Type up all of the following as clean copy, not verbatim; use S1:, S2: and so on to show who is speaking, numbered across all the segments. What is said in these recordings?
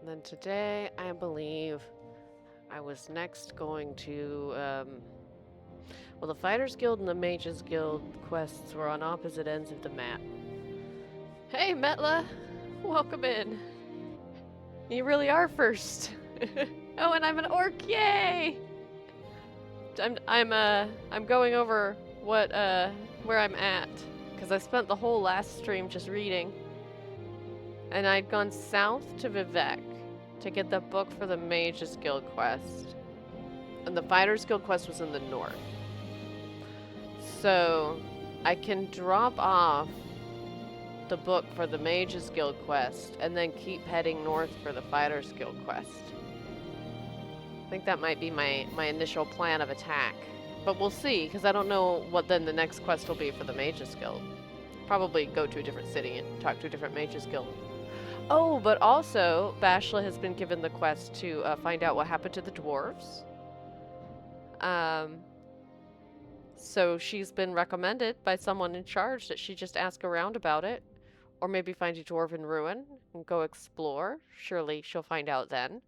S1: And then today, I believe, I was next going to, well, the Fighters Guild and the Mages Guild quests were on opposite ends of the map. Hey, Metla! Welcome in. You really are first. Oh, and I'm an orc! Yay! I'm going over what, where I'm at, because I spent the whole last stream just reading. And I'd gone south to Vivec to get the book for the Mages Guild quest. And the Fighters Guild quest was in the north. So I can drop off the book for the Mages Guild quest and then keep heading north for the Fighters Guild quest. I think that might be my initial plan of attack. But we'll see, because I don't know what then the next quest will be for the Mages Guild. Probably go to a different city and talk to a different Mages Guild. Oh, but also, Bashla has been given the quest to find out what happened to the dwarves. So she's been recommended by someone in charge that she just ask around about it. Or maybe find a dwarven ruin and go explore. Surely she'll find out then.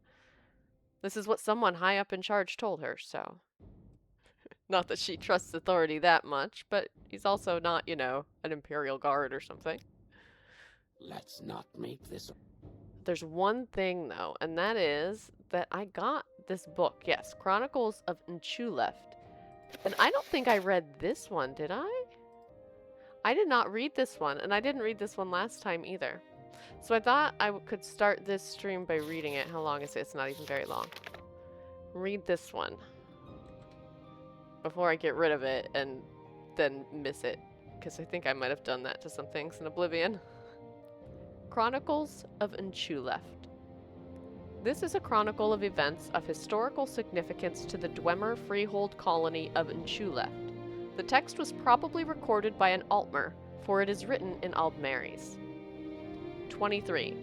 S1: This is what someone high up in charge told her, so... Not that she trusts authority that much, but he's also not, you know, an Imperial Guard or something.
S2: Let's not make this...
S1: There's one thing, though, and that is that I got this book. Yes, Chronicles of Nchuleft. And I don't think I read this one, did I? I did not read this one, and I didn't read this one last time either. So I thought I could start this stream by reading it. How long is it? It's not even very long. Read this one before I get rid of it and then miss it, because I think I might have done that to some things in Oblivion. Chronicles of Nchuleft. This is a chronicle of events of historical significance to the Dwemer freehold colony of Nchuleft. The text was probably recorded by an Altmer, for it is written in Aldmeris. 23.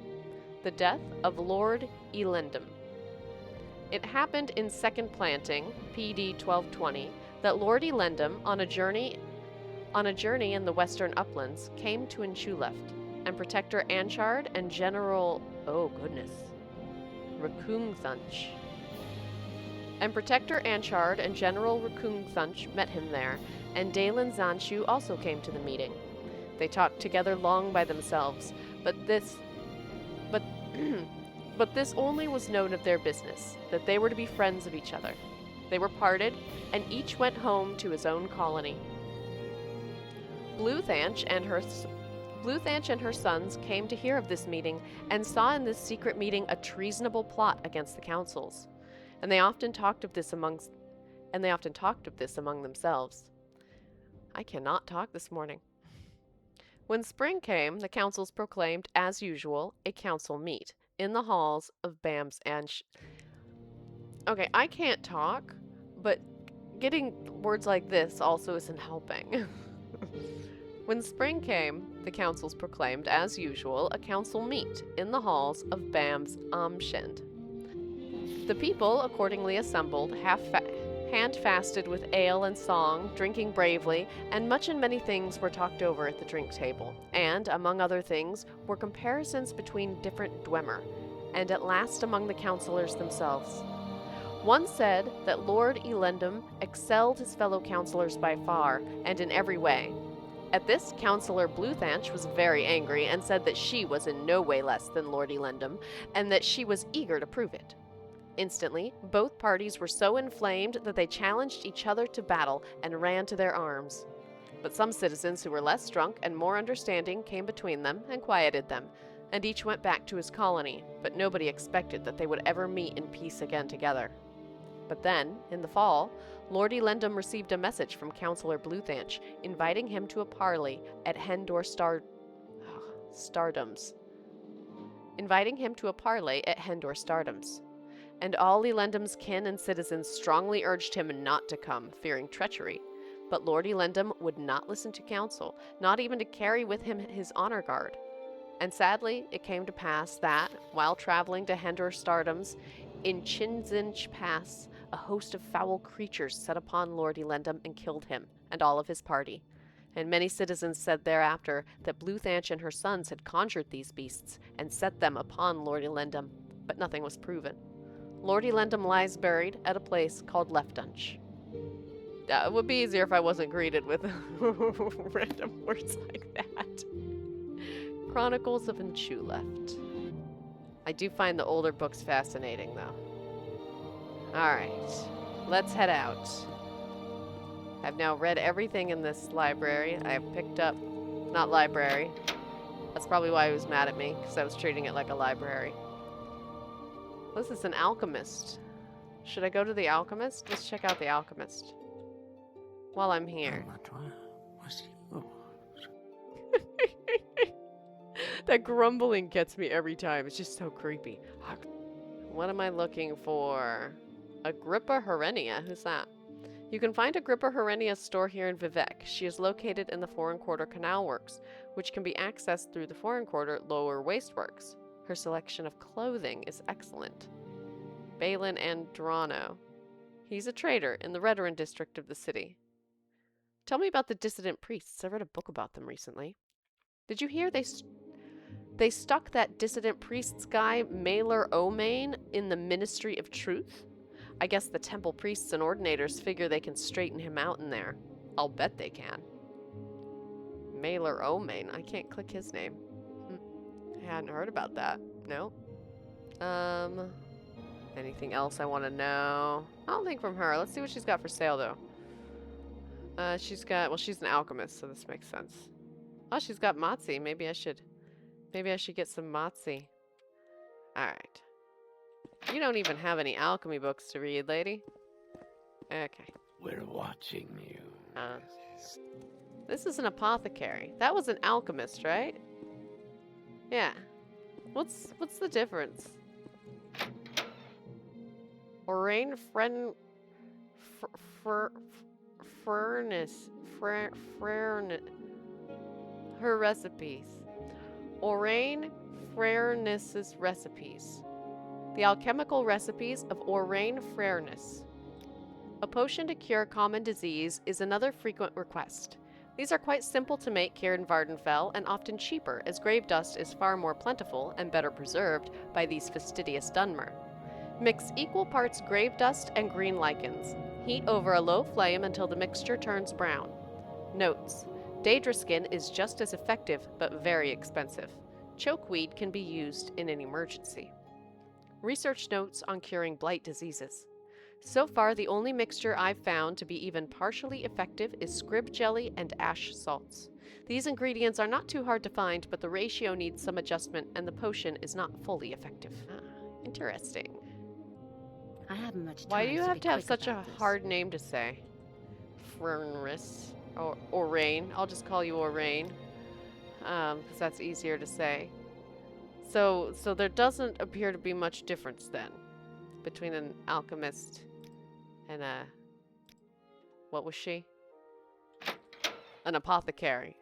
S1: The death of Lord Elendum. It happened in Second Planting, PD 1220, that Lord Elendum, on a journey in the western uplands, came to Nchuleft, and Protector Anchard and General... oh goodness. Rakungthunch. And Protector Anchard and General Rakungthunch met him there, and Dalen Zanshu also came to the meeting. They talked together long by themselves, but this only was known of their business, that they were to be friends of each other. They were parted, and each went home to his own colony. Bluthanch and her sons came to hear of this meeting, and saw in this secret meeting a treasonable plot against the councils. And they often talked of this among themselves. I cannot talk this morning. When spring came, the councils proclaimed, as usual, a council meet in the halls of Bams and... Okay, I can't talk, but getting words like this also isn't helping. When spring came, the councils proclaimed, as usual, a council meet in the halls of Bams Amshind. The people accordingly assembled, hand-fasted with ale and song, drinking bravely, and much and many things were talked over at the drink table, and, among other things, were comparisons between different Dwemer, and at last among the councillors themselves. One said that Lord Elendum excelled his fellow councillors by far, and in every way. At this, Councillor Bluthanch was very angry, and said that she was in no way less than Lord Elendum, and that she was eager to prove it. Instantly, both parties were so inflamed that they challenged each other to battle and ran to their arms. But some citizens who were less drunk and more understanding came between them and quieted them, and each went back to his colony, but nobody expected that they would ever meet in peace again together. But then, in the fall, Lord Elendum received a message from Councillor Bluthanch, inviting him to a parley at Stardom's. And all Elendum's kin and citizens strongly urged him not to come, fearing treachery. But Lord Elendum would not listen to counsel, not even to carry with him his honor guard. And sadly, it came to pass that, while traveling to Hendor Stardom's, in Chinzinch Pass, a host of foul creatures set upon Lord Elendum and killed him, and all of his party. And many citizens said thereafter that Bluthanch and her sons had conjured these beasts, and set them upon Lord Elendum. but nothing was proven. Lord Elendum lies buried at a place called Leftdunch. It would be easier if I wasn't greeted with random words like that. Chronicles of Nchuleft. I do find the older books fascinating, though. Alright, let's head out. I've now read everything in this library. I have picked up... not library. That's probably why he was mad at me, because I was treating it like a library. This is an alchemist. Should I go to the alchemist? Let's check out the alchemist. While I'm here. That grumbling gets me every time. It's just so creepy. What am I looking for? Agrippa Herenia. Who's that? You can find Agrippa Herenia's store here in Vivec. She is located in the Foreign Quarter Canal Works, which can be accessed through the Foreign Quarter Lower Waste Works. Her selection of clothing is excellent. Balin Andrano. He's a trader in the Redoran district of the city. Tell me about the dissident priests. I read a book about them recently. Did you hear they stuck that dissident priests guy, Maelor Omain, in the Ministry of Truth? I guess the temple priests and ordinators figure they can straighten him out in there. I'll bet they can. Maelor Omain. I can't click his name. I hadn't heard about that. No. Anything else I want to know? I don't think from her. Let's see what she's got for sale, though. She's got... well, she's an alchemist, so this makes sense. Oh, she's got Matzi. Maybe I should get some Matzi. Alright. You don't even have any alchemy books to read, lady. Okay.
S2: We're watching you.
S1: This is an apothecary. That was an alchemist, right? Yeah. What's the difference? Aurane Frernis. Her recipes. Aurane Frernis's recipes. The alchemical recipes of Aurane Frernis. A potion to cure common disease is another frequent request. These are quite simple to make here in Vardenfell and often cheaper, as grave dust is far more plentiful and better preserved by these fastidious Dunmer. Mix equal parts grave dust and green lichens. Heat over a low flame until the mixture turns brown. Notes: Daedra skin is just as effective, but very expensive. Chokeweed can be used in an emergency. Research notes on curing blight diseases. So far, the only mixture I've found to be even partially effective is scrib jelly and ash salts. These ingredients are not too hard to find, but the ratio needs some adjustment and the potion is not fully effective. Interesting.
S3: I haven't much time.
S1: Why do you have to have such a
S3: this.
S1: hard name to say? Frernis. Or Aurane. I'll just call you Aurane. Because that's easier to say. So there doesn't appear to be much difference then between an alchemist and a... what was she? An apothecary.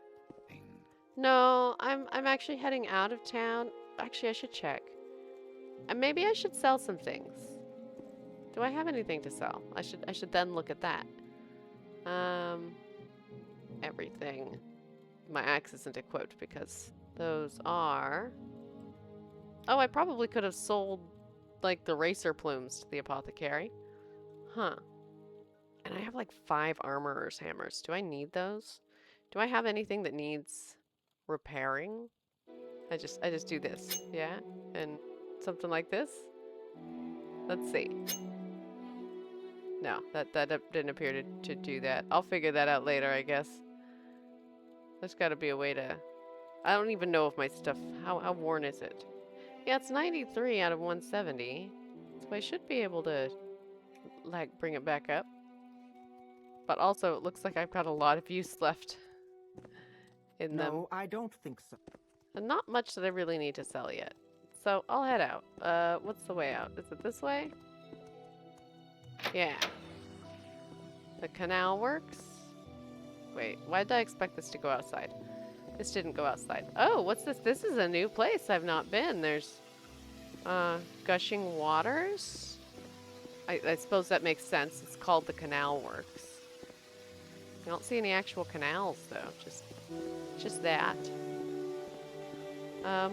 S1: No, I'm actually heading out of town. Actually, I should check. And maybe I should sell some things. Do I have anything to sell? I should then look at that. Everything. My axe isn't equipped because those are... oh, I probably could have sold, like, the racer plumes to the apothecary. Huh. And I have, like, 5 armorer's hammers. Do I need those? Do I have anything that needs repairing? I just do this, yeah? And something like this? Let's see. No, that didn't appear to do that. I'll figure that out later, I guess. There's gotta be a way to... I don't even know if my stuff... How worn is it? Yeah, it's 93 out of 170. So I should be able to, like, bring it back up. But also, it looks like I've got a lot of use left in them.
S4: No, I don't think so.
S1: And not much that I really need to sell yet. So, I'll head out. What's the way out? Is it this way? Yeah. The canal works. Wait, why did I expect this to go outside? This didn't go outside. Oh, what's this? This is a new place I've not been. There's, gushing waters? I suppose that makes sense. It's called the Canal Works. I don't see any actual canals, though. Just that.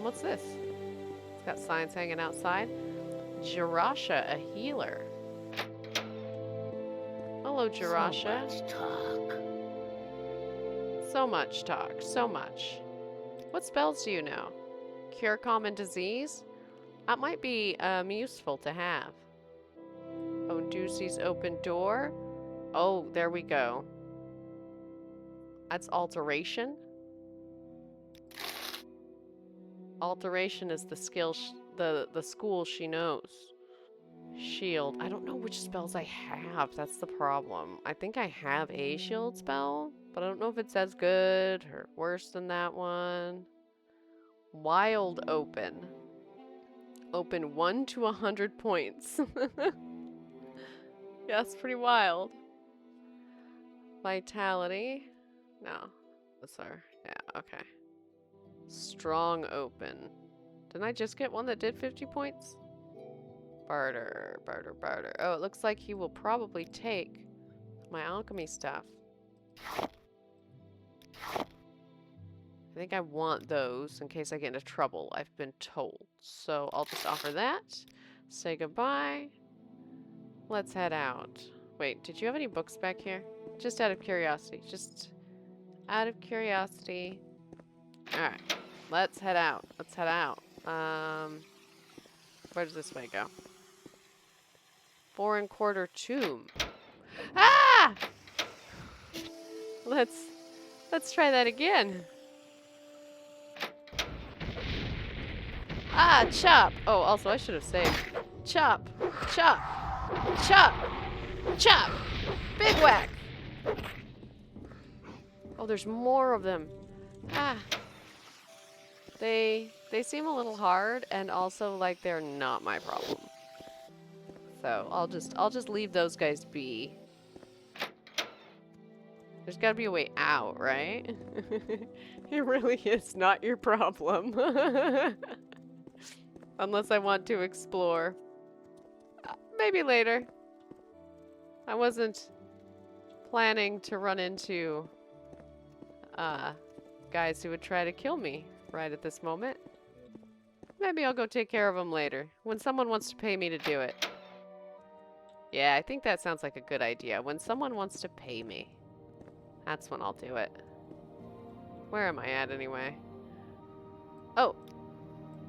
S1: What's this? It's got signs hanging outside. Jirasha, a healer. Hello, Jirasha.
S2: So much talk.
S1: So much talk. So much. What spells do you know? Cure common disease? That might be useful to have. Ondusi's open door. Oh, there we go. That's alteration. Alteration is the skill, the school she knows. Shield. I don't know which spells I have. That's the problem. I think I have a shield spell, but I don't know if it's as good or worse than that one. Wild open. Open 1 to 100 points. Yeah, it's pretty wild. Vitality. No. That's our. Yeah, okay. Strong open. Didn't I just get one that did 50 points? Barter, barter, barter. Oh, it looks like he will probably take my alchemy stuff. I think I want those in case I get into trouble, I've been told. So I'll just offer that. Say goodbye. Let's head out. Wait, did you have any books back here? Just out of curiosity. Just out of curiosity. Alright. Let's head out. Let's head out. Where does this way go? 4 1/4 tomb. Ah! Let's try that again. Ah, chop. Oh, also I should have saved. Chop, chop, chop, chop. Big whack. Oh, there's more of them. Ah. They seem a little hard and also like they're not my problem. So I'll just leave those guys be. There's gotta be a way out, right? It really is not your problem. Unless I want to explore. Maybe later. I wasn't planning to run into guys who would try to kill me right at this moment. Maybe I'll go take care of them later, when someone wants to pay me to do it. Yeah, I think that sounds like a good idea. When someone wants to pay me, that's when I'll do it. Where am I at anyway? Oh,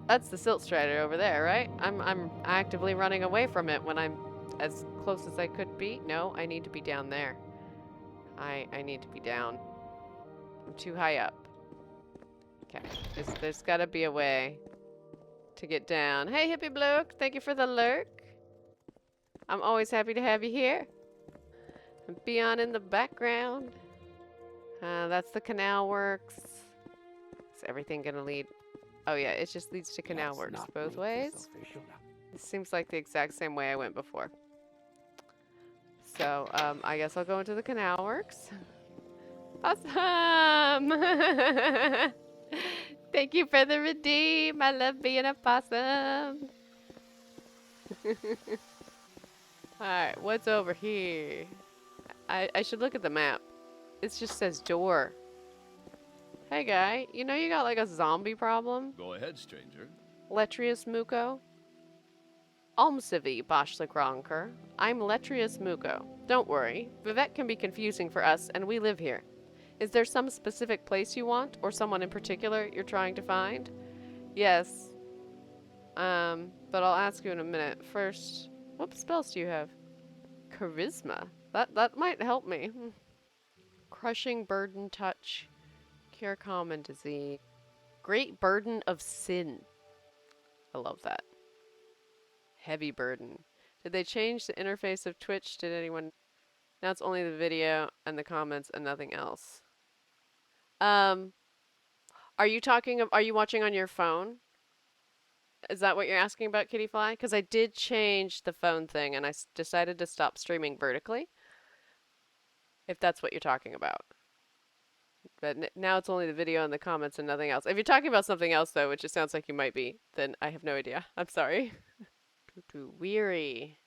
S1: that's the Silt Strider over there, right? I'm actively running away from it when I'm as close as I could be. No, I need to be down there. I need to be down. I'm too high up. Okay, there's gotta be a way to get down. Hey, hippie bloke, thank you for the lurk. I'm always happy to have you here. And Beyond in the background. That's the canal works. Is everything gonna lead? Oh yeah, it just leads to canal works both ways. This seems like the exact same way I went before. So, I guess I'll go into the canal works. Awesome! Thank you for the redeem. I love being a possum. Alright, what's over here? I should look at the map. It just says door. Hey guy, you know you got like a zombie problem?
S4: Go ahead, stranger.
S1: Letrius Muko? Almsivi, Bashla Gronker. I'm Letrius Muko. Don't worry, Vivec can be confusing for us, and we live here. Is there some specific place you want, or someone in particular you're trying to find? Yes. But I'll ask you in a minute. First, what spells do you have? Charisma. That might help me. Crushing burden touch. Cure common disease. Great burden of sin. I love that. Heavy burden. Did they change the interface of Twitch? Did anyone? Now it's only the video and the comments and nothing else. Are you watching on your phone? Is that what you're asking about, Kittyfly? Because I did change the phone thing and I decided to stop streaming vertically. If that's what you're talking about. But now it's only the video and the comments and nothing else. If you're talking about something else, though, which it sounds like you might be, then I have no idea. I'm sorry. Weary.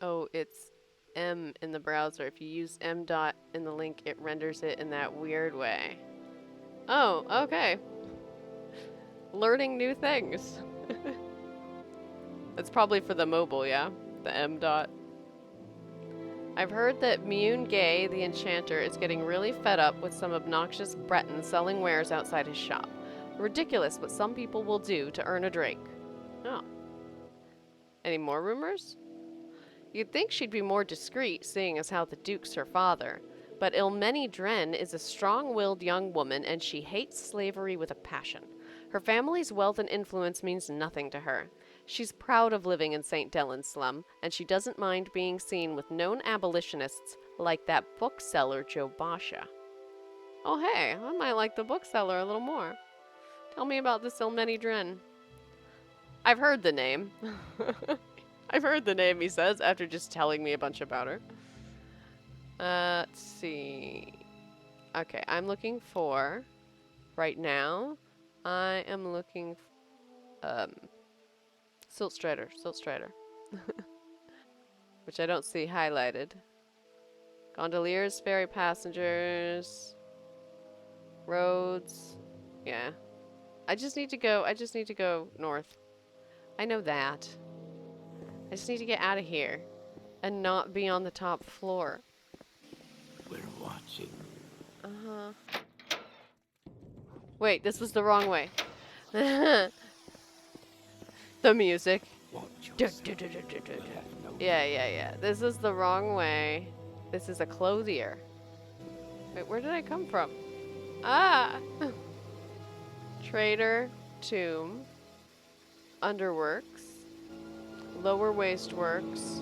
S1: Oh, it's M in the browser. If you use M dot in the link, it renders it in that weird way. Oh, okay. Learning new things. It's probably for the mobile, yeah? The M dot. I've heard that Mune Gay, the enchanter, is getting really fed up with some obnoxious Breton selling wares outside his shop. Ridiculous what some people will do to earn a drink. Oh. Any more rumors? You'd think she'd be more discreet, seeing as how the Duke's her father. But Ilmeni Dren is a strong-willed young woman, and she hates slavery with a passion. Her family's wealth and influence means nothing to her. She's proud of living in St. Dellen's slum, and she doesn't mind being seen with known abolitionists like that bookseller Joe Bashla. Oh hey, I might like the bookseller a little more. Tell me about this Ilmeni Dren. I've heard the name. I've heard the name, he says, after just telling me a bunch about her. Let's see. Okay, I'm looking for... Right now, I am looking... Silt Strider. Which I don't see highlighted. Gondoliers, ferry passengers... Roads... Yeah. I just need to go north. I know that. I just need to get out of here and not be on the top floor.
S2: We're watching.
S1: Uh-huh. Wait, this was the wrong way. The music.
S2: Watch
S1: Du-
S2: yourself.
S1: du- du- du- du- du-
S2: We'll
S1: du.
S2: have no
S1: Yeah. This is the wrong way. This is a clothier. Wait, where did I come from? Ah! Trader, tomb, underworks, lower waste works,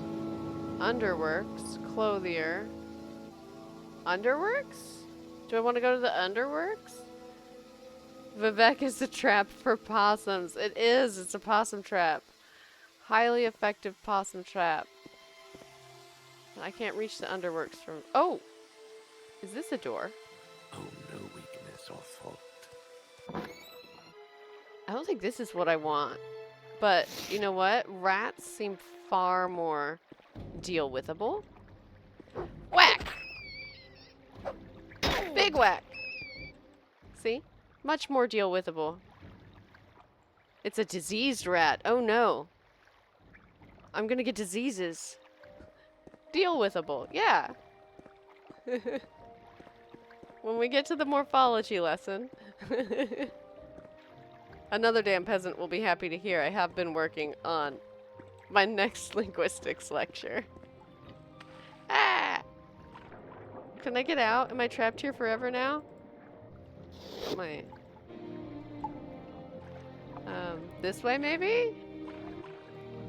S1: underworks, clothier. Underworks? Do I want to go to the underworks? Vivec is a trap for possums. It is. It's a possum trap. Highly effective possum trap. I can't reach the underworks from... Oh! Is this a door?
S2: Oh, no weakness or fault.
S1: I don't think this is what I want. But, you know what? Rats seem far more deal-withable. Whack! Big whack! See? Much more deal-withable. It's a diseased rat. Oh no. I'm gonna get diseases. Deal-withable. Yeah. When we get to the morphology lesson. Another damn peasant will be happy to hear I have been working on my next linguistics lecture. Ah! Can I get out? Am I trapped here forever now? Am I... this way maybe?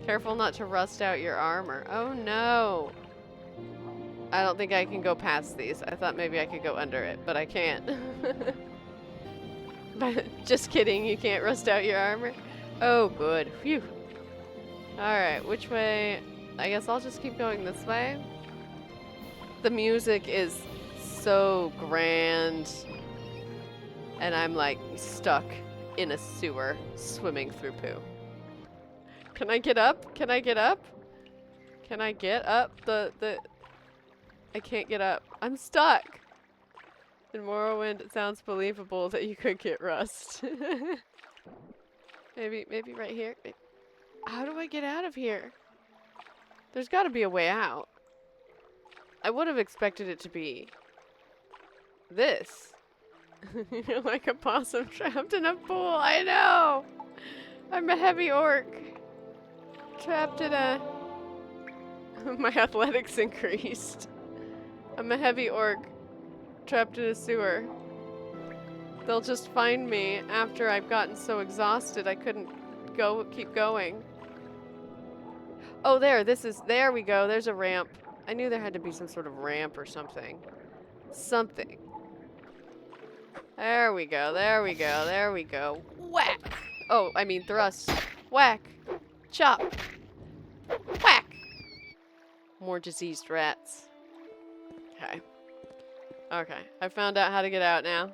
S1: Careful not to rust out your armor. Oh no! I don't think I can go past these. I thought maybe I could go under it, but I can't. But just kidding, you can't rust out your armor? Oh, good. Phew. Alright, which way? I guess I'll just keep going this way. The music is so grand. And I'm like stuck in a sewer swimming through poo. Can I get up? Can I get up? Can I get up? I can't get up. I'm stuck. In Morrowind, it sounds believable that you could get rust. maybe right here. How do I get out of here? There's got to be a way out. I would have expected it to be this. You're like a possum trapped in a pool. I know. I'm a heavy orc. Trapped in a... My athletics increased. I'm a heavy orc. Trapped in a sewer. They'll just find me after I've gotten so exhausted I couldn't keep going. Oh, there we go. There's a ramp. I knew there had to be some sort of ramp or something. Something. There we go. Whack! Oh, I mean thrust. Whack! Chop! Whack! More diseased rats. Okay. Okay, I found out how to get out now.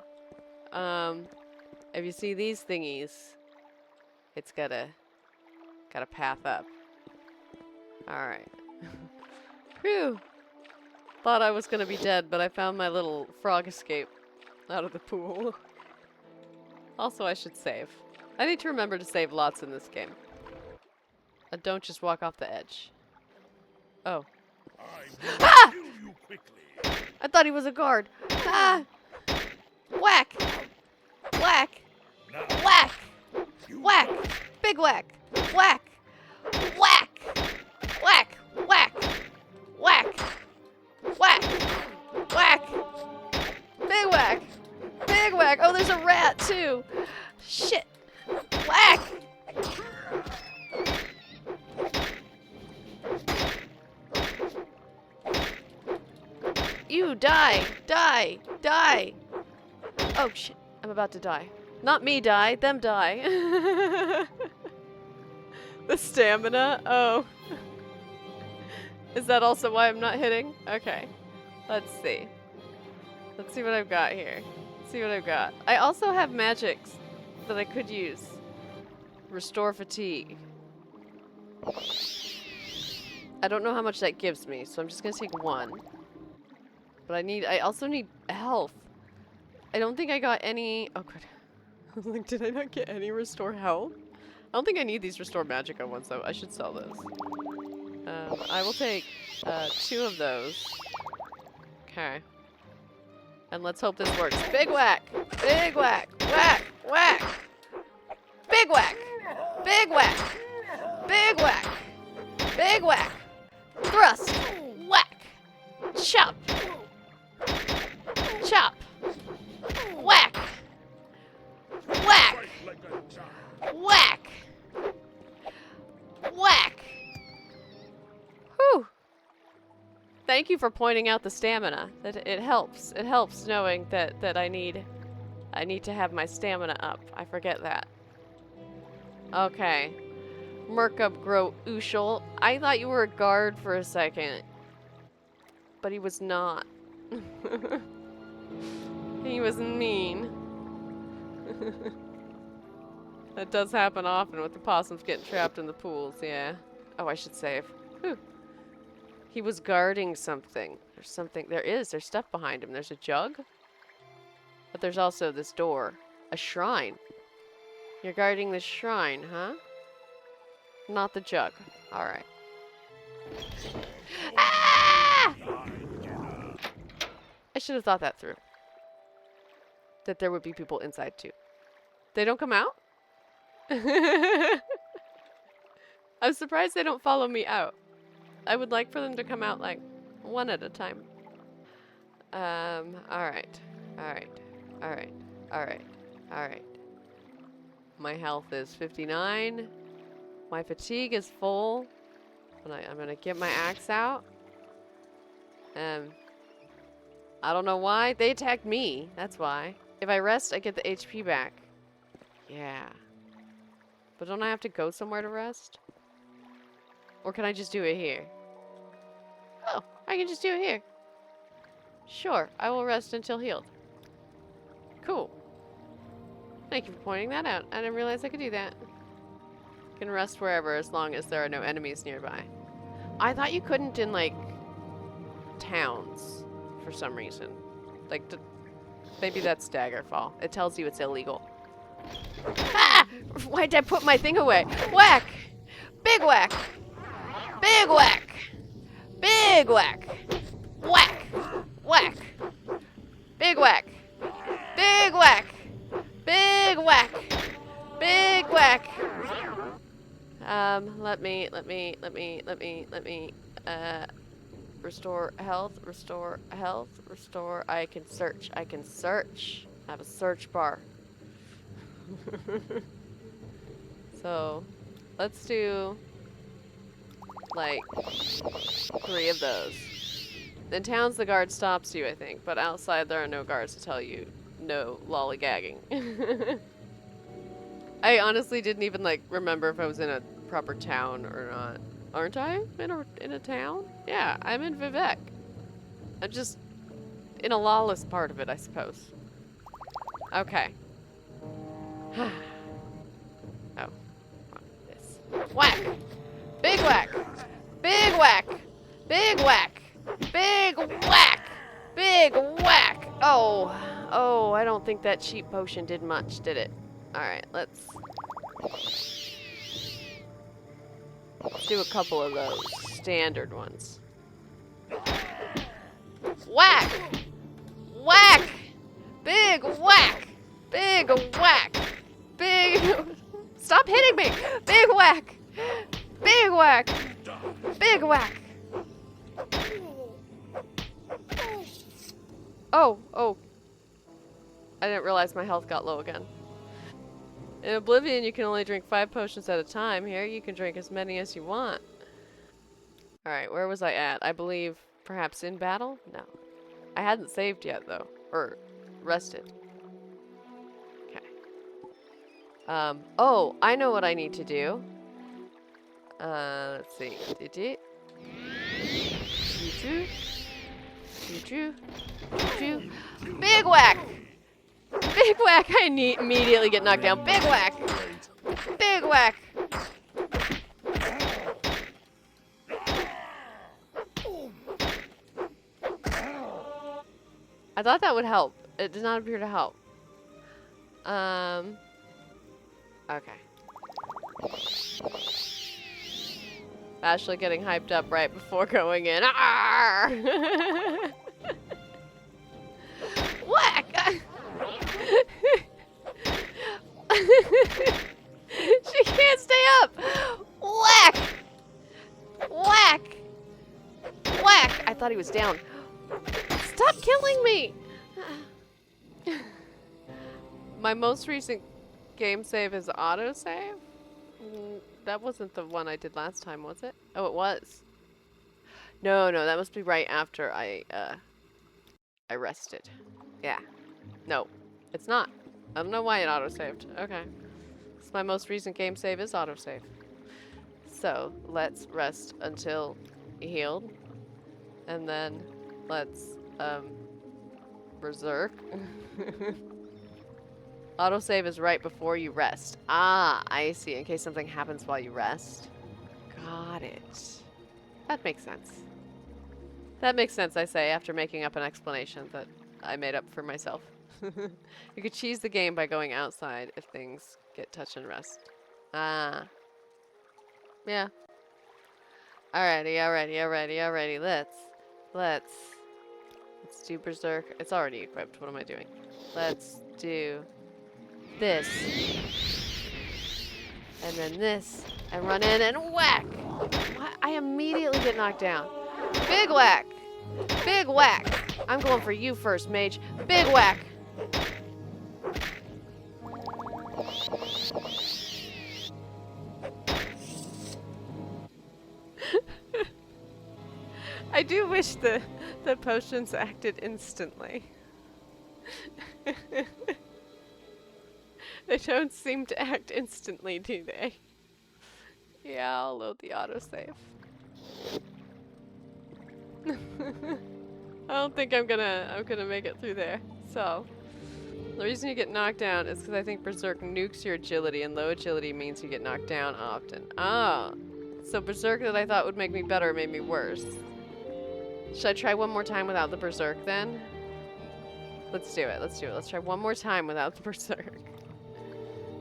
S1: If you see these thingies, it's got a path up. Alright. Phew! Thought I was gonna be dead, but I found my little frog escape out of the pool. Also, I should save. I need to remember to save lots in this game. Don't just walk off the edge. Oh.
S2: Ah! Kill you quickly.
S1: I thought he was a guard. Ah! Whack! Whack!
S2: Now,
S1: Whack!
S2: you
S1: Whack! Big whack! Whack! Whack! Whack! Whack! Whack! Whack! Whack! Big whack! Big whack! Oh, there's a rat too! Shit! Whack! You die! Die! Die! Oh shit, I'm about to die. Not me die, them die. The stamina? Oh. Is that also why I'm not hitting? Okay. Let's see. Let's see what I've got here. Let's see what I've got. I also have magics that I could use. Restore fatigue. I don't know how much that gives me, so I'm just gonna take one. But I also need health. I don't think I got any. Oh, good. I was like, did I not get any restore health? I don't think I need these restore magicka ones, though. I should sell those. I will take 2 of those. Okay. And let's hope this works. Big whack! Big whack! Whack! Whack! Big whack! Big whack! Big whack! Big whack! Thrust! Whack! Chop! Chop! Whack! Whack! Whack! Whack! Whew! Thank you for pointing out the stamina. That it helps. It helps knowing that I need to have my stamina up. I forget that. Okay. Merkup Grow Ushul. I thought you were a guard for a second. But he was not. He was mean. That does happen often with the possums getting trapped in the pools, yeah. Oh, I should save. Whew. He was guarding something. There's something. There's stuff behind him. There's a jug. But there's also this door. A shrine. You're guarding the shrine, huh? Not the jug. Alright. Ah! I should have thought that through. That there would be people inside too. They don't come out? I'm surprised they don't follow me out. I would like for them to come out like one at a time. Alright. Alright. Alright. Alright. Alright. My health is 59. My fatigue is full. And I'm gonna get my axe out. I don't know why. They attacked me. That's why. If I rest, I get the HP back. Yeah. But don't I have to go somewhere to rest? Or can I just do it here? Oh, I can just do it here. Sure, I will rest until healed. Cool. Thank you for pointing that out. I didn't realize I could do that. You can rest wherever as long as there are no enemies nearby. I thought you couldn't in, like, towns for some reason. Like, maybe that's Daggerfall. It tells you it's illegal. Ah! Why'd I put my thing away? Whack! Big whack! Big whack! Big whack! Whack! Whack! Big whack! Big whack! Big whack! Big whack! Let me, restore health, restore health, restore, I can search. I have a search bar. So, let's do, like, 3 of those. In towns, the guard stops you, I think, but outside there are no guards to tell you no lollygagging. I honestly didn't even, like, remember if I was in a proper town or not. Aren't I in a town? Yeah, I'm in Vivec. I'm just in a lawless part of it, I suppose. Okay. Oh. This. Whack! Big whack! Big whack! Big whack! Big whack! Big whack! Oh. Oh, I don't think that cheap potion did much, did it? Alright, let's... Let's do a couple of those standard ones. Whack! Whack! Big whack! Big whack! Big... Stop hitting me! Big whack! Big whack! Big whack! Oh, oh. I didn't realize my health got low again. In Oblivion, you can only drink 5 potions at a time. Here, you can drink as many as you want. Alright, where was I at? I believe perhaps in battle? No. I hadn't saved yet, though. Or rested. Okay. Oh, I know what I need to do. Let's see. Big whack! Big whack! I immediately get knocked down. Big whack! Big whack! I thought that would help. It did not appear to help. Okay. Bashla getting hyped up right before going in. Arrgh! Whack! She can't stay up! Whack! Whack! Whack! I thought he was down. Stop killing me! My most recent game save is autosave? That wasn't the one I did last time, was it? Oh, it was. No, that must be right after I rested. Yeah. No, it's not. I don't know why it autosaved. Okay. So my most recent game save is autosave. So, let's rest until healed. And then, let's, berserk. Autosave is right before you rest. Ah, I see. In case something happens while you rest. Got it. That makes sense. That makes sense, I say, after making up an explanation that I made up for myself. You could cheese the game by going outside if things get touch and rest. Ah. Yeah. Alrighty. Let's do berserk. It's already equipped. What am I doing? Let's do this. And then this. And run in and whack! What? I immediately get knocked down. Big whack! Big whack! I'm going for you first, mage. Big whack! I do wish the potions acted instantly. They don't seem to act instantly, do they? Yeah, I'll load the autosave. I don't think I'm gonna make it through there. So, the reason you get knocked down is because I think Berserk nukes your agility, and low agility means you get knocked down often. Ah, so Berserk that I thought would make me better made me worse. Should I try one more time without the Berserk then? Let's do it. Let's try one more time without the Berserk.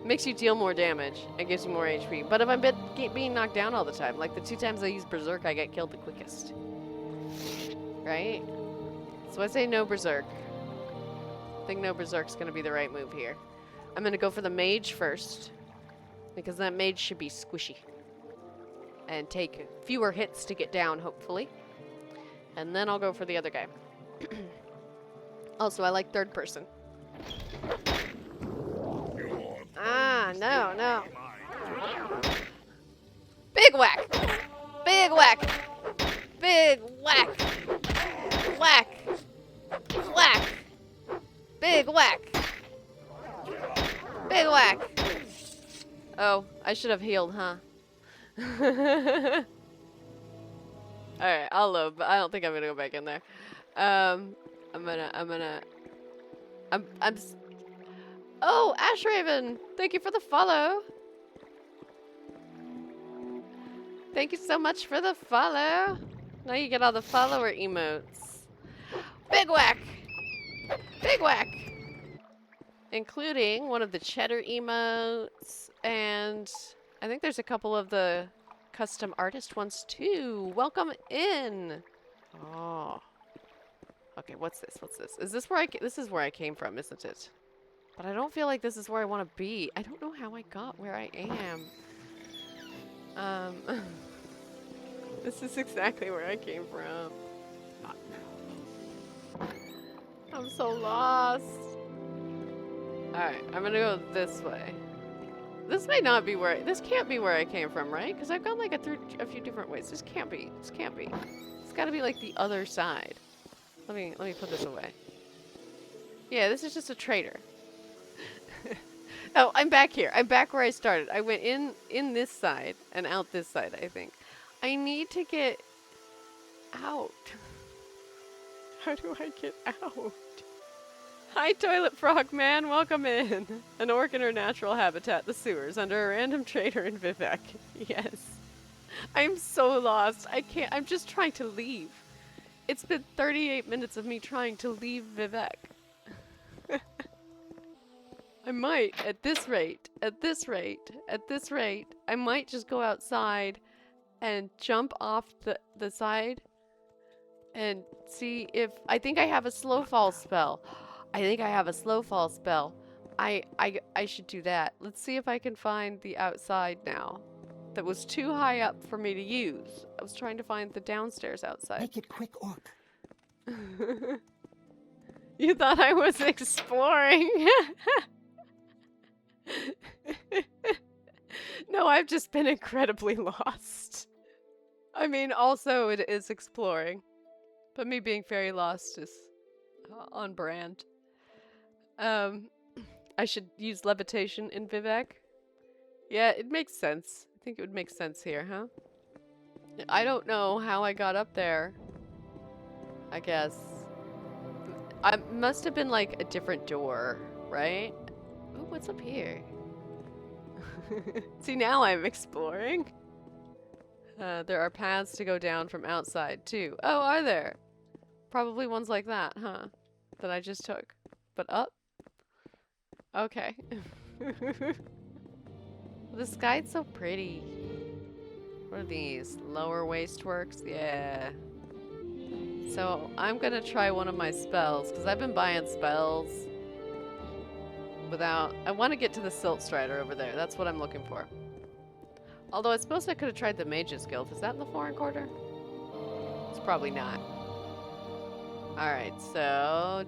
S1: Makes you deal more damage and gives you more HP. But if I'm being knocked down all the time, like the 2 times I use Berserk, I get killed the quickest. Right? So I say no Berserk. I think no Berserk's gonna be the right move here. I'm gonna go for the mage first, because that mage should be squishy. And take fewer hits to get down, hopefully. And then I'll go for the other guy. Also, I like third person. Ah, no. Big whack! Big whack! Big whack! Whack! Whack! Big whack! Big whack! Oh, I should have healed, huh? Alright, I'll load, but I don't think I'm gonna go back in there. Oh, Ashraven! Thank you for the follow! Thank you so much for the follow! Now you get all the follower emotes. Big whack! Big whack! Including one of the cheddar emotes, and I think there's a couple of the custom artist wants too. Welcome in. Oh. Okay, what's this? What's this? Is this where this is where I came from, isn't it? But I don't feel like this is where I want to be. I don't know how I got where I am. This is exactly where I came from.
S2: Not now.
S1: I'm so lost. Alright, I'm gonna go this way. This may not be where this can't be where I came from, right? Because I've gone like a few different ways. This can't be. This can't be. It's gotta be like the other side. Let me put this away. Yeah, this is just a traitor. Oh, I'm back here. I'm back where I started. I went in this side and out this side, I think. I need to get out. How do I get out? Hi, Toilet Frog Man. Welcome in. An orc in her natural habitat, the sewers, under a random trader in Vivec. Yes. I'm so lost. I can't. I'm just trying to leave. It's been 38 minutes of me trying to leave Vivec. I might, at this rate, I might just go outside and jump off the side and see if... I think I have a slow fall spell. I should do that. Let's see if I can find the outside now. That was too high up for me to use. I was trying to find the downstairs outside.
S4: Make it quick, orc.
S1: You thought I was exploring? No, I've just been incredibly lost. I mean, also it is exploring. But me being very lost is on brand. I should use levitation in Vivec. Yeah, it makes sense. I think it would make sense here, huh? I don't know how I got up there. I guess. I must have been like a different door, right? Ooh, what's up here? See, now I'm exploring. There are paths to go down from outside, too. Oh, are there? Probably ones like that, huh? That I just took. But up? Okay. The sky's so pretty. What are these? Lower wasteworks? Yeah. So, I'm gonna try one of my spells, because I've been buying spells without... I want to get to the Silt Strider over there. That's what I'm looking for. Although I suppose I could have tried the Mage's Guild. Is that in the Foreign Quarter? It's probably not. Alright, so...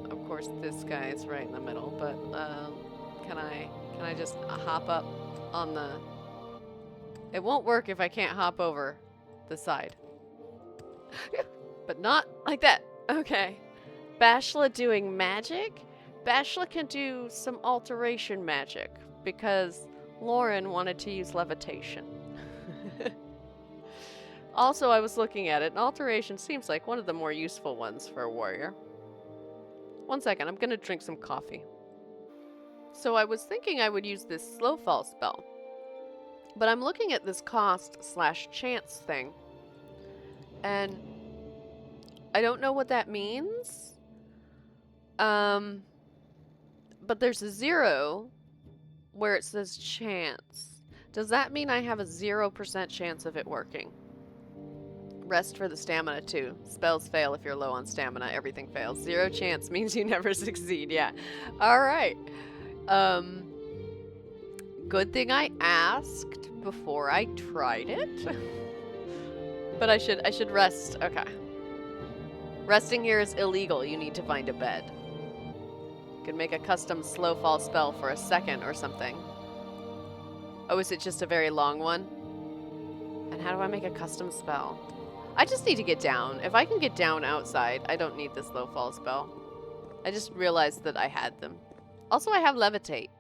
S1: Of course, this guy is right in the middle, but can I just hop up on the... It won't work if I can't hop over the side. But not like that. Okay. Bashla doing magic? Bashla can do some alteration magic because Lauren wanted to use levitation. Also, I was looking at it, and alteration seems like one of the more useful ones for a warrior. One second, I'm gonna drink some coffee. So I was thinking I would use this slow fall spell, but I'm looking at this cost/chance thing, and I don't know what that means. But there's a 0 where it says chance. Does that mean I have a 0% chance of it working? Rest for the stamina too. Spells fail if you're low on stamina. Everything fails. 0 chance means you never succeed. Yeah. Alright. Good thing I asked before I tried it. But I should rest. Okay. Resting here is illegal. You need to find a bed. Could make a custom slow fall spell for a second or something. Oh, is it just a very long one? And how do I make a custom spell? I just need to get down. If I can get down outside, I don't need this low fall spell. I just realized that I had them. Also, I have levitate.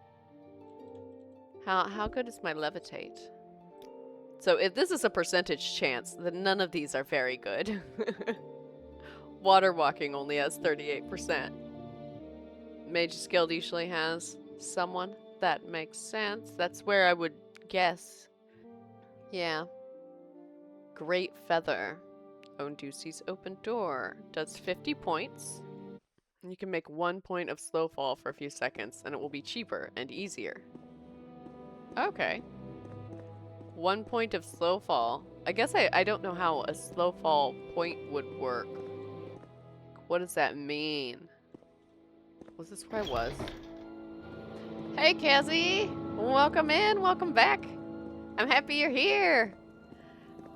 S1: How good is my levitate? So if this is a percentage chance, then none of these are very good. Water walking only has 38%. Mage's Guild usually has someone. That makes sense. That's where I would guess. Yeah. Great Feather. Ondusi's Open Door. Does 50 points. You can make 1 point of slow fall for a few seconds, and it will be cheaper and easier. Okay. 1 point of slow fall. I guess I don't know how a slow fall point would work. What does that mean? Was this where I was? Hey, Cassie! Welcome in, welcome back. I'm happy you're here.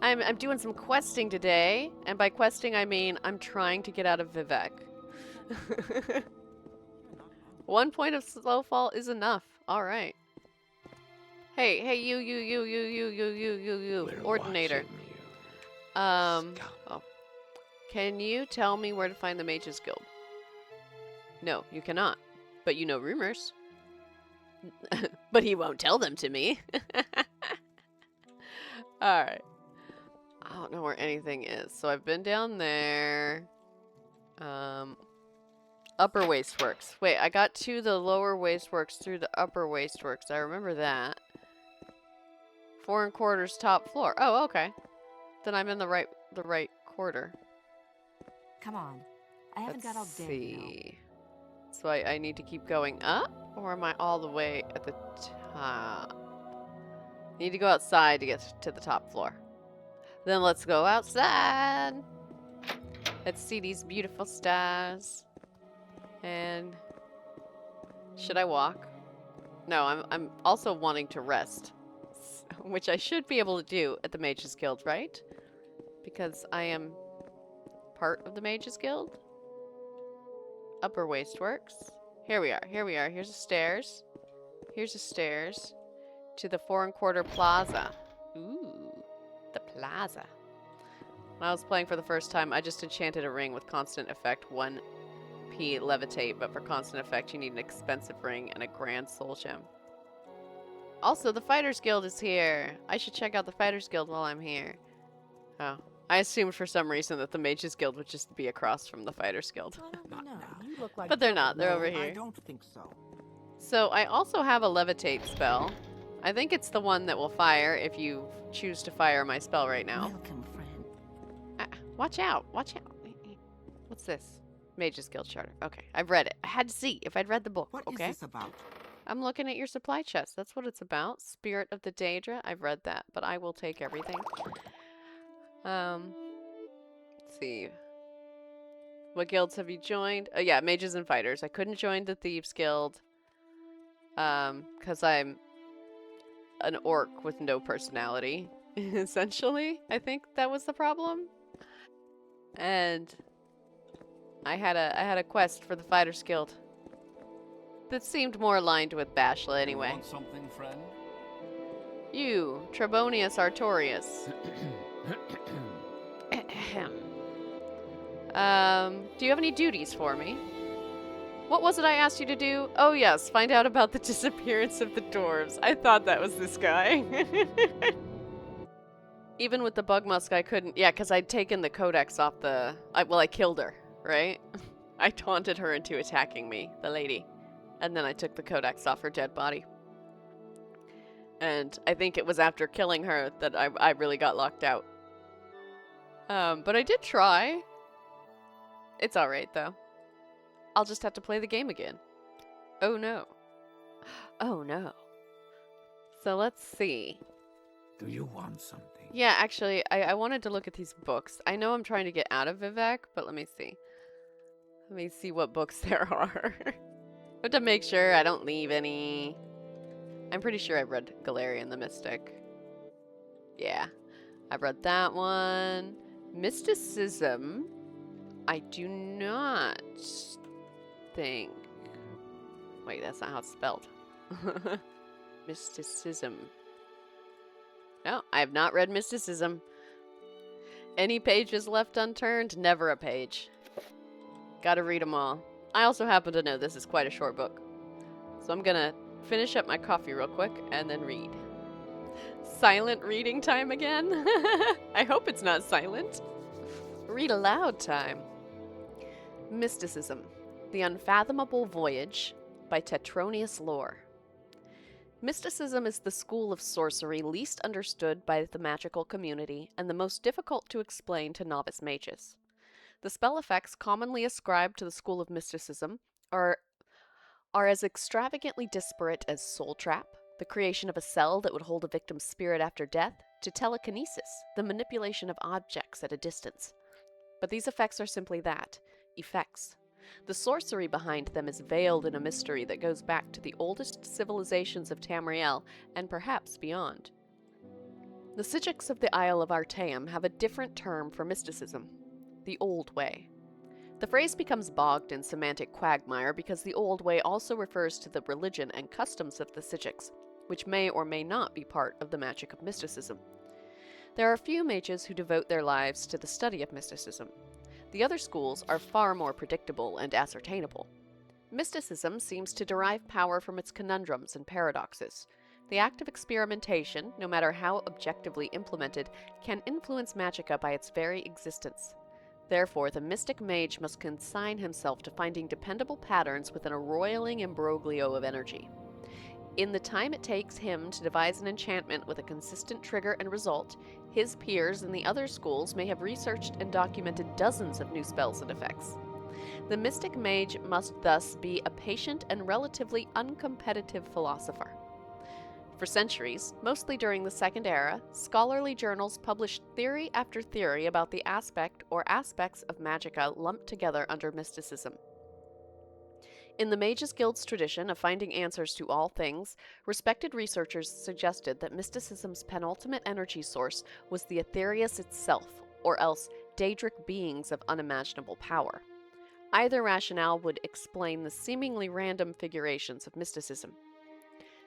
S1: I'm doing some questing today, and by questing I mean I'm trying to get out of Vivec. 1 point of slow fall is enough. All right. Hey, you,
S2: We're
S1: Ordinator.
S2: watching you, scamp.
S1: Oh. Can you tell me where to find the Mages Guild? No, you cannot. But you know rumors. But he won't tell them to me. Alright. I don't know where anything is. So I've been down there. Upper Wasteworks. Wait, I got to the lower Wasteworks through the upper Wasteworks. I remember that. 4 1/4 top floor. Oh, okay. Then I'm in the right quarter.
S3: Come on. I haven't got all
S1: Let's
S3: day. You know.
S1: see. So I need to keep going up, or am I all the way at the top? Need to go outside to get to the top floor. Then let's go outside. Let's see these beautiful stars. And should I walk? No, I'm also wanting to rest, which I should be able to do at the Mages Guild, right? Because I am part of the Mages Guild. Upper Wasteworks. Here we are. Here's the stairs. Here's the stairs to the 4 1/4 plaza. Ooh, the plaza. When I was playing for the first time, I just enchanted a ring with constant effect 1p levitate, but for constant effect you need an expensive ring and a grand soul gem. Also, the Fighters Guild is here. I should check out the Fighters Guild while I'm here. Oh. I assumed for some reason that the Mages Guild would just be across from the Fighters Guild.
S3: Well, no,
S4: You look like
S1: But they're not. They're
S4: No,
S1: over
S4: I
S1: here.
S4: don't think so.
S1: So I also have a levitate spell. I think it's the one that will fire if you choose to fire my spell right now.
S3: Welcome, friend.
S1: Watch out. Watch out. What's this? Mages Guild Charter. Okay, I've read it. I had to see if I'd read the book.
S4: What
S1: Okay.
S4: is this about?
S1: I'm looking at your supply chest. That's what it's about. Spirit of the Daedra. I've read that, but I will take everything. Let's see. What guilds have you joined? Oh yeah, Mages and Fighters. I couldn't join the Thieves Guild. Because I'm an orc with no personality. Essentially, I think that was the problem. And I had a quest for the Fighters Guild that seemed more aligned with Bashla anyway.
S5: You want something, friend?
S1: You, Trebonius Artorius. Do you have any duties for me? What was it I asked you to do? Oh yes, find out about the disappearance of the dwarves. I thought that was this guy. Even with the bug musk I couldn't, yeah, because I'd taken the codex off the, I killed her, right? I taunted her into attacking me, the lady. And then I took the codex off her dead body. And I think it was after killing her that I really got locked out. But I did try. It's alright, though. I'll just have to play the game again. Oh, no. Oh, no. So let's see.
S2: Do you want something?
S1: Yeah, actually, I wanted to look at these books. I know I'm trying to get out of Vivec, but let me see. Let me see what books there are. I have to make sure I don't leave any. I'm pretty sure I've read Galarian the Mystic. Yeah, I've read that one. Mysticism, I do not think. Wait, that's not how it's spelled. Mysticism. No, I have not read Mysticism. Any pages left unturned? Never a page. Gotta read them all. I also happen to know this is quite a short book. So I'm gonna finish up my coffee real quick and then read. Silent reading time again? I hope it's not silent. Read aloud time. Mysticism, The Unfathomable Voyage by Tetronius Lore. Mysticism is the school of sorcery least understood by the magical community and the most difficult to explain to novice mages. The spell effects commonly ascribed to the school of mysticism are as extravagantly disparate as Soul Trap, the creation of a cell that would hold a victim's spirit after death, to telekinesis, the manipulation of objects at a distance. But these effects are simply that, effects. The sorcery behind them is veiled in a mystery that goes back to the oldest civilizations of Tamriel and perhaps beyond. The Psijics of the Isle of Artaeum have a different term for mysticism, the old way. The phrase becomes bogged in semantic quagmire because the old way also refers to the religion and customs of the Psijics, which may or may not be part of the magic of mysticism. There are few mages who devote their lives to the study of mysticism. The other schools are far more predictable and ascertainable. Mysticism seems to derive power from its conundrums and paradoxes. The act of experimentation, no matter how objectively implemented, can influence magicka by its very existence. Therefore, the mystic mage must consign himself to finding dependable patterns within a roiling imbroglio of energy. In the time it takes him to devise an enchantment with a consistent trigger and result, his peers in the other schools may have researched and documented dozens of new spells and effects. The mystic mage must thus be a patient and relatively uncompetitive philosopher. For centuries, mostly during the Second Era, scholarly journals published theory after theory about the aspect or aspects of magicka lumped together under mysticism. In the Mages Guild's tradition of finding answers to all things, respected researchers suggested that mysticism's penultimate energy source was the Aetherius itself, or else daedric beings of unimaginable power. Either rationale would explain the seemingly random figurations of mysticism.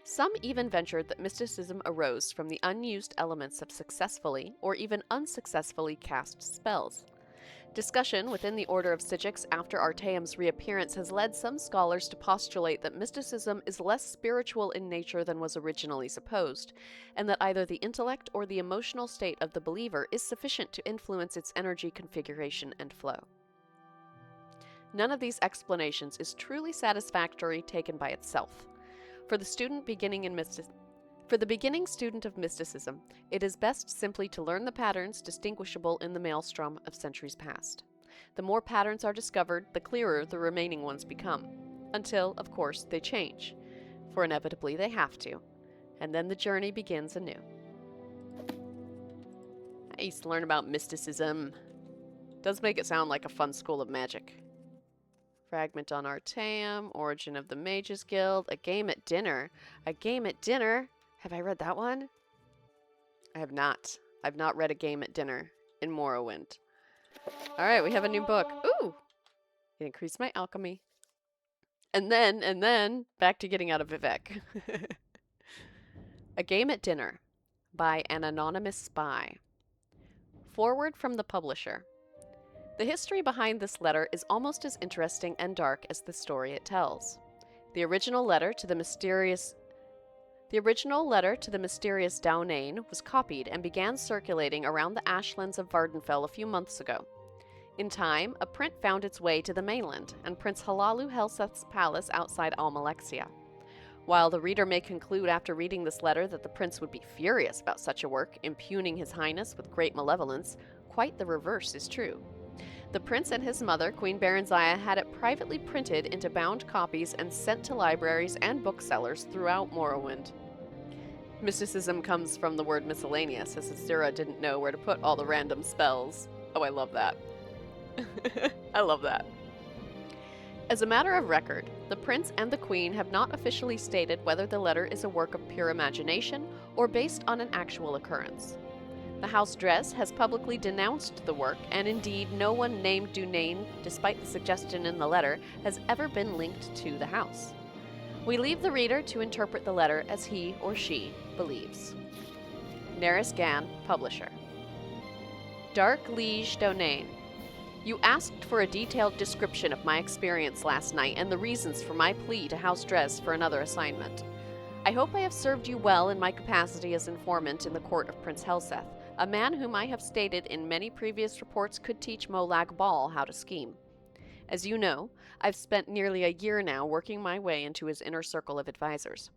S1: Some even ventured that mysticism arose from the unused elements of successfully or even unsuccessfully cast spells. Discussion within the Order of Psijics after Artaeum's reappearance has led some scholars to postulate that mysticism is less spiritual in nature than was originally supposed, and that either the intellect or the emotional state of the believer is sufficient to influence its energy configuration and flow. None of these explanations is truly satisfactory taken by itself. For the beginning student of mysticism, it is best simply to learn the patterns distinguishable in the maelstrom of centuries past. The more patterns are discovered, the clearer the remaining ones become, until, of course, they change, for inevitably they have to, and then the journey begins anew. I used to learn about mysticism. Does make it sound like a fun school of magic. Fragment on Artaeum, Origin of the Mages Guild, A Game at Dinner. A Game at Dinner? Have I read that one? I have not. I've not read A Game at Dinner in Morrowind. Alright, we have a new book. Ooh! It increased my alchemy. And then, back to getting out of Vivec. A Game at Dinner by an Anonymous Spy. Forward from the publisher. The history behind this letter is almost as interesting and dark as the story it tells. The original letter to the mysterious Daunane was copied and began circulating around the ashlands of Vardenfell a few months ago. In time, a print found its way to the mainland, and Prince Halalu Helseth's palace outside Almalexia. While the reader may conclude after reading this letter that the prince would be furious about such a work, impugning his highness with great malevolence, quite the reverse is true. The prince and his mother, Queen Baranziah, had it privately printed into bound copies and sent to libraries and booksellers throughout Morrowind. Mysticism comes from the word miscellaneous, as Azura didn't know where to put all the random spells. Oh, I love that. I love that. As a matter of record, the prince and the queen have not officially stated whether the letter is a work of pure imagination or based on an actual occurrence. The House Dress has publicly denounced the work, and indeed no one named Dunain, despite the suggestion in the letter, has ever been linked to the house. We leave the reader to interpret the letter as he or she believes. Neris Gan, Publisher. Dark Liege Dunain. You asked for a detailed description of my experience last night and the reasons for my plea to House Dress for another assignment. I hope I have served you well in my capacity as informant in the court of Prince Helseth, a man whom I have stated in many previous reports could teach Molag Bal how to scheme. As you know, I've spent nearly a year now working my way into his inner circle of advisors.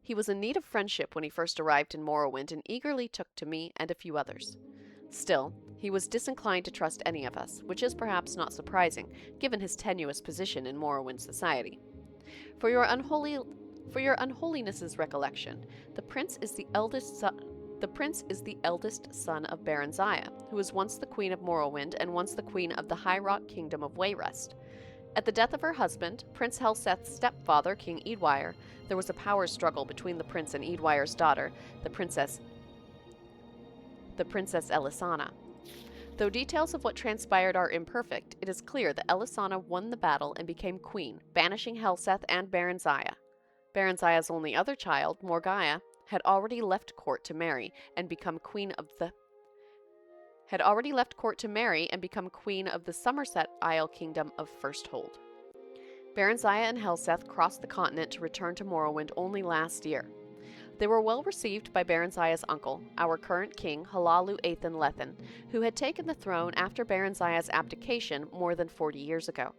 S1: He was in need of friendship when he first arrived in Morrowind and eagerly took to me and a few others. Still, he was disinclined to trust any of us, which is perhaps not surprising, given his tenuous position in Morrowind society. For your unholy For your unholiness's recollection, the prince is the eldest son. The prince is the eldest son of Baranziah, who was once the queen of Morrowind and once the queen of the High Rock Kingdom of Wayrest. At the death of her husband, Prince Helseth's stepfather, King Eadwire, there was a power struggle between the prince and Eadwire's daughter, the Princess Elisana. Though details of what transpired are imperfect, it is clear that Elisana won the battle and became queen, banishing Helseth and Baranziah. Baranziah's only other child, Morgaya, had already left court to marry and become queen of the Somerset Isle Kingdom of Firsthold. Baranziah and Helseth crossed the continent to return to Morrowind only last year. They were well received by Baranziah's uncle, our current king, Halalu Athan Lethan, who had taken the throne after Baranziah's abdication more than 40 years ago.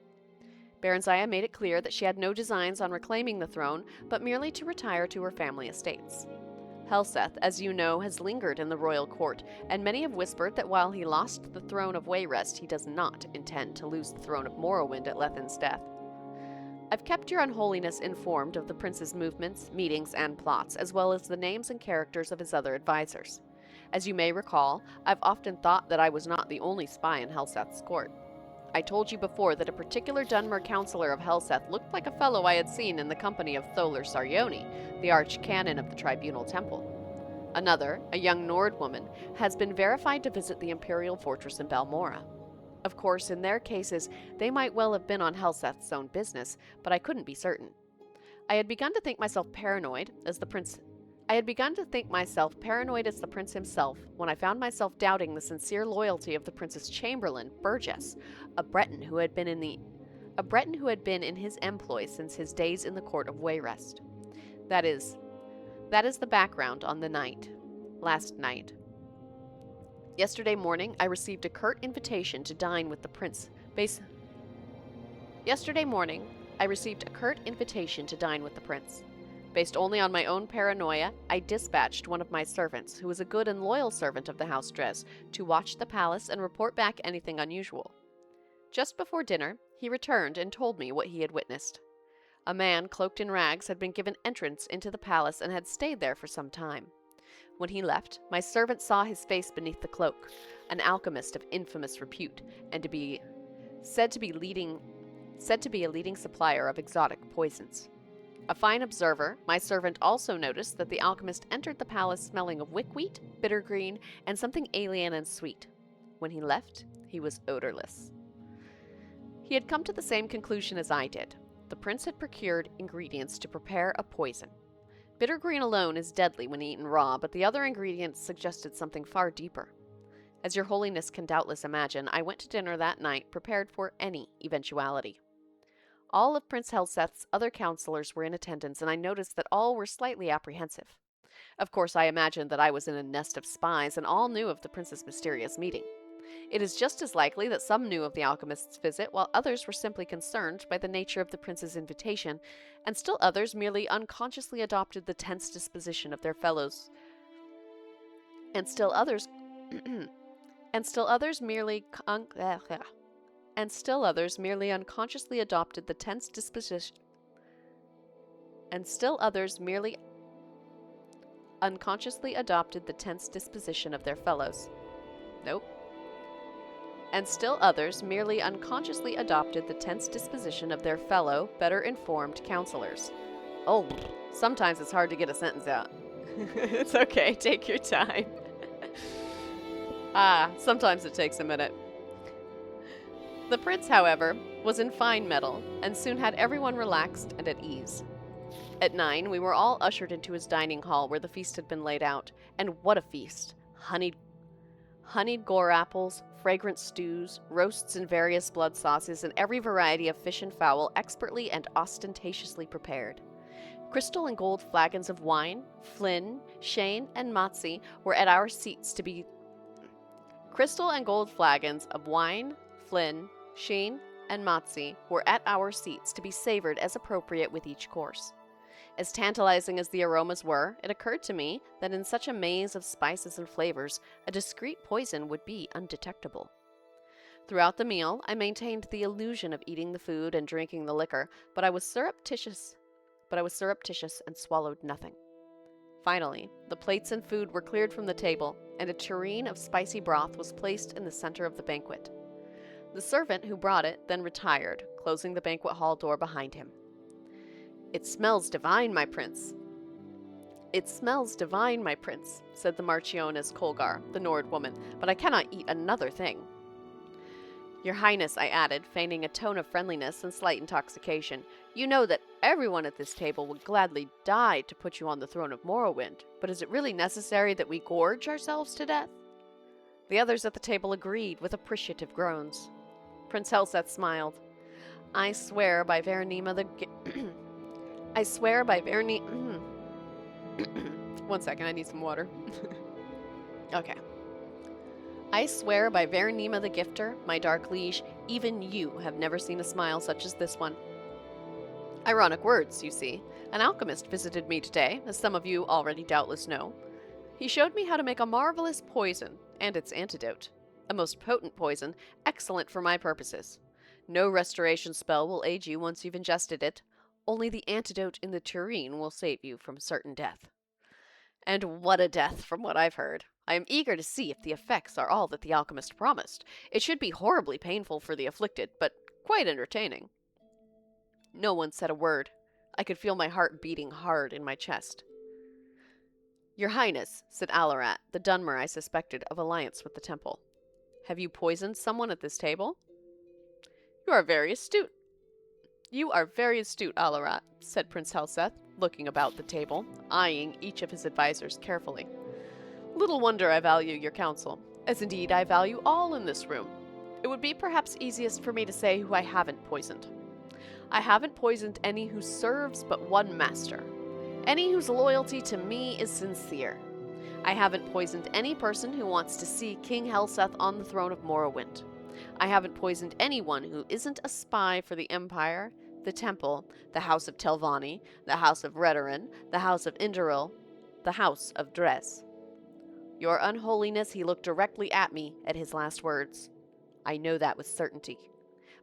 S1: Baranziah made it clear that she had no designs on reclaiming the throne, but merely to retire to her family estates. Helseth, as you know, has lingered in the royal court, and many have whispered that while he lost the throne of Wayrest, he does not intend to lose the throne of Morrowind at Lethan's death. I've kept your unholiness informed of the prince's movements, meetings, and plots, as well as the names and characters of his other advisors. As you may recall, I've often thought that I was not the only spy in Helseth's court. I told you before that a particular Dunmer counselor of Helseth looked like a fellow I had seen in the company of Tholer Saryoni, the arch-canon of the Tribunal Temple. Another, a young Nord woman, has been verified to visit the Imperial Fortress in Balmora. Of course, in their cases, they might well have been on Helseth's own business, but I couldn't be certain. I had begun to think myself paranoid as the prince himself when I found myself doubting the sincere loyalty of the prince's chamberlain, Burgess, a Breton who had been in his employ since his days in the court of Wayrest. That is the background on last night. Yesterday morning, I received a curt invitation to dine with the prince. Based only on my own paranoia, I dispatched one of my servants, who was a good and loyal servant of the House Dres, to watch the palace and report back anything unusual. Just before dinner, he returned and told me what he had witnessed. A man cloaked in rags had been given entrance into the palace and had stayed there for some time. When he left, my servant saw his face beneath the cloak, an alchemist of infamous repute, and said to be a leading supplier of exotic poisons. A fine observer, my servant also noticed that the alchemist entered the palace smelling of wickweed, bittergreen, and something alien and sweet. When he left, he was odorless. He had come to the same conclusion as I did. The prince had procured ingredients to prepare a poison. Bittergreen alone is deadly when eaten raw, but the other ingredients suggested something far deeper. As your holiness can doubtless imagine, I went to dinner that night prepared for any eventuality. All of Prince Helseth's other counselors were in attendance, and I noticed that all were slightly apprehensive. Of course, I imagined that I was in a nest of spies, and all knew of the prince's mysterious meeting. It is just as likely that some knew of the alchemist's visit, while others were simply concerned by the nature of the prince's invitation, and still others merely unconsciously adopted the tense disposition of their fellows. And still others merely unconsciously adopted the tense disposition. And still others merely unconsciously adopted the tense disposition of their fellows. And still others merely unconsciously adopted the tense disposition of their fellow, better informed counselors. Oh, sometimes it's hard to get a sentence out. It's okay, take your time. Sometimes it takes a minute. The prince, however, was in fine mettle, and soon had everyone relaxed and at ease. At 9, we were all ushered into his dining hall where the feast had been laid out. And what a feast! Honeyed gore apples, fragrant stews, roasts in various blood sauces, and every variety of fish and fowl expertly and ostentatiously prepared. Crystal and gold flagons of wine, Flynn, Shane, and Matzi were at our seats to be... Crystal and gold flagons of wine, Flynn, Shane, and Matzi were at our seats to be savored as appropriate with each course. As tantalizing as the aromas were, it occurred to me that in such a maze of spices and flavors, a discreet poison would be undetectable. Throughout the meal, I maintained the illusion of eating the food and drinking the liquor, but I was surreptitious but I was surreptitious and swallowed nothing. Finally, the plates and food were cleared from the table, and a tureen of spicy broth was placed in the center of the banquet. The servant who brought it then retired, closing the banquet hall door behind him. "It smells divine, my prince." "It smells divine, my prince," said the Marchioness Colgar, the Nord woman, "but I cannot eat another thing." "Your Highness," I added, feigning a tone of friendliness and slight intoxication, "you know that everyone at this table would gladly die to put you on the throne of Morrowind, but is it really necessary that we gorge ourselves to death?" The others at the table agreed with appreciative groans. Prince Helseth smiled. "I swear by Vernima the I swear by Verni... One second, I need some water. Okay. "I swear by Vernima the Gifter, my dark liege, even you have never seen a smile such as this one." Ironic words, you see. An alchemist visited me today, as some of you already doubtless know. He showed me how to make a marvelous poison, and its antidote. A most potent poison, excellent for my purposes. No restoration spell will aid you once you've ingested it. Only the antidote in the tureen will save you from certain death. And what a death, from what I've heard. I am eager to see if the effects are all that the alchemist promised. It should be horribly painful for the afflicted, but quite entertaining. No one said a word. I could feel my heart beating hard in my chest. "Your Highness," said Alarat, the Dunmer I suspected of alliance with the temple. "Have you poisoned someone at this table?" "You are very astute, Alarat," said Prince Helseth, looking about the table, eyeing each of his advisors carefully. "Little wonder I value your counsel, as indeed I value all in this room. It would be perhaps easiest for me to say who I haven't poisoned. I haven't poisoned any who serves but one master, any whose loyalty to me is sincere. I haven't poisoned any person who wants to see King Helseth on the throne of Morrowind. I haven't poisoned anyone who isn't a spy for the Empire, the Temple, the House of Telvanni, the House of Redoran, the House of Indoril, the House of Dres." "Your Unholiness," he looked directly at me at his last words. I know that with certainty.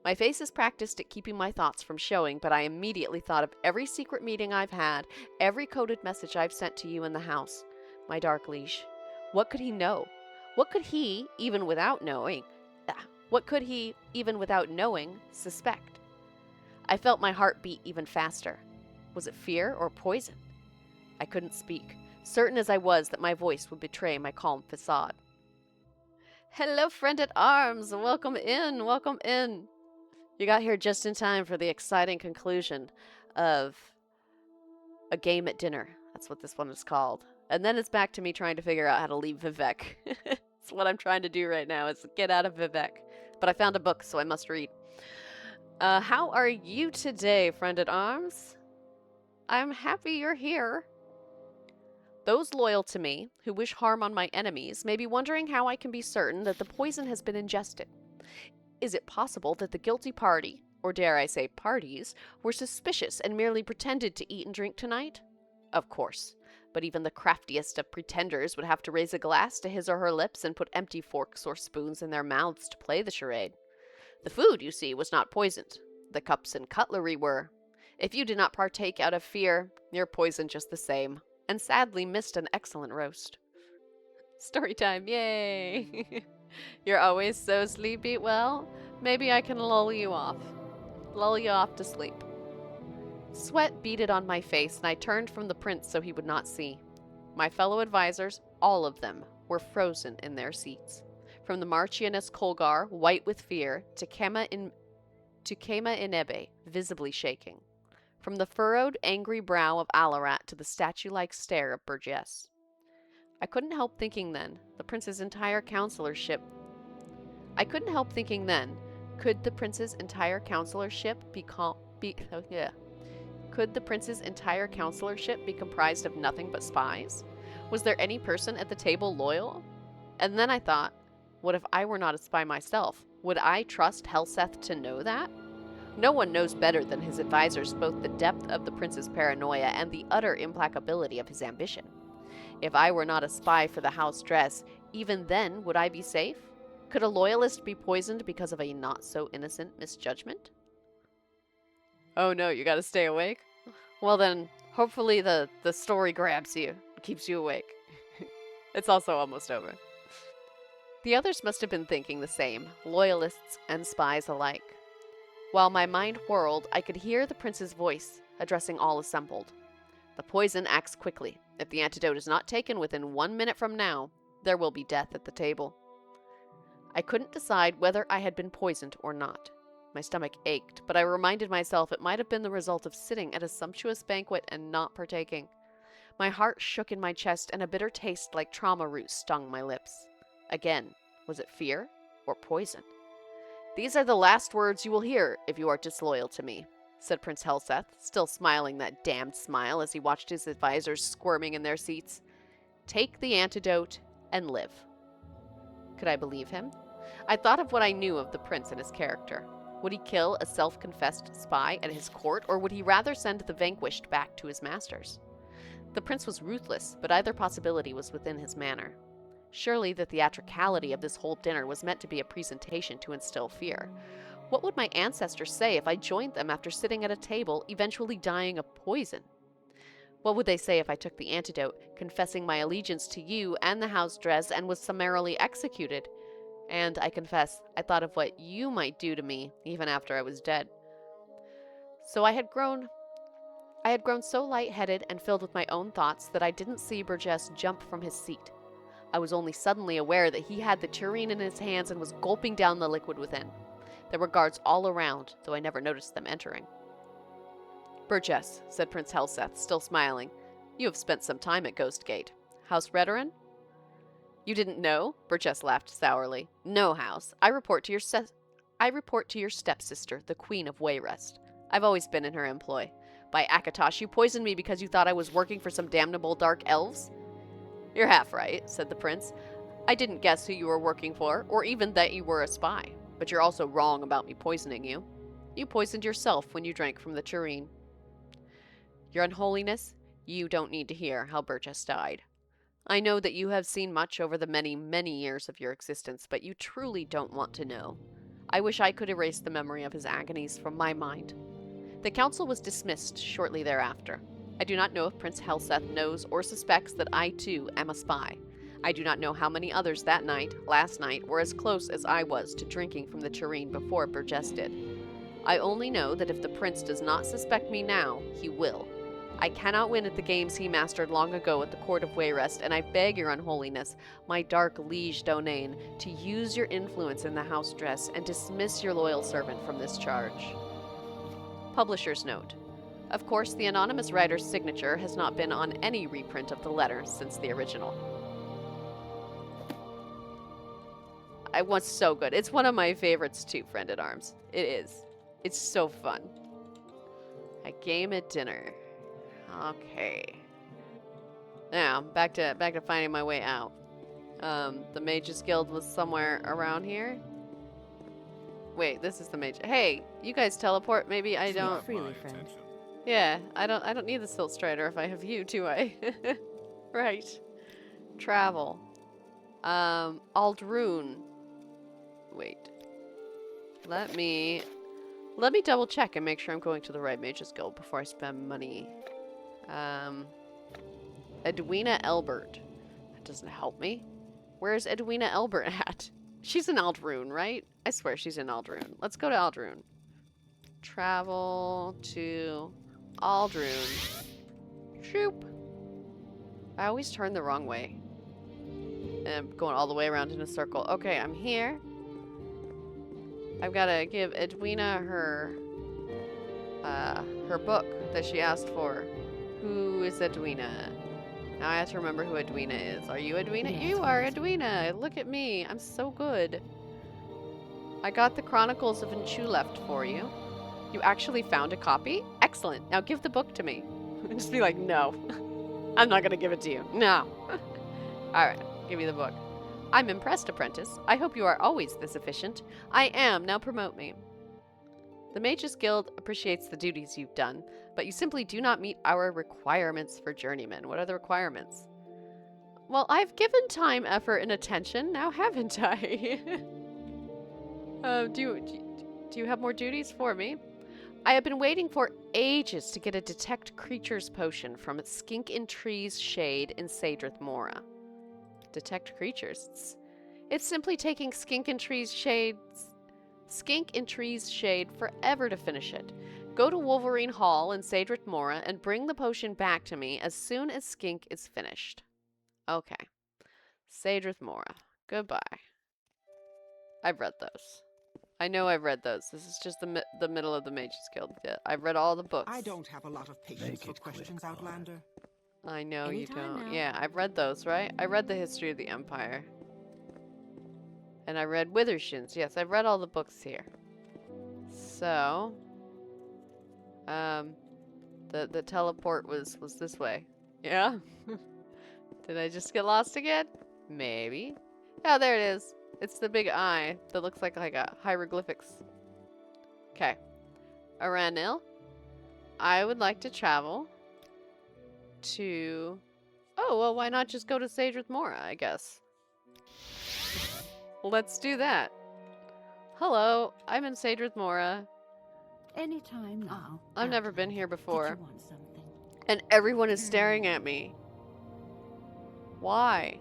S1: My face is practiced at keeping my thoughts from showing, but I immediately thought of every secret meeting I've had, every coded message I've sent to you in the house. My dark liege. What could he know? What could he, even without knowing, suspect? I felt my heart beat even faster. Was it fear or poison? I couldn't speak, certain as I was that my voice would betray my calm facade. "Hello, friend at arms! Welcome in, welcome in!" You got here just in time for the exciting conclusion of a game at dinner. That's what this one is called. And then it's back to me trying to figure out how to leave Vivec. That's what I'm trying to do right now, is get out of Vivec. But I found a book, so I must read. How are you today, friend at arms? I'm happy you're here. Those loyal to me, who wish harm on my enemies, may be wondering how I can be certain that the poison has been ingested. Is it possible that the guilty party, or dare I say parties, were suspicious and merely pretended to eat and drink tonight? Of course, but even the craftiest of pretenders would have to raise a glass to his or her lips and put empty forks or spoons in their mouths to play the charade. The food, you see, was not poisoned. The cups and cutlery were. If you did not partake out of fear, you're poisoned just the same, and sadly missed an excellent roast. Story time, yay! You're always so sleepy. Well, maybe I can lull you off to sleep. Sweat beaded on my face, and I turned from the prince so he would not see. My fellow advisors, all of them, were frozen in their seats. From the Marchioness Colgar, white with fear, to Kema Inebe, visibly shaking. From the furrowed, angry brow of Alarat to the statue-like stare of Burgess. I couldn't help thinking then, could the prince's entire councillorship be comprised of nothing but spies? Was there any person at the table loyal? And then I thought, what if I were not a spy myself? Would I trust Helseth to know that? No one knows better than his advisors both the depth of the prince's paranoia and the utter implacability of his ambition. If I were not a spy for the House Dress, even then would I be safe? Could a loyalist be poisoned because of a not-so-innocent misjudgment? Oh no, you gotta stay awake? Well then, hopefully the story grabs you, keeps you awake. It's also almost over. The others must have been thinking the same, loyalists and spies alike. While my mind whirled, I could hear the prince's voice addressing all assembled. The poison acts quickly. If the antidote is not taken within 1 minute from now, there will be death at the table. I couldn't decide whether I had been poisoned or not. My stomach ached, but I reminded myself it might have been the result of sitting at a sumptuous banquet and not partaking. My heart shook in my chest, and a bitter taste like trauma root stung my lips. Again, was it fear or poison? "These are the last words you will hear if you are disloyal to me," said Prince Helseth, still smiling that damned smile as he watched his advisors squirming in their seats. "Take the antidote and live." Could I believe him? I thought of what I knew of the prince and his character. Would he kill a self-confessed spy at his court, or would he rather send the vanquished back to his masters? The prince was ruthless, but either possibility was within his manner. Surely the theatricality of this whole dinner was meant to be a presentation to instill fear. What would my ancestors say if I joined them after sitting at a table, eventually dying of poison? What would they say if I took the antidote, confessing my allegiance to you and the House Dres, and was summarily executed? And, I confess, I thought of what you might do to me, even after I was dead. So I had grown so lightheaded and filled with my own thoughts that I didn't see Burgess jump from his seat. I was only suddenly aware that he had the tureen in his hands and was gulping down the liquid within. There were guards all around, though I never noticed them entering. "Burgess," said Prince Helseth, still smiling, "you have spent some time at Ghostgate. House Redoran?" "You didn't know?" Burgess laughed sourly. "No, House. I report to your stepsister, the Queen of Wayrest. I've always been in her employ. By Akatosh, you poisoned me because you thought I was working for some damnable dark elves?" "You're half right," said the prince. "I didn't guess who you were working for, or even that you were a spy. But you're also wrong about me poisoning you. You poisoned yourself when you drank from the tureen." "Your Unholiness, you don't need to hear how Burgess died. I know that you have seen much over the many, many years of your existence, but you truly don't want to know. I wish I could erase the memory of his agonies from my mind." The council was dismissed shortly thereafter. I do not know if Prince Helseth knows or suspects that I, too, am a spy. I do not know how many others that night, last night, were as close as I was to drinking from the tureen before Burgess did. I only know that if the prince does not suspect me now, he will. I cannot win at the games he mastered long ago at the court of Wayrest, and I beg your Unholiness, my dark liege Donane, to use your influence in the House Dress and dismiss your loyal servant from this charge. Publisher's note. Of course, the anonymous writer's signature has not been on any reprint of the letter since the original. It was so good. It's one of my favorites too, Friend at Arms. It is. It's so fun. A game at dinner. Okay. Now, back to finding my way out. The Mages Guild was somewhere around here. Wait, this is the Mage. Hey, you guys teleport. Maybe I don't.
S3: Speak freely, friend.
S1: Yeah, I don't need the Silt Strider if I have you, do I? Right. Travel. Aldrune. Wait. Let me double check and make sure I'm going to the right Mages Guild before I spend money. Edwina Elbert. That doesn't help me. Where's Edwina Elbert at? She's in Aldrune, right? I swear she's in Aldrune. Let's go to Aldrune. Travel to Aldrune. Shoop. I always turn the wrong way. And I'm going all the way around in a circle. Okay, I'm here. I've got to give Edwina her book that she asked for. Who is Edwina? Now I have to remember who Edwina is. Are you Edwina?
S3: Yes,
S1: You are Edwina. Look at me. I'm so good. I got the Chronicles of Nchuleft for you. You actually found a copy? Excellent. Now give the book to me. Just be like, no. I'm not going to give it to you. No. Alright, give me the book. I'm impressed, apprentice. I hope you are always this efficient. I am. Now promote me. The Mages Guild appreciates the duties you've done, but you simply do not meet our requirements for journeymen. What are the requirements? Well, I've given time, effort, and attention, now haven't I? Do you have more duties for me? I have been waiting for ages to get a detect creatures potion from Skink in Trees Shade in Sadrith Mora. Detect creatures. It's simply taking Skink in Trees Shade forever to finish it. Go to Wolverine Hall in Sadrith Mora and bring the potion back to me as soon as Skink is finished. Okay. Sadrith Mora. Goodbye. I've read those. I know I've read those. This is just the middle of the Mages Guild. Yeah, I've read all the books.
S4: I don't have a lot of patience for questions, Outlander.
S1: I know
S3: Anytime
S1: you don't.
S3: now.
S1: Yeah, I've read those, right? I read the history of the Empire. And I read Withershins. Yes, I've read all the books here. So, the teleport was this way. Yeah? Did I just get lost again? Maybe. Oh, there it is. It's the big eye that looks like a hieroglyphics. Okay. Aranil, I would like to travel to... Oh, well, why not just go to Sadrith Mora, I guess. Let's do that. Hello, I'm in Sadrith Mora.
S3: Anytime now.
S1: I've never been here
S3: Did
S1: before.
S3: you want something?
S1: And everyone is staring at me. Why?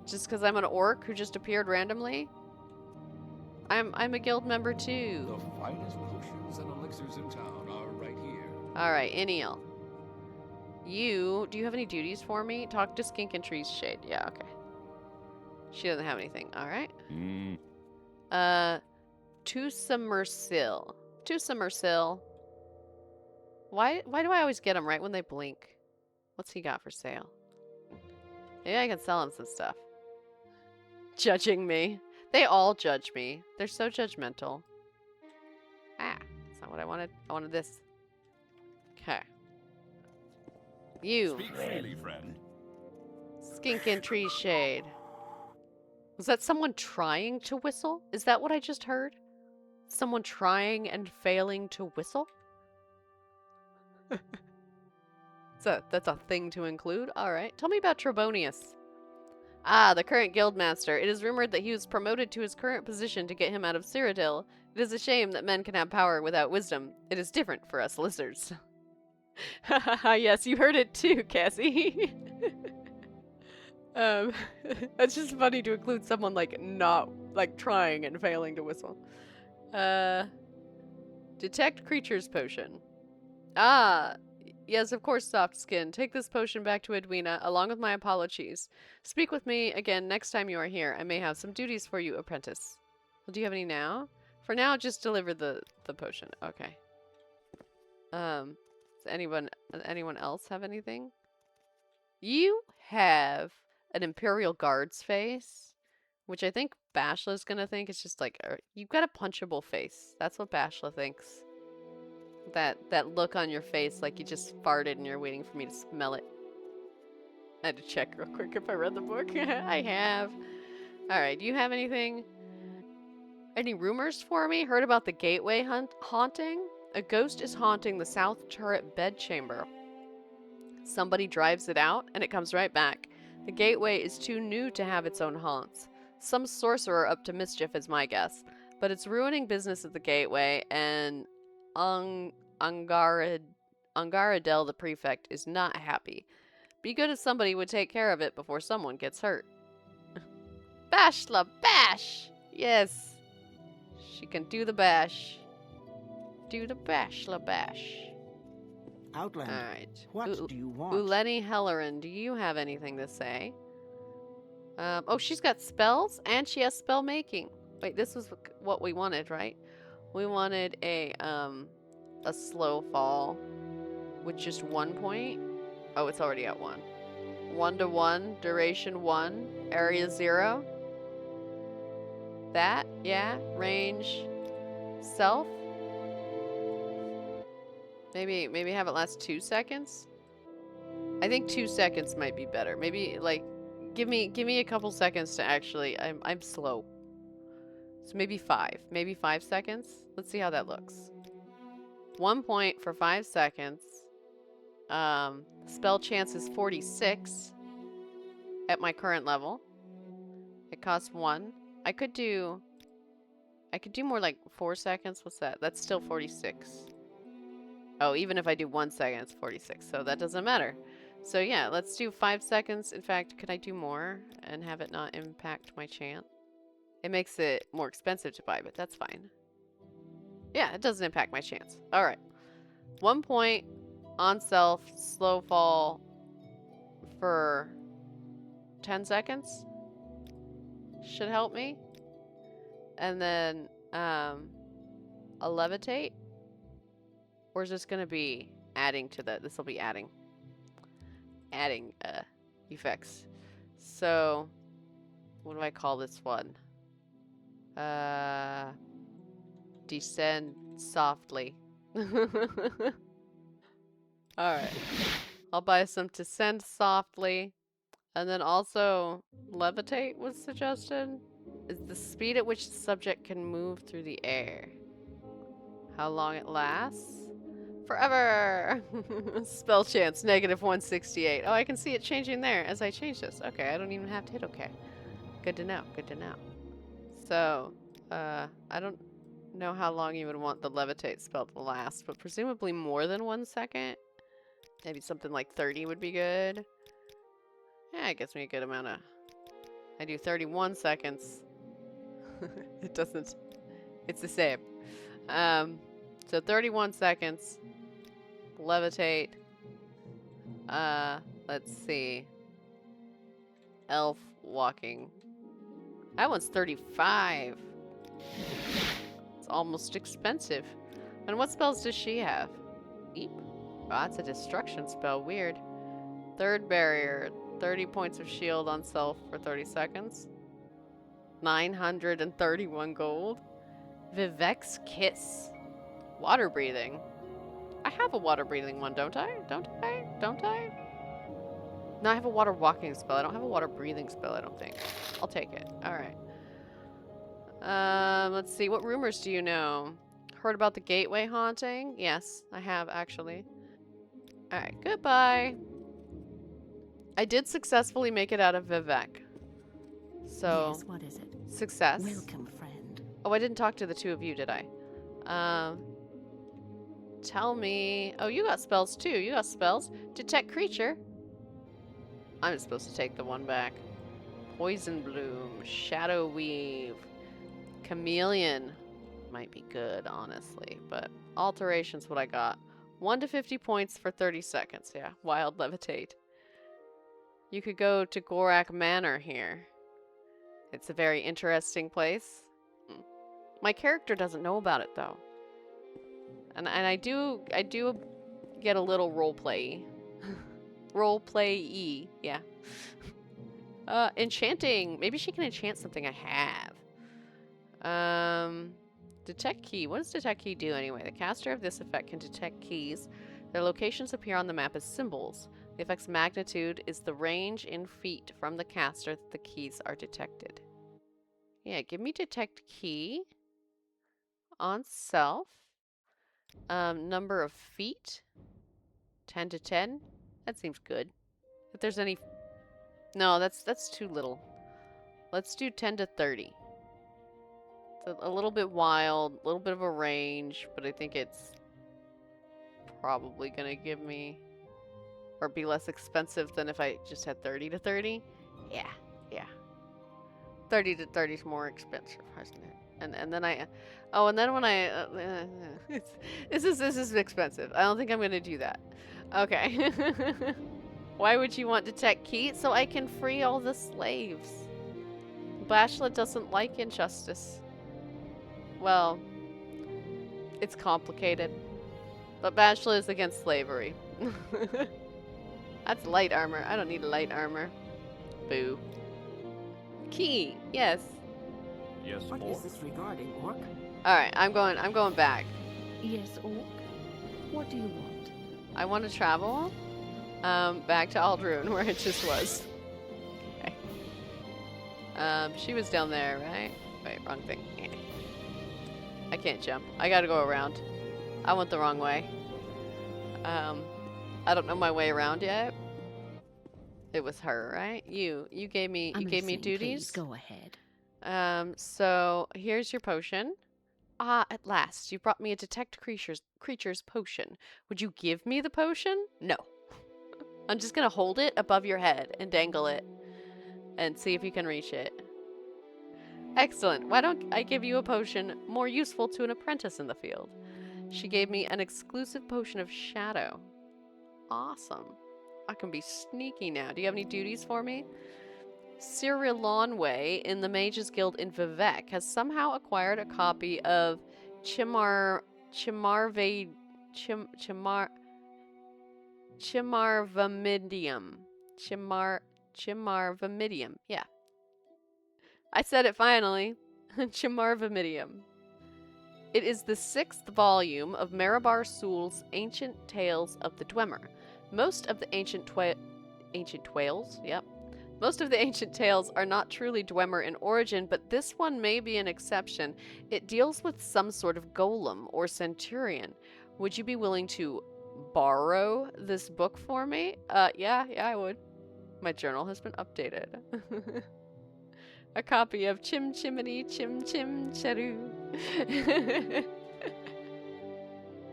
S1: Just because I'm an orc who just appeared randomly? I'm a guild member too.
S5: The finest potions and elixirs in town are right here.
S1: Alright, Eniel. Do you have any duties for me? Talk to Skink and Trees Shade. Yeah, okay. She doesn't have anything. Alright. Tusamersil. Tusamersil. Why do I always get them right when they blink? What's he got for sale? Maybe I can sell him some stuff. Judging me. They all judge me. They're so judgmental. Ah, that's not what I wanted. I wanted this. Okay. You.
S5: Speak freely, friend.
S1: Skink in Tree Shade. Was that someone trying to whistle? Is that what I just heard? Someone trying and failing to whistle? That's a thing to include? Alright. Tell me about Trebonius. Ah, the current guildmaster. It is rumored that he was promoted to his current position to get him out of Cyrodiil. It is a shame that men can have power without wisdom. It is different for us lizards. Haha, yes, you heard it too, Cassie. It's just funny to include someone not trying and failing to whistle. Detect creatures potion. Ah, yes, of course, soft skin. Take this potion back to Edwina, along with my apologies. Speak with me again next time you are here. I may have some duties for you, apprentice. Well, do you have any now? For now, just deliver the potion. Okay. Does anyone else have anything? You have an Imperial Guard's face, which I think Bashla's gonna think is just you've got a punchable face. That's what Bashla thinks. That look on your face like you just farted and you're waiting for me to smell it. I had to check real quick if I read the book. I have. Alright, do you have anything? Any rumors for me? Heard about the gateway haunting? A ghost is haunting the south turret bedchamber. Somebody drives it out and it comes right back. The gateway is too new to have its own haunts. Some sorcerer up to mischief is my guess. But it's ruining business at the gateway, and Ungaradel the prefect is not happy. Be good if somebody would take care of it before someone gets hurt. Bashla bash! Yes. She can do the bash. Do the Bashla bash.
S4: Outlander,
S1: Alright.
S4: what do you want?
S1: Uleni Hellerin, do you have anything to say? Oh, she's got spells, and she has spell making. Wait, this was what we wanted, right? We wanted a slow fall with just 1 point. Oh, it's already at 1. 1-to-1, duration 1, area 0. That, yeah, range, self. Maybe have it last 2 seconds. I think 2 seconds might be better. Maybe give me a couple seconds to actually. I'm slow. So maybe 5. Maybe 5 seconds. Let's see how that looks. 1 point for 5 seconds. Spell chance is 46 at my current level. It costs 1. I could do more like 4 seconds. What's that? That's still 46. Oh, even if I do 1 second, it's 46, so that doesn't matter. So yeah, let's do 5 seconds. In fact, could I do more and have it not impact my chance? It makes it more expensive to buy, but that's fine. Yeah, it doesn't impact my chance. All right. 1 point on self, slow fall for 10 seconds. Should help me. And then a levitate. Or is this going to be adding to the... This will be adding effects. So, what do I call this one? Descend softly. Alright. I'll buy some descend softly. And then also, levitate was suggested. Is the speed at which the subject can move through the air. How long it lasts? Forever! Spell chance, -168. Oh, I can see it changing there as I change this. Okay, I don't even have to hit okay. Good to know, good to know. So, I don't know how long you would want the levitate spell to last, but presumably more than 1 second. Maybe something like 30 would be good. Yeah, it gives me a good amount of... I do 31 seconds. It doesn't... It's the same. So 31 seconds. Levitate. Let's see. Elf walking. That one's 35. It's almost expensive. And what spells does she have? Eep. Oh, that's a destruction spell. Weird. Third barrier. 30 points of shield on self for 30 seconds. 931 gold. Vivec's Kiss. Water breathing. I have a water breathing one, don't I? Don't I? Don't I? No, I have a water walking spell. I don't have a water breathing spell, I don't think. I'll take it. Alright. Let's see. What rumors do you know? Heard about the gateway haunting? Yes, I have, actually. Alright, goodbye. I did successfully make it out of Vivec. So,
S3: Yes, what is it?
S1: success.
S3: Welcome, friend.
S1: Oh, I didn't talk to the two of you, did I? Tell me... Oh, you got spells too. You got spells. Detect creature. I'm supposed to take the one back. Poison Bloom. Shadow Weave. Chameleon. Might be good, honestly. But alteration's what I got. 1 to 50 points for 30 seconds. Yeah, Wild Levitate. You could go to Gorak Manor here. It's a very interesting place. My character doesn't know about it, though. And I do get a little roleplay. Roleplay-y, yeah. Enchanting. Maybe she can enchant something I have. Detect key. What does detect key do anyway? The caster of this effect can detect keys. Their locations appear on the map as symbols. The effect's magnitude is the range in feet from the caster that the keys are detected. Yeah, give me detect key. On self. Number of feet. 10 to 10. That seems good. If there's any... No, that's too little. Let's do 10 to 30. It's a little bit wild, a little bit of a range, but I think it's probably gonna give me... Or be less expensive than if I just had 30 to 30. Yeah, yeah. 30 to 30 is more expensive, isn't it? And then I... Oh, and then when I... this is expensive. I don't think I'm gonna do that. Okay. Why would you want detect key? So I can free all the slaves. Bashla doesn't like injustice. Well, it's complicated. But Bashla is against slavery. That's light armor. I don't need light armor. Boo. Key. Yes.
S2: Yes,
S4: What is this regarding, Orc?
S1: Alright, I'm going back.
S3: Yes, Orc? What do you want?
S1: I want to travel back to Aldrune where it just was. Okay. She was down there, right? Wait, wrong thing. I can't jump. I gotta go around. I went the wrong way. I don't know my way around yet. It was her, right? You gave me duties.
S3: Please go ahead.
S1: So here's your potion. Ah, at last. You brought me a detect creatures potion. Would you give me the potion? No. I'm just gonna hold it above your head and dangle it and see if you can reach it. Excellent. Why don't I give you a potion more useful to an apprentice in the field? She gave me an exclusive potion of shadow. Awesome. I can be sneaky now. Do you have any duties for me? Cyrilonway in the Mages Guild in Vivec has somehow acquired a copy of Chimarvamidium. Chimarvamidium. Yeah. I said it finally. Chimarvamidium. It is the 6th volume of Marabar Soul's Ancient Tales of the Dwemer. Most of the ancient tales? Yep. Most of the ancient tales are not truly Dwemer in origin, but this one may be an exception. It deals with some sort of golem or centurion. Would you be willing to borrow this book for me? Yeah, I would. My journal has been updated. A copy of Chim Chimney Chim Chim Cheru.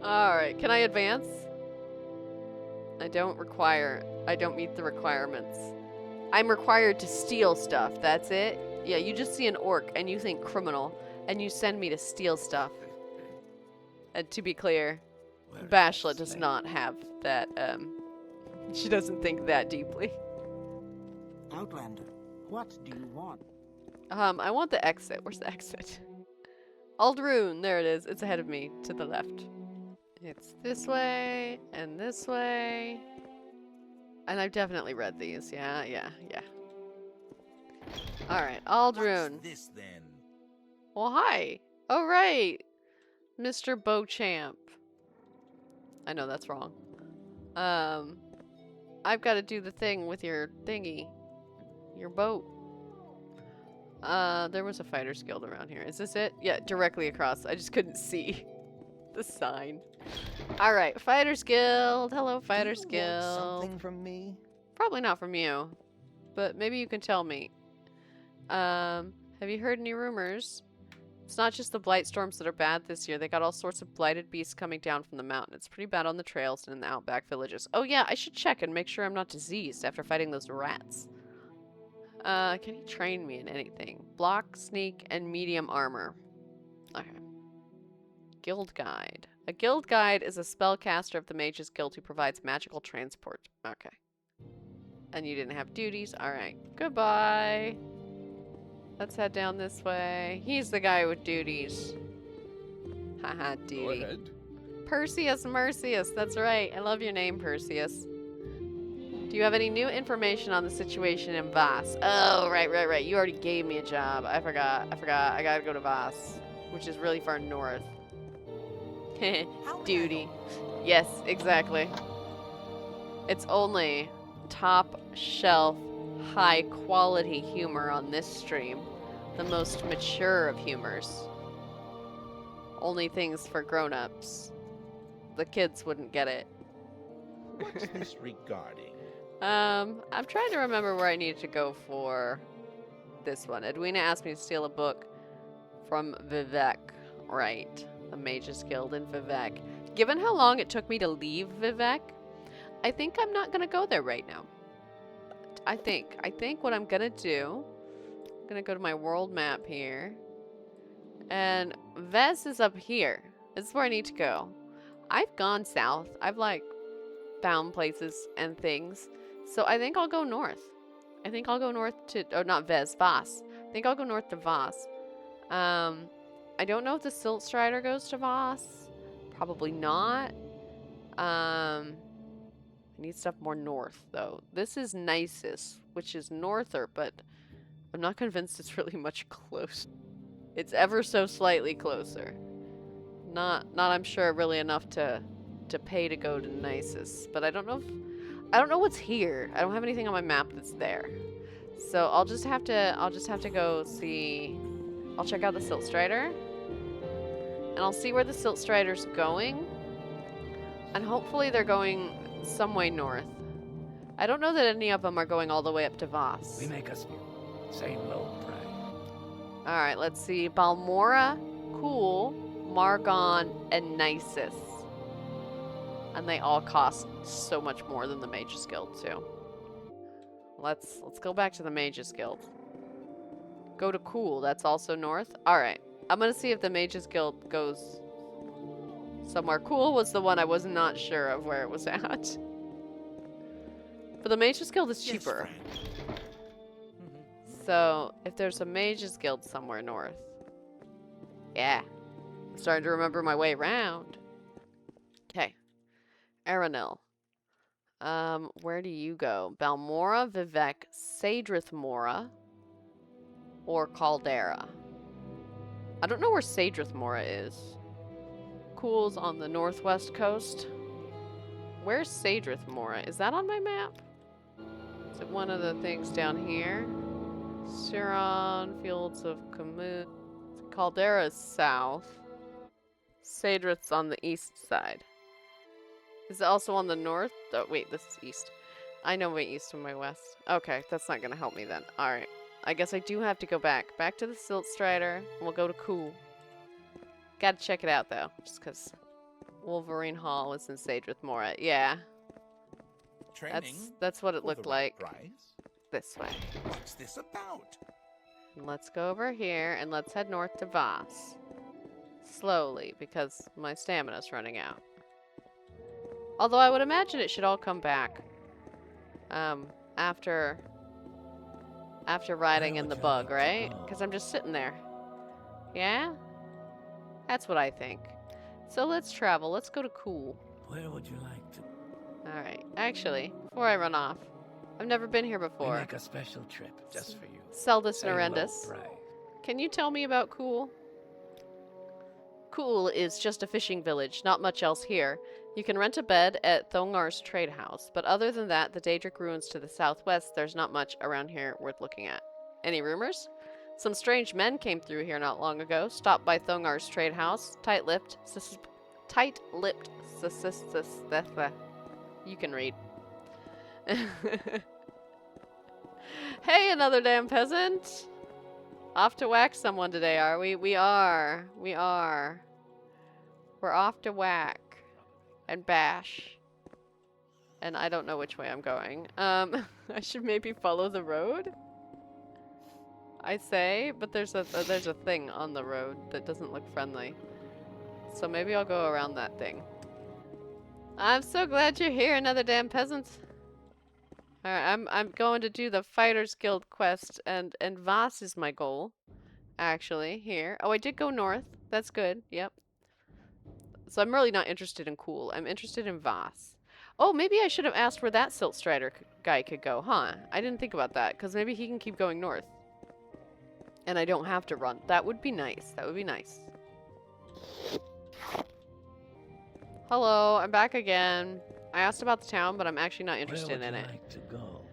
S1: Alright, can I advance? I don't meet the requirements. I'm required to steal stuff, that's it? Yeah, you just see an orc and you think criminal, and you send me to steal stuff. And to be clear, Bashla does not have that, she doesn't think that deeply.
S4: Outlander, what do you want?
S1: I want the exit. Where's the exit? Aldrune, there it is. It's ahead of me, to the left. It's this way, and this way. And I've definitely read these. Yeah. Alright, Aldrune.
S6: What's this then?
S1: Well, hi. Oh, right. Mr. Beauchamp. I know that's wrong. I've got to do the thing with your thingy. Your boat. There was a fighter's guild around here. Is this it? Yeah, directly across. I just couldn't see the sign. Alright, Fighters Guild. Hello, Fighters
S6: Do you want
S1: Guild.
S6: something from me?
S1: Probably not from you, but maybe you can tell me. Have you heard any rumors? It's not just the blight storms that are bad this year. They got all sorts of blighted beasts coming down from the mountain. It's pretty bad on the trails and in the outback villages. Oh yeah, I should check and make sure I'm not diseased after fighting those rats. Can he train me in anything? Block, sneak, and medium armor. Okay. Guild Guide. A guild guide is a spellcaster of the Mages Guild who provides magical transport. Okay. And you didn't have duties? Alright. Goodbye. Let's head down this way. He's the guy with duties. Haha,
S5: Go
S1: duty.
S5: ahead.
S1: Perseus Mercius. That's right. I love your name, Perseus. Do you have any new information on the situation in Voss? Oh, right. You already gave me a job. I forgot. I gotta go to Voss, which is really far north. Duty. Yes, exactly. It's only top shelf, high quality humor on this stream. The most mature of humors. Only things for grown-ups. The kids wouldn't get it.
S6: What's this regarding?
S1: I'm trying to remember where I need to go for this one. Edwina asked me to steal a book from Vivec. Right. The Mages Guild in Vivec. Given how long it took me to leave Vivec, I think I'm not gonna go there right now. I think what I'm gonna do, I'm gonna go to my world map here. And Vez is up here. This is where I need to go. I've gone south. I've like found places and things. So I think I'll go north. I think I'll go north to, oh not Vez, Voss. I think I'll go north to Voss. I don't know if the Silt Strider goes to Voss. Probably not. I need stuff more north though. This is Nisus, which is norther, but I'm not convinced it's really much closer. It's ever so slightly closer. Not I'm sure really enough to pay to go to Nisus, but I don't know what's here. I don't have anything on my map that's there. So I'll just have to go see. I'll check out the Silt Strider. And I'll see where the Silt Strider's going. And hopefully they're going some way north. I don't know that any of them are going all the way up to Voss.
S2: We make us same low price.
S1: Alright, let's see. Balmora, cool. Margon, and Nisus. And they all cost so much more than the Mages Guild too. Let's go back to the Mages Guild. Go to Cool, that's also north. Alright. I'm gonna see if the Mages Guild goes somewhere. Cool was the one I was not sure of where it was at. But the Mages Guild is cheaper. So, if there's a Mages Guild somewhere north. Yeah. I'm starting to remember my way around. Okay. Aranil. Where do you go? Balmora, Vivec, Sadrith Mora, or Caldera? I don't know where Sadrith Mora is. Cool's on the northwest coast. Where's Sadrith Mora? Is that on my map? Is it one of the things down here? Siron, Fields of Kamut. Caldera's south. Sadrith's on the east side. Is it also on the north? Oh, wait, this is east. I know my east and my west. Okay, that's not gonna help me then. Alright. I guess I do have to go back. Back to the Silt Strider, and we'll go to Cool. Gotta check it out, though. Just because Wolverine Hall is in Sadrith Mora. Yeah. That's what it looked like. This way.
S6: What's this about?
S1: Let's go over here, and let's head north to Voss. Slowly, because my stamina's running out. Although I would imagine it should all come back. After riding in the bug, right? Because I'm just sitting there. Yeah? That's what I think. So let's travel. Let's go to Cool.
S2: Where would you like to?
S1: Alright. Actually, before I run off, I've never been here
S2: We
S1: before.
S2: make a special trip just for you.
S1: Seldus
S2: Very low
S1: Narendus.
S2: price.
S1: Can you tell me about Cool? Cool is just a fishing village, not much else here. You can rent a bed at Thongar's trade house, but other than that, the Daedric ruins to the southwest, there's not much around here worth looking at. Any rumors? Some strange men came through here not long ago, stopped by Thongar's trade house, tight-lipped, you can read. Hey, another damn peasant! Off to whack someone today, are we? We are. We are. We're off to whack. And bash. And I don't know which way I'm going. I should maybe follow the road? I say, but there's a thing on the road that doesn't look friendly. So maybe I'll go around that thing. I'm so glad you're here, another damn peasant. Alright, I'm going to do the Fighters Guild quest, and Voss is my goal. Actually, here. Oh, I did go north. That's good. Yep. So I'm really not interested in Cool. I'm interested in Voss. Oh, maybe I should have asked where that Silt Strider guy could go, huh? I didn't think about that, because maybe he can keep going north. And I don't have to run. That would be nice. That would be nice. Hello, I'm back again. I asked about the town, but I'm actually not interested in it.
S2: Like to go?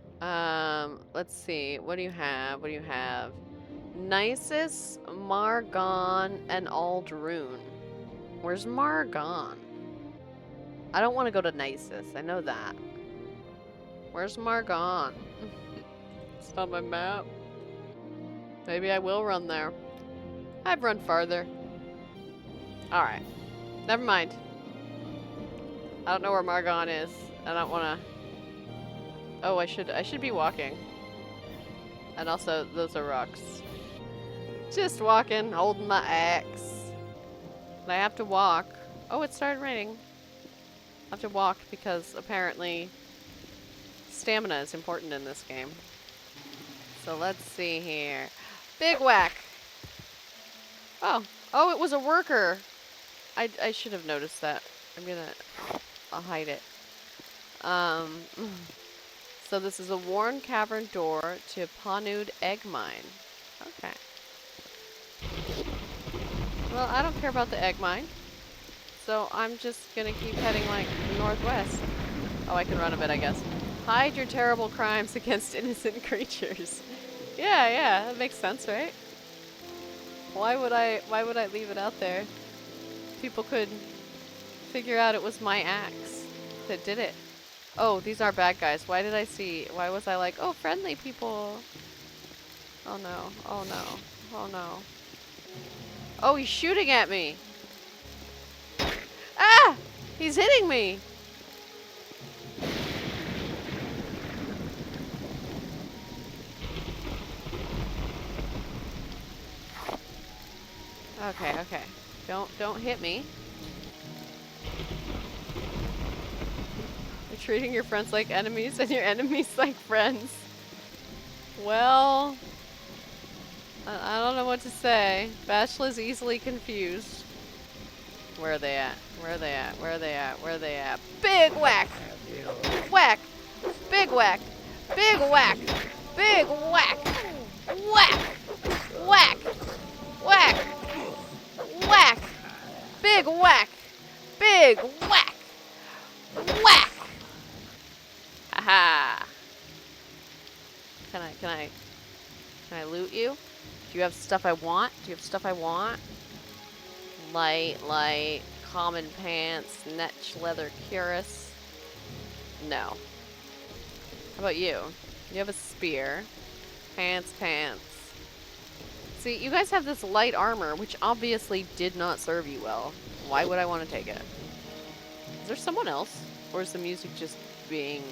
S1: Let's see. What do you have? What do you have? Nisus, Margon, and Aldrune. Where's Margon? I don't want to go to Nisus. I know that. Where's Margon? It's on my map. Maybe I will run there. I've run farther. Alright. Never mind. I don't know where Margon is. I don't want to... Oh, I should be walking. And also, those are rocks. Just walking, holding my axe. And I have to walk. Oh, it started raining. I have to walk because apparently stamina is important in this game. So let's see here. Big whack! Oh. Oh, it was a worker! I should have noticed that. I'll hide it. So this is a worn cavern door to Panud Egg Mine. Okay. Well, I don't care about the egg mine. So I'm just gonna keep heading like northwest. Oh, I can run a bit, I guess. Hide your terrible crimes against innocent creatures. Yeah, that makes sense, right? Why would I leave it out there? People could figure out it was my axe that did it. Oh, these are bad guys. Why was I like, oh, friendly people? Oh no, oh no, oh no. Oh, he's shooting at me! He's hitting me! Okay, okay. Don't hit me. You're treating your friends like enemies and your enemies like friends. Well, I don't know what to say. Bashla's easily confused. Where are they at? Where are they at? Where are they at? Where are they at? Big whack! Whack! Big whack! Big whack! Big whack! Whack! Whack! Whack! Whack! Big whack! Big whack! Whack! Haha! Can I loot you? Do you have stuff I want? Do you have stuff I want? Light, common pants, netch leather cuirass. No. How about you? You have a spear. Pants. See, you guys have this light armor, which obviously did not serve you well. Why would I want to take it? Is there someone else? Or is the music just being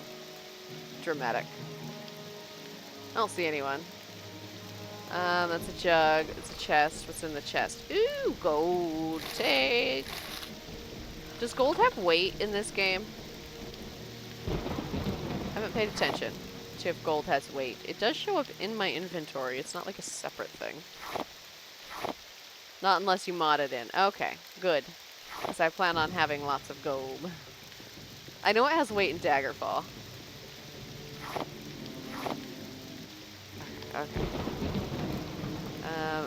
S1: dramatic? I don't see anyone. That's a jug. It's a chest. What's in the chest? Ooh, gold. Take. Does gold have weight in this game? I haven't paid attention to if gold has weight. It does show up in my inventory. It's not like a separate thing. Not unless you mod it in. Okay, good. Because I plan on having lots of gold. I know it has weight in Daggerfall. Okay.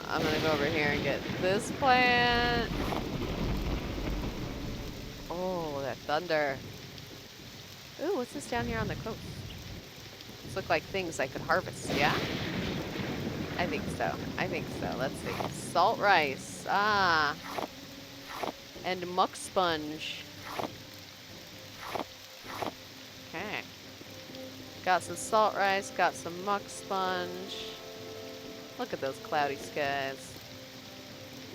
S1: I'm gonna go over here and get this plant. Oh, that thunder. Ooh, what's this down here on the coast? These look like things I could harvest, yeah? I think so. I think so. Let's see. Salt rice. Ah. And muck sponge. Okay. Got some salt rice, got some muck sponge. Look at those cloudy skies.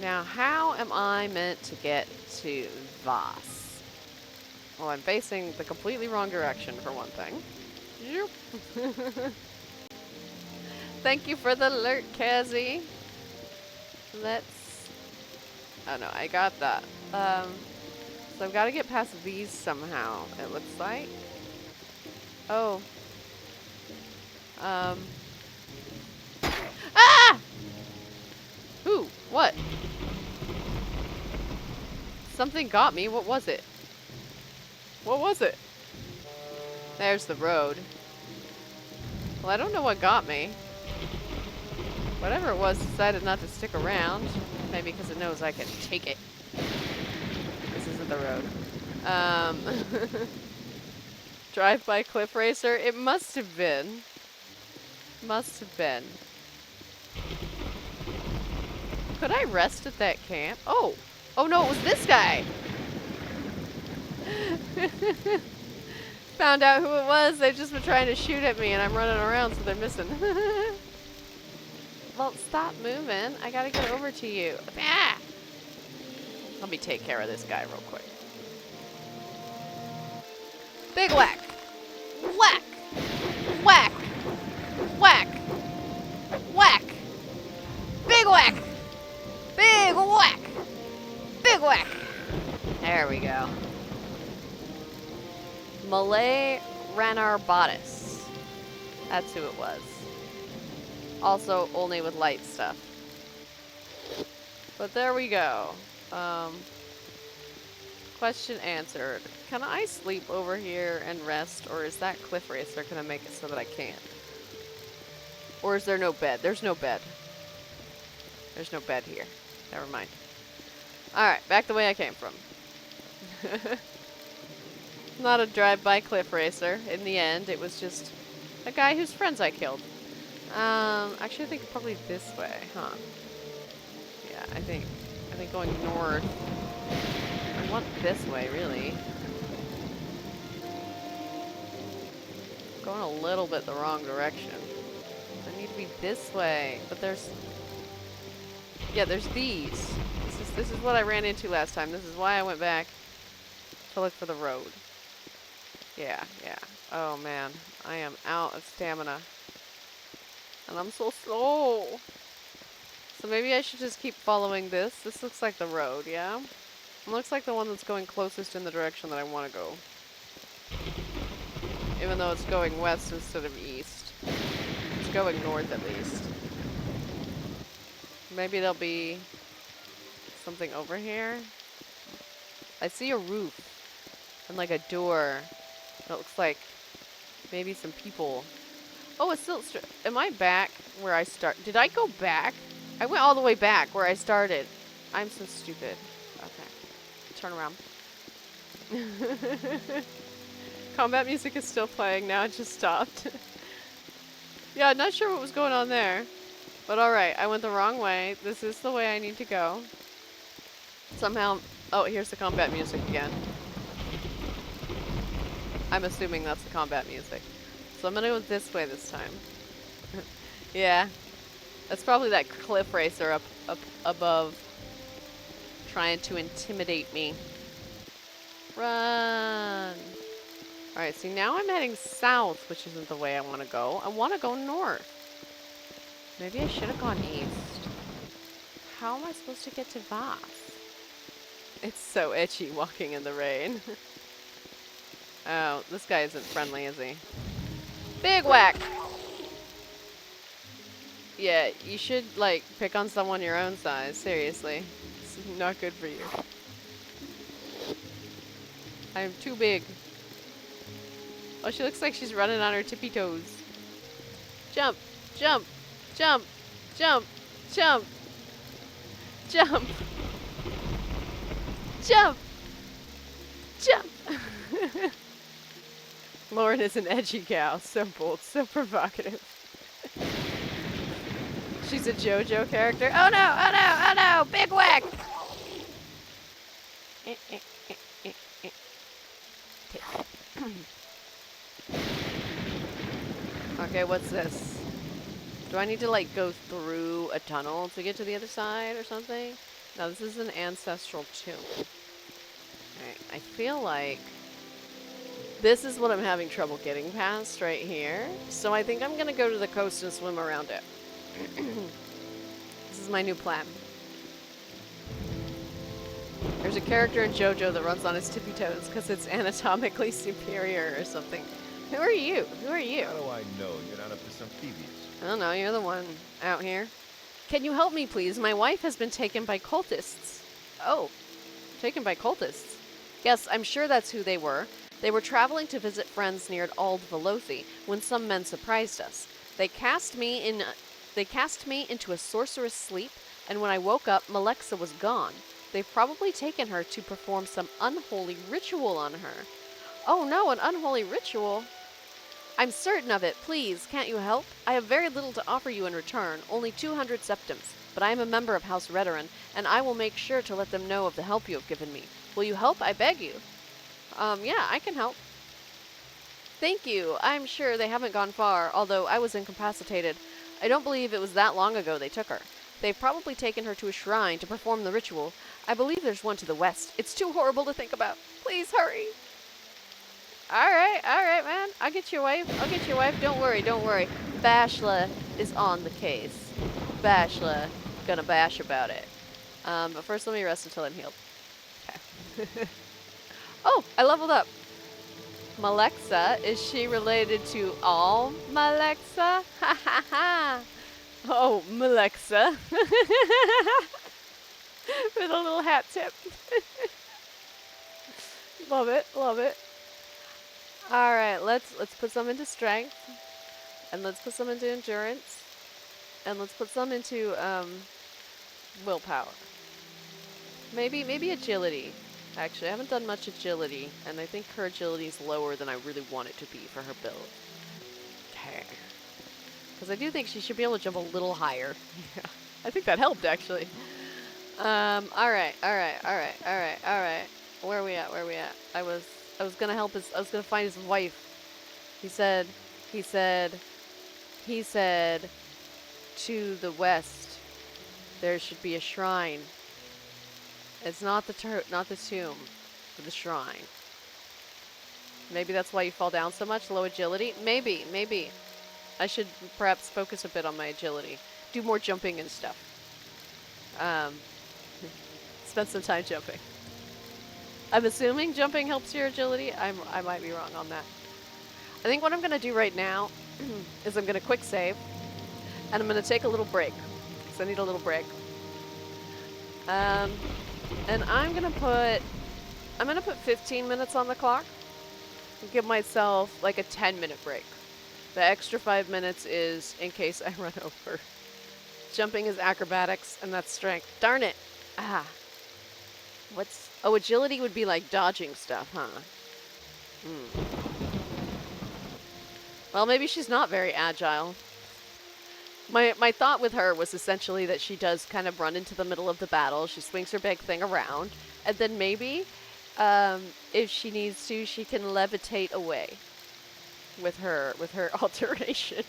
S1: Now, how am I meant to get to Voss? Well, I'm facing the completely wrong direction, for one thing. Yep. Thank you for the alert, Kazzy. Let's... Oh, no, I got that. So I've got to get past these somehow, it looks like. Oh. Ah! Ooh, what? Something got me. What was it? What was it? There's the road. Well, I don't know what got me. Whatever it was decided not to stick around. Maybe because it knows I can take it. This isn't the road. Drive-by cliff racer? It must have been. Must have been. Could I rest at that camp? Oh! Oh no, it was this guy! Found out who it was. They've just been trying to shoot at me and I'm running around so they're missing. Well, stop moving. I gotta get over to you. Ah! Let me take care of this guy real quick. Big whack! Whack! Whack! Whack! Whack! Big whack! Big whack! Big whack! There we go. Malay Ranarbotis. That's who it was. Also, only with light stuff. But there we go. Question answered. Can I sleep over here and rest, or is that cliff racer gonna make it so that I can't? Or is there no bed? There's no bed. There's no bed here. Never mind. Alright, back the way I came from. Not a drive-by cliff racer. In the end, it was just a guy whose friends I killed. Actually, I think probably this way, huh? Yeah, I think going north. I want this way, really. Going a little bit the wrong direction. I need to be this way, but there's... Yeah, there's these. This is what I ran into last time. This is why I went back to to look for the road. Yeah, yeah. Oh man, I am out of stamina. And I'm so slow. So maybe I should just keep following this. This looks like the road, yeah? It looks like the one that's going closest in the direction that I want to go. Even though it's going west instead of east. It's going north at least. Maybe there'll be something over here. I see a roof and like a door. It looks like maybe some people. Oh, it's still. Am I back where I start? Did I go back? I went all the way back where I started. I'm so stupid. Okay. Turn around. Combat music is still playing now. It just stopped. Yeah, not sure what was going on there. But alright, I went the wrong way. This is the way I need to go. Somehow. Oh, here's the combat music again. I'm assuming that's the combat music. So I'm gonna go this way this time. Yeah. That's probably that cliff racer up above. Trying to intimidate me. Run! Alright, see now I'm heading south, which isn't the way I want to go. I want to go north. Maybe I should have gone east. How am I supposed to get to Voss? It's so itchy walking in the rain. Oh, this guy isn't friendly, is he? Big whack! Yeah, you should, like, pick on someone your own size. Seriously. It's not good for you. I'm too big. Oh, she looks like she's running on her tippy toes. Jump! Jump! Jump! Jump! Jump! Jump! Jump! Jump! Lauren is an edgy gal. So bold, so provocative. She's a JoJo character. Oh no! Oh no! Oh no! Big whack! Okay, what's this? Do I need to like go through a tunnel to get to the other side or something? No, this is an ancestral tomb. Alright, I feel like this is what I'm having trouble getting past right here. So I think I'm gonna go to the coast and swim around it. This is my new plan. There's a character in JoJo that runs on his tippy toes because it's anatomically superior or something. Who are you? Who are you?
S6: How do I know you're not up to some previous?
S1: I don't know, you're the one out here. Can you help me, please? My wife has been taken by cultists. Oh, taken by cultists. Yes, I'm sure that's who they were. They were traveling to visit friends near Ald Velothi when some men surprised us. They cast me into a sorcerous sleep, and when I woke up, Malexa was gone. They've probably taken her to perform some unholy ritual on her. Oh no, an unholy ritual? I'm certain of it. Please, can't you help? I have very little to offer you in return, only 200 septims, but I am a member of House Redoran, and I will make sure to let them know of the help you have given me. Will you help? I beg you. Yeah, I can help. Thank you. I'm sure they haven't gone far, although I was incapacitated. I don't believe it was that long ago they took her. They've probably taken her to a shrine to perform the ritual. I believe there's one to the west. It's too horrible to think about. Please hurry. Alright, man. I'll get your wife. Don't worry. Bashla is on the case. Bashla, gonna bash about it. But first let me rest until I'm healed. Okay. Oh, I leveled up. Malexa, is she related to all Malexa? Ha ha ha. Oh, Malexa. With a little hat tip. Love it. Alright, let's put some into strength. And let's put some into endurance. And let's put some into willpower. Maybe agility. Actually, I haven't done much agility, and I think her agility is lower than I really want it to be for her build. Okay. Because I do think she should be able to jump a little higher. Yeah. I think that helped, actually. Alright. Where are we at? I was gonna help his, I was gonna find his wife. He said, to the west, there should be a shrine. It's not the tomb, but the shrine. Maybe that's why you fall down so much. Low agility. Maybe. I should perhaps focus a bit on my agility. Do more jumping and stuff. Um, spend some time jumping. I'm assuming jumping helps your agility. I might be wrong on that. I think what I'm going to do right now is I'm going to quick save. And I'm going to take a little break. Because I need a little break. And I'm going to put 15 minutes on the clock. And give myself like a 10-minute break. The extra 5 minutes is in case I run over. Jumping is acrobatics, and that's strength. Darn it! Ah. Oh, agility would be like dodging stuff, huh? Well, maybe she's not very agile. My thought with her was essentially that she does kind of run into the middle of the battle. She swings her big thing around, and then maybe, if she needs to, she can levitate away with her alteration.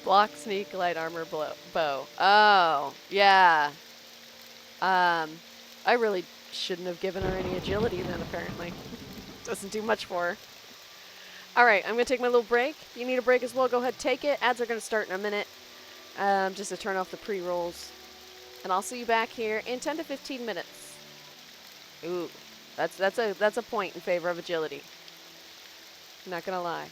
S1: Block, sneak, light armor, bow. Oh, yeah. I really shouldn't have given her any agility then, apparently. Doesn't do much for her. Alright, I'm going to take my little break. If you need a break as well, go ahead, take it. Ads are going to start in a minute, just to turn off the pre-rolls. And I'll see you back here in 10 to 15 minutes. Ooh, that's a point in favor of agility. Not going to lie.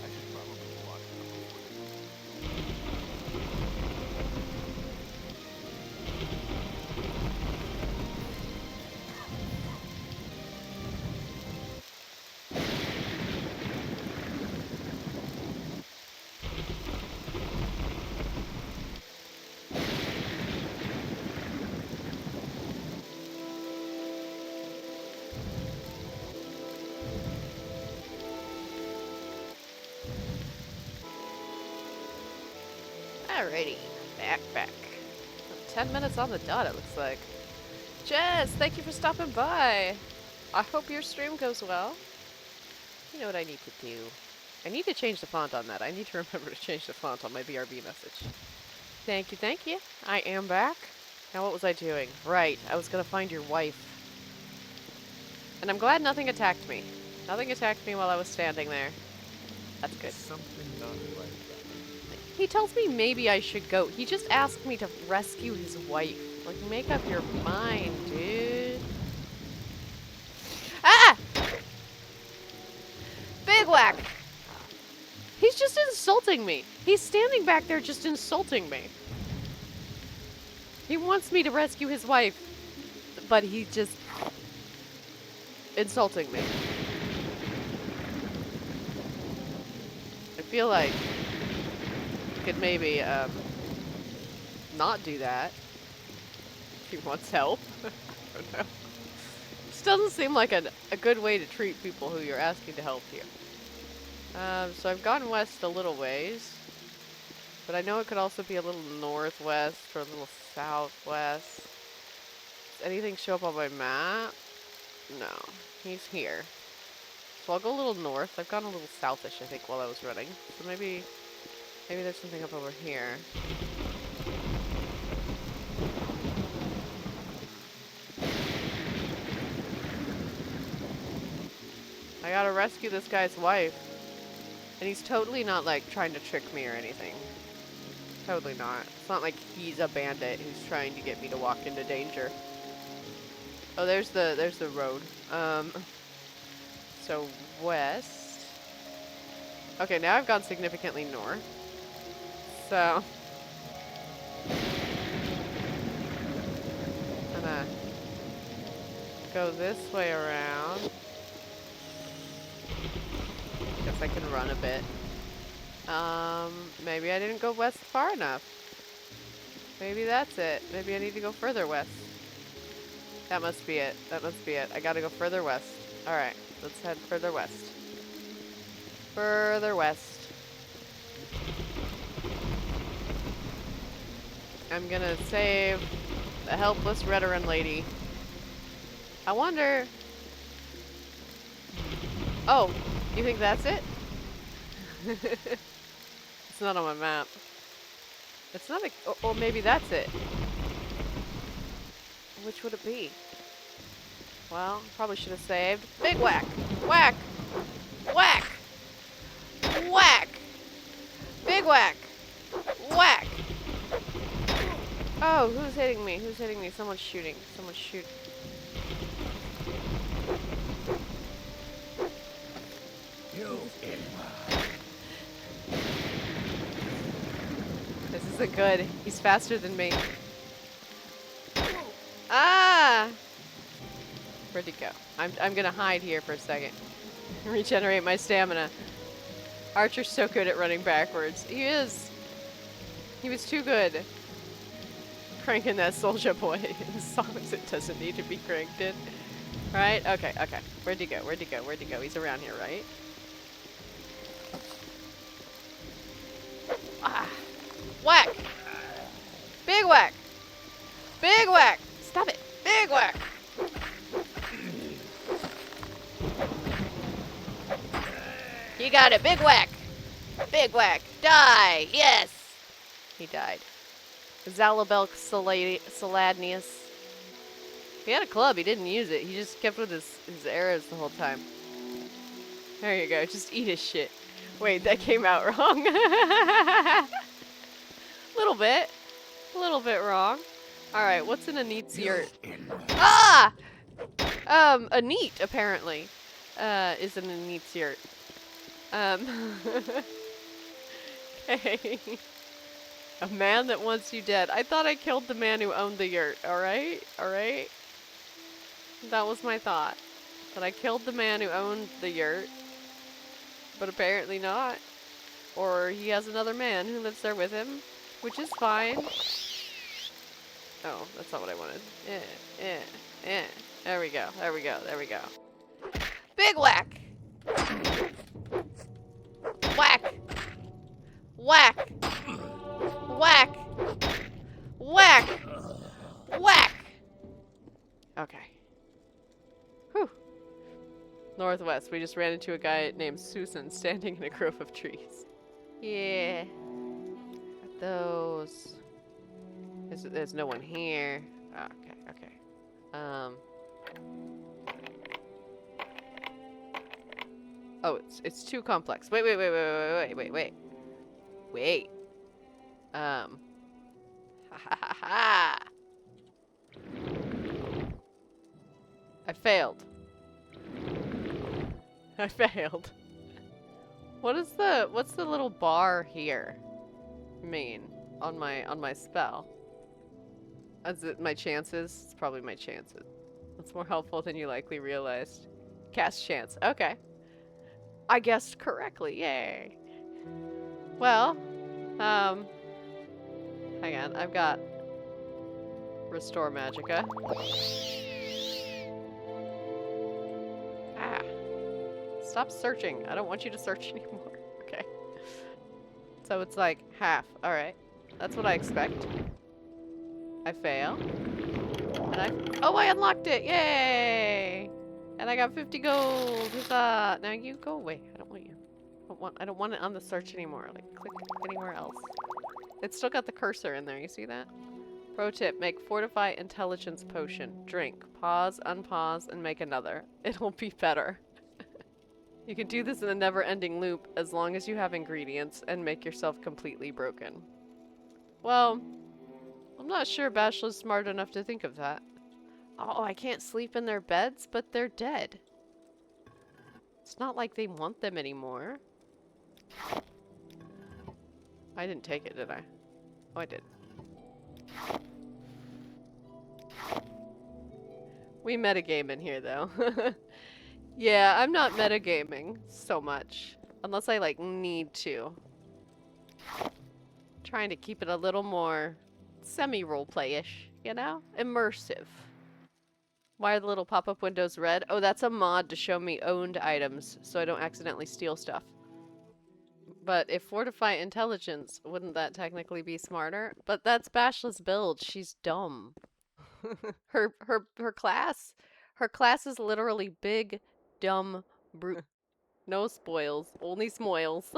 S2: I should probably watch them before they
S1: Alrighty, back. 10 minutes on the dot, it looks like. Jess, thank you for stopping by. I hope your stream goes well. You know what I need to do. I need to change the font on that. I need to remember to change the font on my BRB message. Thank you. I am back. Now what was I doing? Right, I was gonna find your wife. And I'm glad nothing attacked me. Nothing attacked me while I was standing there. That's good.
S2: something not right.
S1: He tells me maybe I should go. He just asked me to rescue his wife. Like, make up your mind, dude. Ah! Big whack! He's just insulting me. He's standing back there just insulting me. He wants me to rescue his wife, but he's just insulting me. I feel like could maybe not do that if he wants help. I don't know. This doesn't seem like a good way to treat people who you're asking to help you. So I've gone west a little ways, but I know it could also be a little northwest or a little southwest. Does anything show up on my map? No, he's here. So I'll go a little north. I've gone a little southish, I think, while I was running. So maybe there's something up over here. I gotta rescue this guy's wife. And he's totally not, like, trying to trick me or anything. Totally not. It's not like he's a bandit who's trying to get me to walk into danger. Oh, there's the road. So west. Okay, now I've gone significantly north. So gonna go this way around. Guess I can run a bit. Maybe I didn't go west far enough. Maybe that's it. Maybe I need to go further west. That must be it. That must be it. I gotta go further west. Alright, let's head further west. Further west. I'm gonna save the helpless Redoran lady. I wonder... Oh, you think that's it? It's not on my map. It's not a... Or maybe that's it. Which would it be? Well, probably should have saved. Big whack! Whack! Whack! Whack! Big whack! Whack! Oh, who's hitting me? Who's hitting me? Someone's shooting. Someone's shooting. This isn't good. He's faster than me. Ah! Where'd he go? I'm gonna hide here for a second. Regenerate my stamina. Archer's so good at running backwards. He is. He was too good. Cranking that soldier boy in songs it doesn't need to be cranked in. Right? Okay, okay. Where'd he go? Where'd he go? Where'd he go? He's around here, right? Ah. Whack! Big whack! Big whack! Stop it! Big whack! You got it! Big whack! Big whack! Die! Yes! He died. Zalabelk Saladnius. He had a club, he didn't use it. He just kept with his arrows the whole time. There you go, just eat his shit. Wait, that came out wrong. Little bit. A little bit wrong. Alright, what's in a neat's yurt? Ah! A neat, apparently, is in a neat's yurt. Okay. A man that wants you dead. I thought I killed the man who owned the yurt, alright? Alright? That was my thought. That I killed the man who owned the yurt. But apparently not. Or he has another man who lives there with him. Which is fine. Oh, that's not what I wanted. There we go, there we go, there we go. Big whack! Whack! Whack! Whack! Whack! Whack! Okay. Whew. Northwest, we just ran into a guy named Susan standing in a grove of trees. Yeah. Those. There's no one here. Oh, okay, okay. Oh, it's too complex. Wait. Wait. Ha ha ha ha. I failed. I failed. What's the little bar here mean on my spell? Is it my chances? It's probably my chances. That's more helpful than you likely realized. Cast chance. Okay. I guessed correctly. Yay. Well, hang on. I've got Restore Magicka. Ah. Stop searching. I don't want you to search anymore. Okay. So it's like half. Alright. That's what I expect. I fail. And oh, I unlocked it! Yay! And I got 50 gold! Huzzah! Now you go away. I don't want you. I don't want it on the search anymore. Like, click anywhere else. It's still got the cursor in there. You see that? Pro tip, make Fortify Intelligence Potion. Drink. Pause, unpause, and make another. It'll be better. You can do this in a never-ending loop as long as you have ingredients and make yourself completely broken. Well, I'm not sure Bashla's smart enough to think of that. Oh, I can't sleep in their beds, but they're dead. It's not like they want them anymore. I didn't take it, did I? Oh, I did. We metagame in here, though. Yeah, I'm not metagaming so much. Unless I, like, need to. Trying to keep it a little more semi-roleplay-ish, you know? Immersive. Why are the little pop-up windows red? Oh, that's a mod to show me owned items, so I don't accidentally steal stuff. But if Fortify Intelligence, wouldn't that technically be smarter? But that's Bashla's build. She's dumb. her class is literally big, dumb brute. No spoils, only smoils.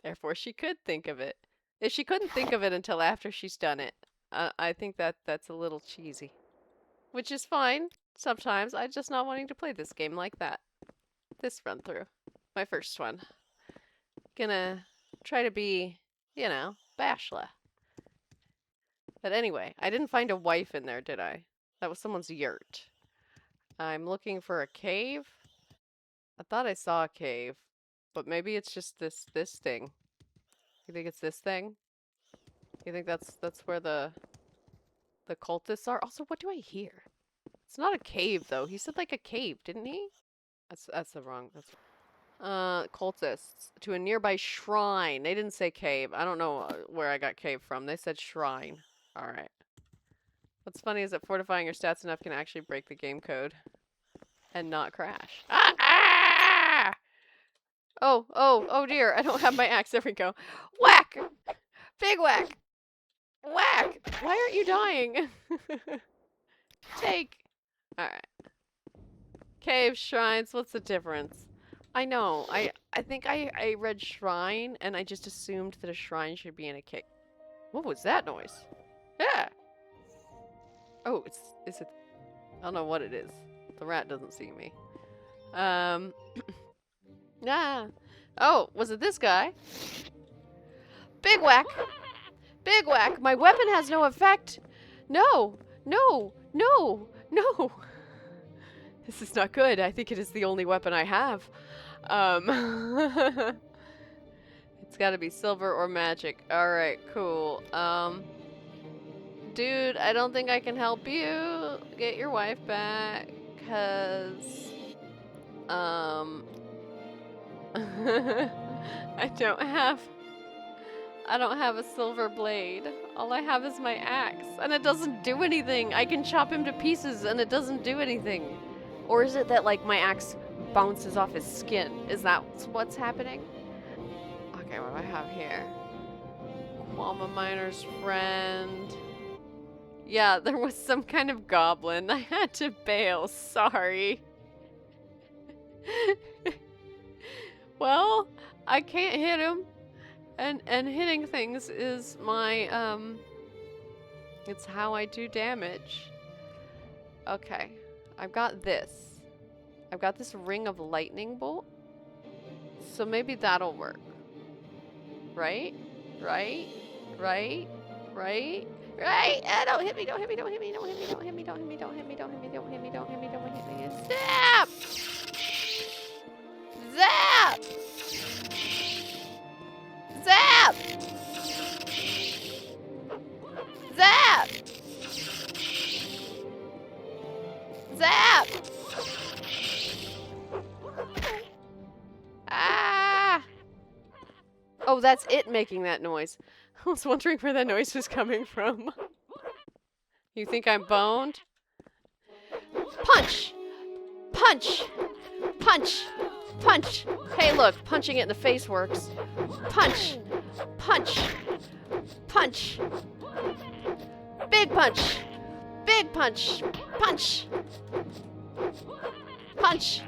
S1: Therefore, she could think of it. If she couldn't think of it until after she's done it, I think that's a little cheesy. Which is fine. Sometimes I'm just not wanting to play this game like that. This run through. My first one. Gonna try to be, you know, Bashla. But anyway, I didn't find a wife in there, did I? That was someone's yurt. I'm looking for a cave. I thought I saw a cave, but maybe it's just this thing. You think it's this thing? You think that's where the cultists are? Also, what do I hear? It's not a cave though. He said like a cave, didn't he? That's the wrong. Cultists to a nearby shrine. They didn't say cave. I don't know where I got cave from. They said shrine. All right. What's funny is that fortifying your stats enough can actually break the game code and not crash. Ah! Oh dear. I don't have my axe. There we go. Whack! Big whack! Whack! Why aren't you dying? Take. Alright. Cave, shrines, what's the difference? I know. I think I read shrine and I just assumed that a shrine should be in a cave. What was that noise? Yeah! Oh, is it? I don't know what it is. The rat doesn't see me. Yeah. Oh, was it this guy? Big whack! Big whack! My weapon has no effect! No! No! No! No! This is not good. I think it is the only weapon I have. It's gotta be silver or magic. Alright, cool. Dude, I don't think I can help you get your wife back, cause, I don't have a silver blade. All I have is my axe, and it doesn't do anything. I can chop him to pieces, and it doesn't do anything. Or is it that, like, my axe bounces off his skin? Is that what's happening? Okay, what do I have here? Qualma Miner's friend. Yeah, there was some kind of goblin. I had to bail. Sorry. Well, I can't hit him. And hitting things is my, it's how I do damage. Okay. I've got this. I've got this ring of lightning bolt. So maybe that'll work. Right? Right? Right? Right? Right? Don't hit me, don't hit me, don't hit me, don't hit me, don't hit me, don't hit me, don't hit me, don't hit me, don't hit me, don't hit me, don't hit me. Zap! Zap! Zap! Zap! Zap! Ah! Oh, that's it making that noise. I was wondering where that noise was coming from. You think I'm boned? Punch! Punch! Punch! Punch! Hey, look, punching it in the face works. Punch! Punch! Punch! Big punch! Big punch! Punch! Punch!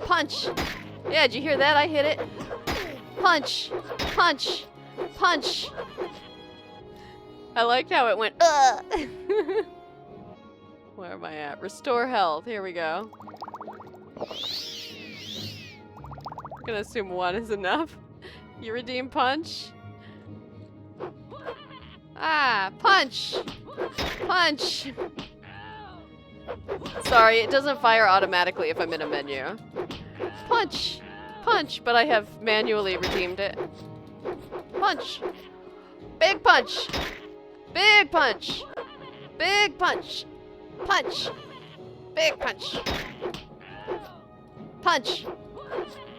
S1: Punch! Yeah, did you hear that? I hit it. Punch! Punch! Punch! I liked how it went, ugh! Where am I at? Restore health. Here we go. I'm gonna assume one is enough. You redeem punch? Ah, punch! Punch! Sorry, it doesn't fire automatically if I'm in a menu. Punch! Punch, but I have manually redeemed it. Punch! Big punch! Big punch! Big punch! Punch! Big punch! Punch!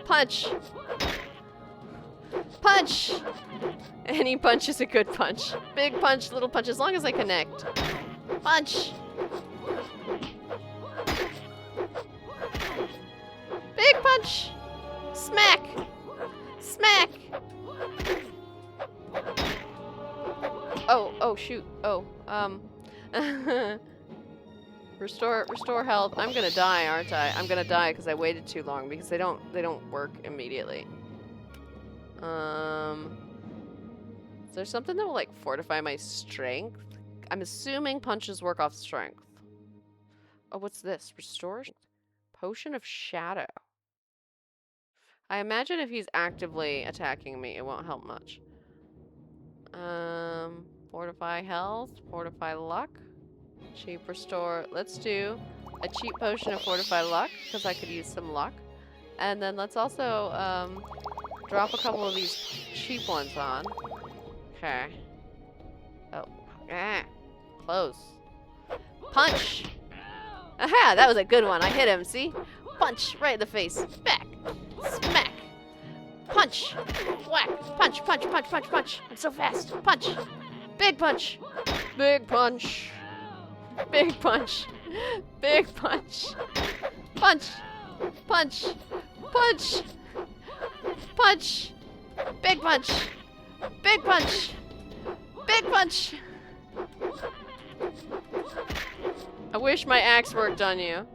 S1: Punch! Punch! Any punch is a good punch. Big punch, little punch, as long as I connect. Punch! Big punch! Smack! Smack! Oh, shoot. Oh, Restore health. I'm gonna die, aren't I? I'm gonna die because I waited too long because they don't work immediately. Is there something that will like fortify my strength? I'm assuming punches work off strength. Oh, what's this? Restore potion of shadow. I imagine if he's actively attacking me, it won't help much. Fortify health, fortify luck, cheap restore. Let's do a cheap potion of fortify luck because I could use some luck. And then let's also drop a couple of these cheap ones on. Okay. Oh, close. Punch! Aha, that was a good one. I hit him, see? Punch right in the face. Back. Smack. Punch. Whack. Punch, punch, punch, punch, punch. I'm so fast. Punch. Big punch. Big punch. Big punch. Big punch. Punch. Punch. Punch. Punch. Big punch. Big punch. Big punch. I wish my axe worked on you.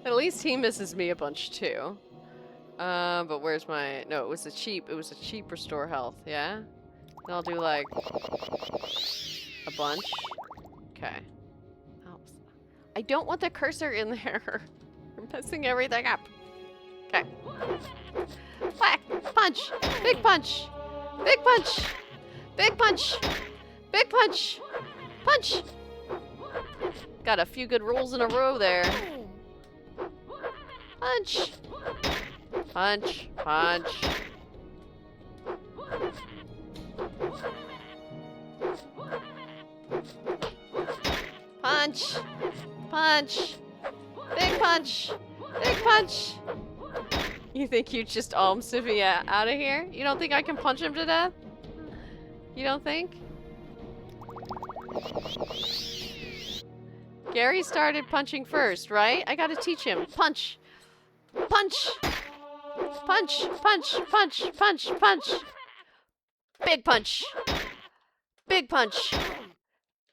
S1: At least he misses me a bunch too. But where's my... No, it was a cheap restore health, yeah? And I'll do like a bunch. Okay. Oh, I don't want the cursor in there. I'm messing everything up. Okay. Whack! Punch! Big punch! Big punch! Big punch! Big punch! Punch! Got a few good rolls in a row there. Punch! Punch! Punch! Punch! Punch! Big punch! Big punch! You think you just almost me out of here? You don't think I can punch him to death? You don't think? Gary started punching first, right? I gotta teach him. Punch! Punch! Punch! Punch! Punch! Punch! Punch! Big punch! Big punch!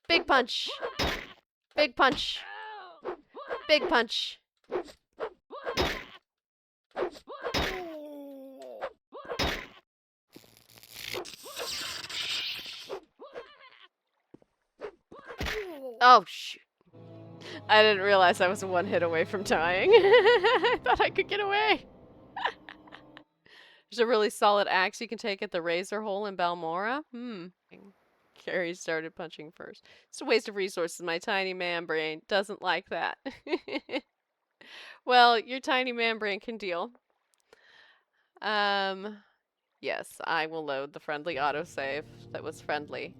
S1: Big punch! Big punch! Big punch! Oh, shoot. I didn't realize I was one hit away from dying. I thought I could get away. There's a really solid axe you can take at the Razor Hole in Balmora. Carrie started punching first. It's a waste of resources. My tiny man brain doesn't like that. Well, your tiny man brain can deal. Yes, I will load the friendly autosave that was friendly.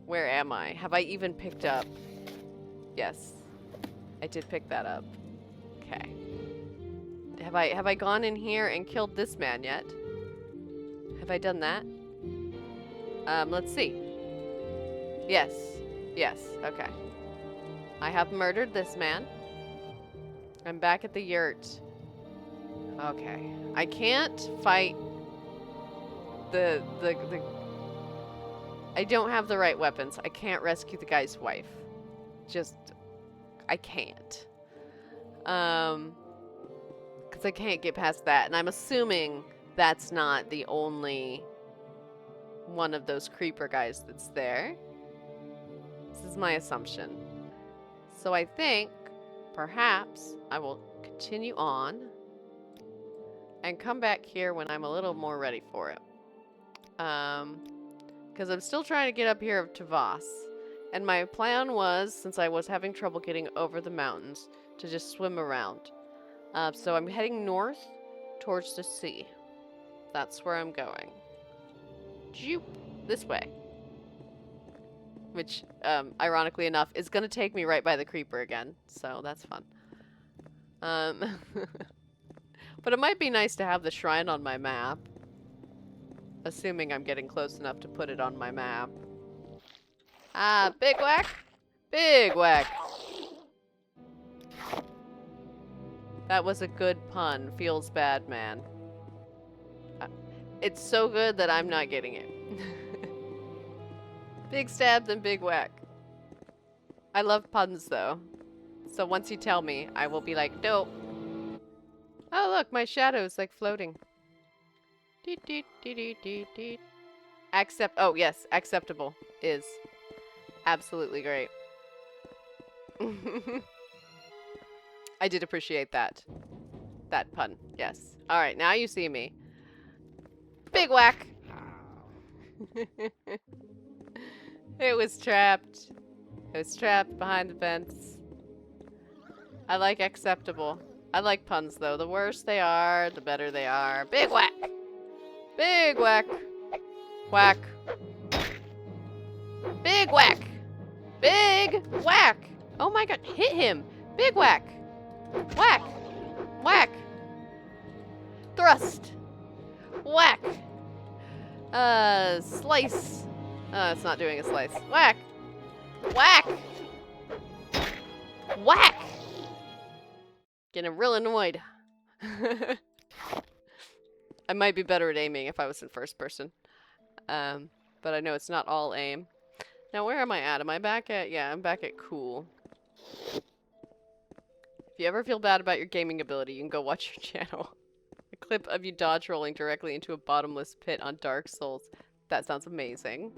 S1: Where am I? Have I even picked up? Yes, I did pick that up. Okay. Have I gone in here and killed this man yet? Have I done that? Let's see. Yes. Yes, okay. I have murdered this man. I'm back at the yurt. Okay. I can't fight the I don't have the right weapons. I can't rescue the guy's wife. Just I can't. Because I can't get past that. And I'm assuming that's not the only one of those creeper guys that's there. This is my assumption. So I think perhaps I will continue on and come back here when I'm a little more ready for it. Because I'm still trying to get up here to Voss. And my plan was, since I was having trouble getting over the mountains, to just swim around. So I'm heading north towards the sea. That's where I'm going. Joop! This way. which, ironically enough, is gonna take me right by the creeper again, so that's fun. But it might be nice to have the shrine on my map. Assuming I'm getting close enough to put it on my map. Ah, big whack! Big whack! That was a good pun. Feels bad, man. It's so good that I'm not getting it. Big stab, then big whack. I love puns, though. So once you tell me, I will be like, nope. Oh, look, my shadow's like floating. Deet, deet, deet, deet, deet, deet. Oh, yes, acceptable is absolutely great. I did appreciate that. That pun, yes. Alright, now you see me. Big whack! It was trapped. It was trapped behind the fence. I like acceptable. I like puns, though. The worse they are, the better they are. Big whack! Big whack! Whack! Big whack! Big whack! Oh my god, hit him! Big whack! Whack! Whack! Thrust! Whack! Slice! It's not doing a slice. Whack! Whack! Whack! Getting real annoyed. I might be better at aiming if I was in first person. But I know it's not all aim. Now, where am I at? Am I back at... Yeah, I'm back at cool. If you ever feel bad about your gaming ability, you can go watch your channel. A clip of you dodge rolling directly into a bottomless pit on Dark Souls. That sounds amazing.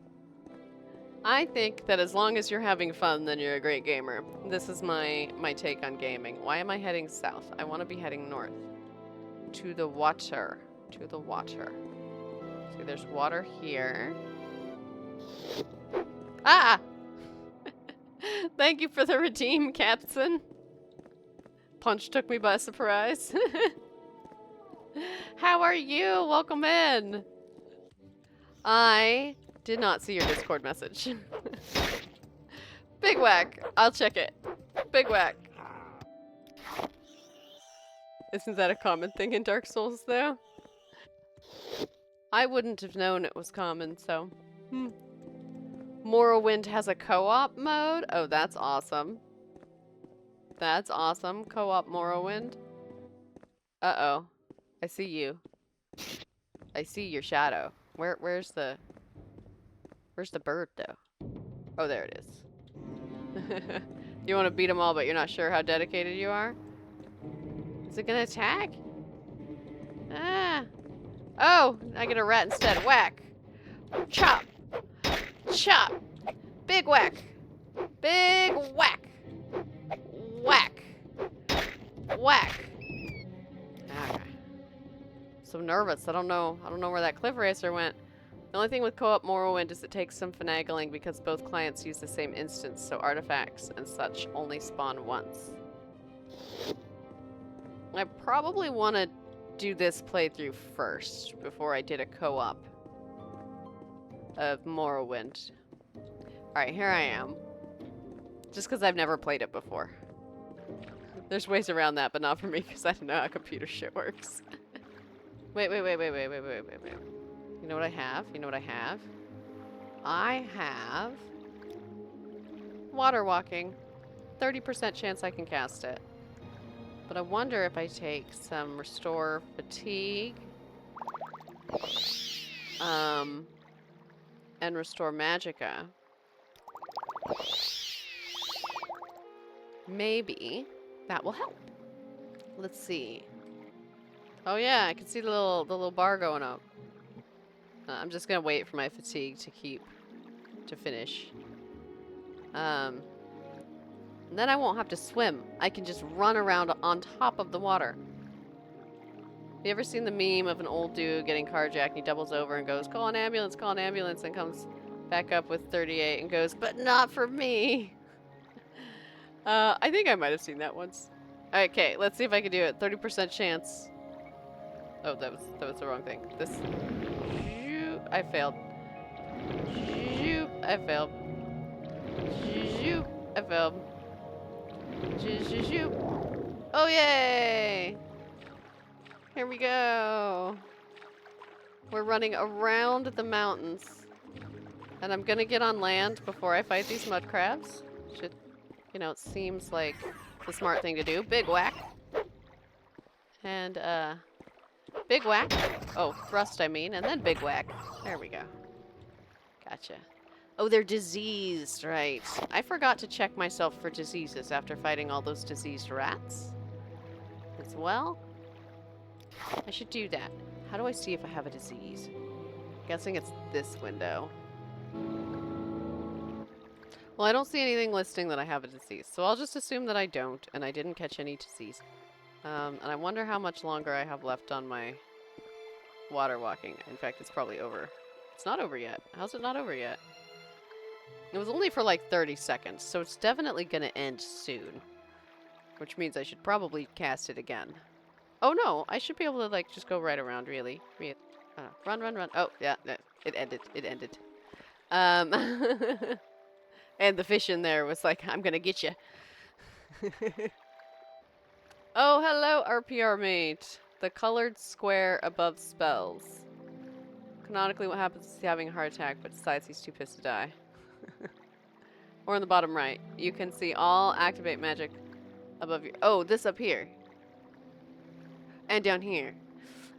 S1: I think that as long as you're having fun, then you're a great gamer. This is my take on gaming. Why am I heading south? I want to be heading north. To the water. To the water. See, there's water here. Ah! Thank you for the redeem, Captain. Punch took me by surprise. How are you? Welcome in. I did not see your Discord message. Big whack. I'll check it. Big whack. Isn't that a common thing in Dark Souls, though? I wouldn't have known it was common, so... Morrowind has a co-op mode? Oh, that's awesome. That's awesome. Co-op Morrowind. Uh-oh. I see you. I see your shadow. Where's the bird, though? Oh, there it is. You want to beat them all, but you're not sure how dedicated you are? Is it gonna attack? Ah! Oh! I get a rat instead. Whack! Chop! Chop! Big whack! Big whack! Whack! Whack! Okay. So nervous. I don't know where that cliff racer went. The only thing with co-op Morrowind is it takes some finagling because both clients use the same instance, so artifacts and such only spawn once. I probably want to do this playthrough first before I did a co-op of Morrowind. Alright, here I am. Just because I've never played it before. There's ways around that, but not for me because I don't know how computer shit works. Wait. You know what I have? You know what I have? I have... water walking. 30% chance I can cast it. But I wonder if I take some restore fatigue. And restore magicka. Maybe that will help. Let's see. Oh yeah, I can see the little bar going up. I'm just gonna wait for my fatigue to finish. And then I won't have to swim. I can just run around on top of the water. You ever seen the meme of an old dude getting carjacked and he doubles over and goes, call an ambulance, and comes back up with 38 and goes, but not for me. I think I might have seen that once. Okay, let's see if I can do it. 30% chance. Oh, that was the wrong thing. I failed. I failed. Zoop. I failed. Zoop. Oh, yay! Here we go. We're running around the mountains. And I'm gonna get on land before I fight these mud crabs. Should, you know, it seems like the smart thing to do. Big whack. And, big whack. Oh, thrust, I mean, and then big whack. There we go. Gotcha. Oh, they're diseased, right. I forgot to check myself for diseases after fighting all those diseased rats. As well. I should do that. How do I see if I have a disease? Guessing it's this window. Well, I don't see anything listing that I have a disease, so I'll just assume that I don't, and I didn't catch any disease. And I wonder how much longer I have left on my water walking. In fact, it's probably over. It's not over yet. How's it not over yet? It was only for like 30 seconds, so it's definitely gonna end soon. Which means I should probably cast it again. Oh no, I should be able to like just go right around, really. Run, run, run. Oh, yeah, it ended. It ended. And the fish in there was like, I'm gonna get you. Oh, hello, RPR mate. The colored square above spells. Canonically, what happens is he's having a heart attack, but decides he's too pissed to die. Or in the bottom right, you can see all activate magic above your... Oh, this up here. And down here.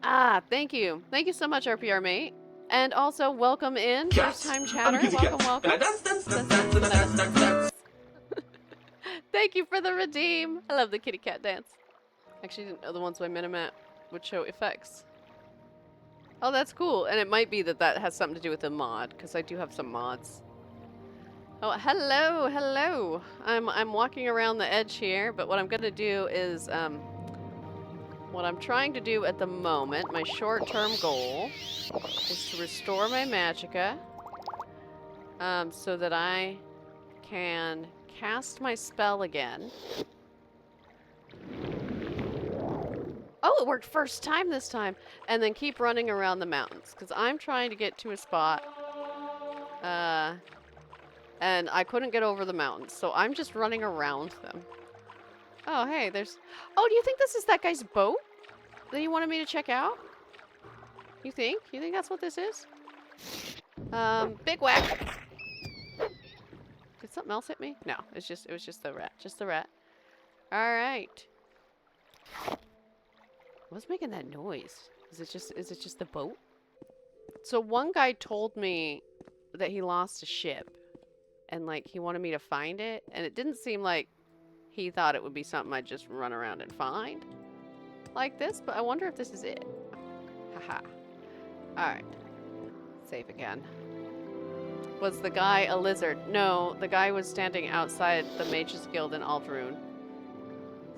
S1: Ah, thank you. Thank you so much, RPR mate. And also, welcome in. First time chatter. Welcome, welcome. Thank you for the redeem. I love the kitty cat dance. Actually, didn't know the ones by Minimat would show effects. Oh, that's cool. And it might be that that has something to do with the mod, because I do have some mods. Oh, hello, hello. I'm walking around the edge here, but what I'm going to do is, what I'm trying to do at the moment, my short-term goal, is to restore my magicka, so that I can cast my spell again. Oh, it worked first time this time. And then keep running around the mountains, because I'm trying to get to a spot, and I couldn't get over the mountains, so I'm just running around them. Oh, hey, there's... Oh, do you think this is that guy's boat that he wanted me to check out? You think? You think that's what this is? Big whack. Did something else hit me? No, it was just the rat. Just the rat. Alright. What's making that noise? Is it just the boat? So one guy told me that he lost a ship. And like he wanted me to find it. And it didn't seem like he thought it would be something I'd just run around and find. Like this, but I wonder if this is it. Haha. Alright. Save again. Was the guy a lizard? No, the guy was standing outside the Mages Guild in Aldrune.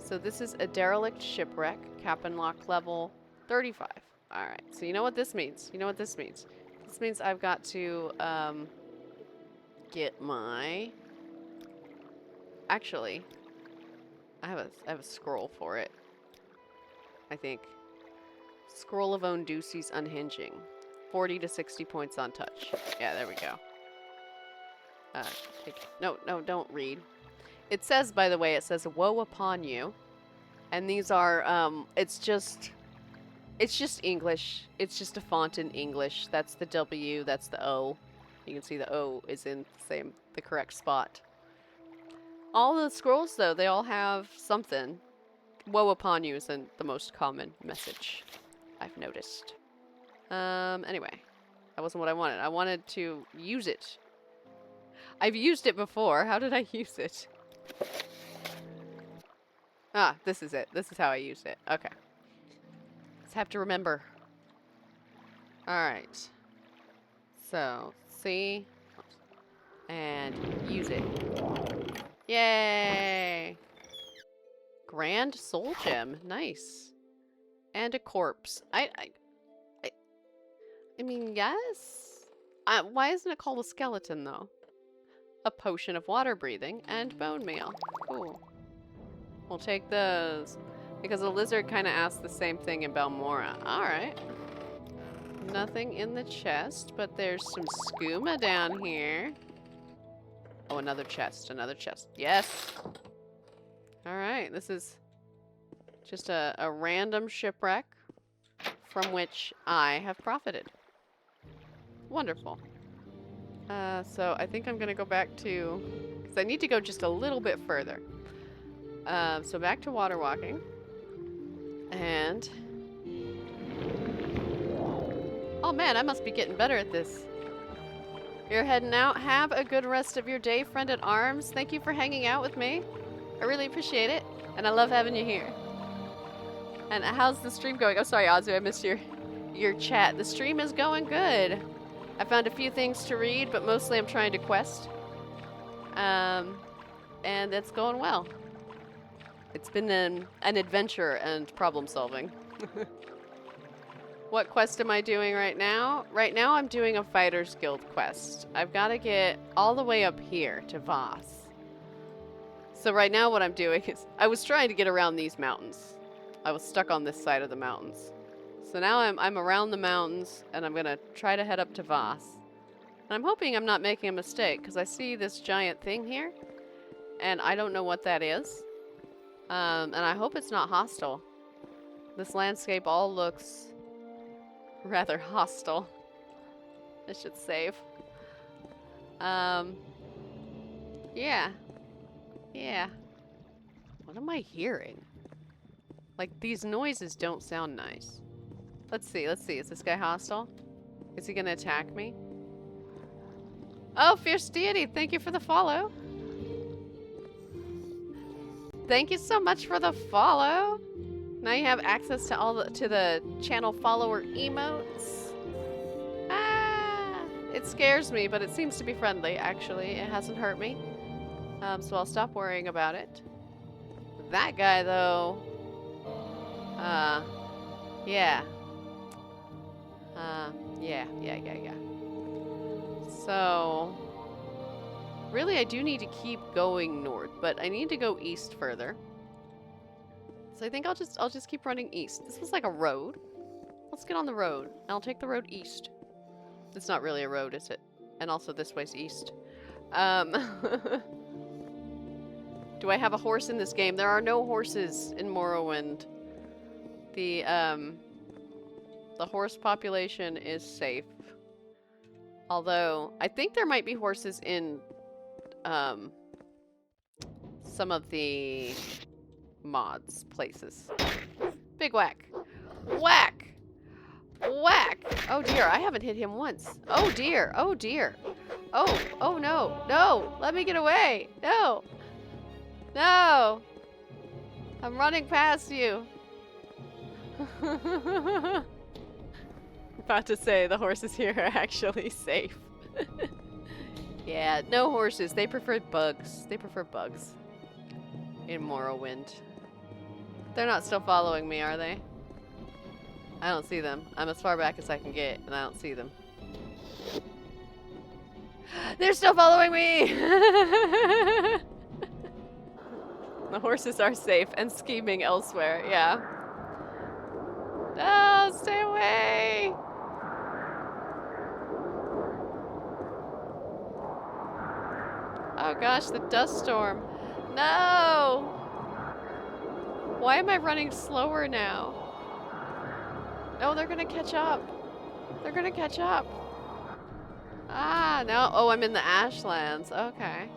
S1: So this is a derelict shipwreck, Captain Lock level 35. Alright, so you know what this means. You know what this means. This means I've got to get my... Actually, I have a scroll for it. I think. Scroll of Ondusi's Unhinging. 40 to 60 points on touch. Yeah, there we go. No, don't read. It says, by the way, it says, woe upon you. And these are, it's just English. It's just a font in English. That's the W, that's the O. You can see the O is in the correct spot. All the scrolls, though, they all have something. Woe upon you isn't the most common message, I've noticed. Anyway. That wasn't what I wanted. I wanted to use it. I've used it before. How did I use it? Ah, this is it. This is how I used it. Okay. Just have to remember. Alright. So, see? And use it. Yay! Grand Soul Gem. Nice. And a corpse. I mean, yes? Why isn't it called a skeleton, though? A potion of water breathing and bone meal. Cool. We'll take those. Because a lizard kind of asked the same thing in Balmora. Alright. Nothing in the chest, but there's some skooma down here. Oh, another chest. Another chest. Yes! Alright, this is just a random shipwreck from which I have profited. Wonderful. So I think I'm gonna go back to... because I need to go just a little bit further. So back to water walking. And... oh man, I must be getting better at this. You're heading out. Have a good rest of your day, friend at arms. Thank you for hanging out with me. I really appreciate it. And I love having you here. And how's the stream going? Oh, sorry, Azu, I missed your chat. The stream is going good. I found a few things to read, but mostly I'm trying to quest. And it's going well. It's been an adventure and problem solving. What quest am I doing right now? Right now I'm doing a Fighters Guild quest. I've got to get all the way up here to Voss. So right now what I'm doing is, I was trying to get around these mountains. I was stuck on this side of the mountains. So now I'm around the mountains and I'm going to try to head up to Voss. And I'm hoping I'm not making a mistake because I see this giant thing here and I don't know what that is. And I hope it's not hostile. This landscape all looks rather hostile. I should save. Yeah. Yeah. What am I hearing? Like, these noises don't sound nice. Let's see. Is this guy hostile? Is he gonna attack me? Oh, Fierce Deity, thank you for the follow. Thank you so much for the follow. Now you have access to all the channel follower emotes. Ah, it scares me, but it seems to be friendly. Actually, it hasn't hurt me, so I'll stop worrying about it. That guy, though. Yeah. Yeah. So, really, I do need to keep going north, but I need to go east further. So I think I'll just keep running east. This was like a road. Let's get on the road. And I'll take the road east. It's not really a road, is it? And also this way's east. Do I have a horse in this game? There are no horses in Morrowind. The horse population is safe. Although, I think there might be horses in some of the mods places. Big whack. Whack! Whack! Oh dear, I haven't hit him once. Oh dear, oh dear. Oh no, no! Let me get away! No! No! I'm running past you. About to say the horses here are actually safe. Yeah, no horses. They prefer bugs. They prefer bugs in Morrowind. They're not still following me, are they? I don't see them. I'm as far back as I can get, and I don't see them. They're still following me! The horses are safe and scheming elsewhere, yeah. No, stay away! Oh gosh, the dust storm. No! Why am I running slower now? No, they're gonna catch up. They're gonna catch up. Ah, no. Oh, I'm in the Ashlands. Okay.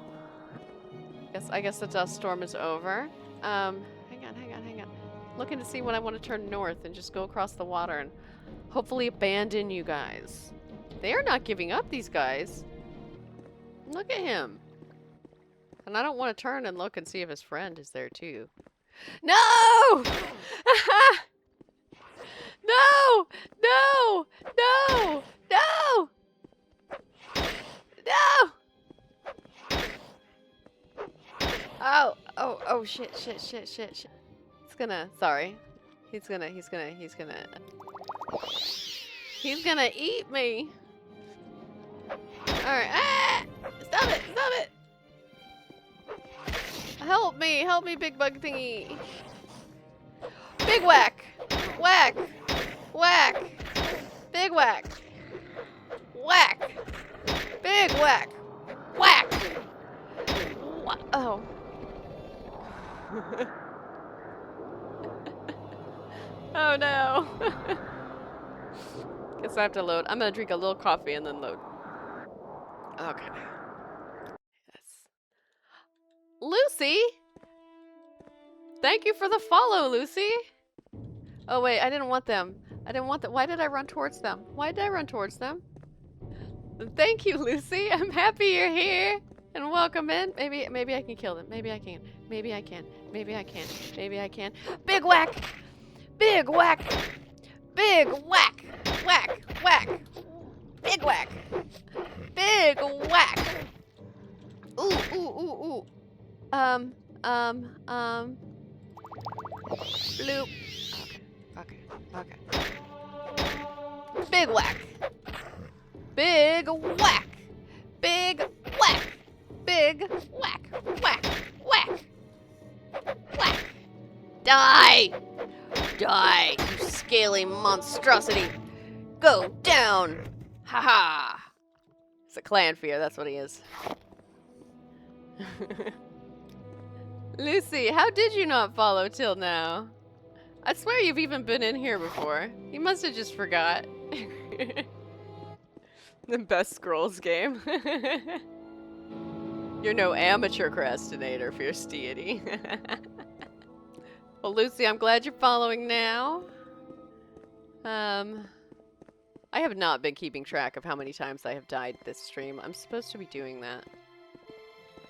S1: I guess the dust storm is over. Hang on. Looking to see when I want to turn north and just go across the water and hopefully abandon you guys. They are not giving up, these guys. Look at him. And I don't want to turn and look and see if his friend is there too. No! No! No! No! No! No! Oh, shit. It's gonna, sorry. He's gonna eat me. Alright, ah! Stop it! Help me, big bug thingy. Big whack! Whack! Whack! Big whack! Whack! Big whack! Whack! What? Oh. Oh no. Guess I have to load. I'm gonna drink a little coffee and then load. Okay. Yes. Lucy! Thank you for the follow, Lucy! Oh wait, I didn't want them. I didn't want them. Why did I run towards them? Why did I run towards them? Thank you, Lucy. I'm happy you're here. And welcome in. Maybe I can kill them. Maybe I can. Maybe I can. Maybe I can. Maybe I can. Big whack! Big whack! Big whack! Whack! Whack! Big whack! Big whack! Ooh, ooh, ooh, ooh. Bloop. Okay, okay. Big whack! Big whack! Big whack! Big whack! Whack! Whack! Whack! Die! Die, you scaly monstrosity! Go down! Ha ha! It's a clan fear, that's what he is. Lucy, how did you not follow till now? I swear you've even been in here before. You must have just forgot. The best scrolls game. You're no amateur procrastinator, fierce deity. Well, Lucy, I'm glad you're following now. I have not been keeping track of how many times I have died this stream. I'm supposed to be doing that.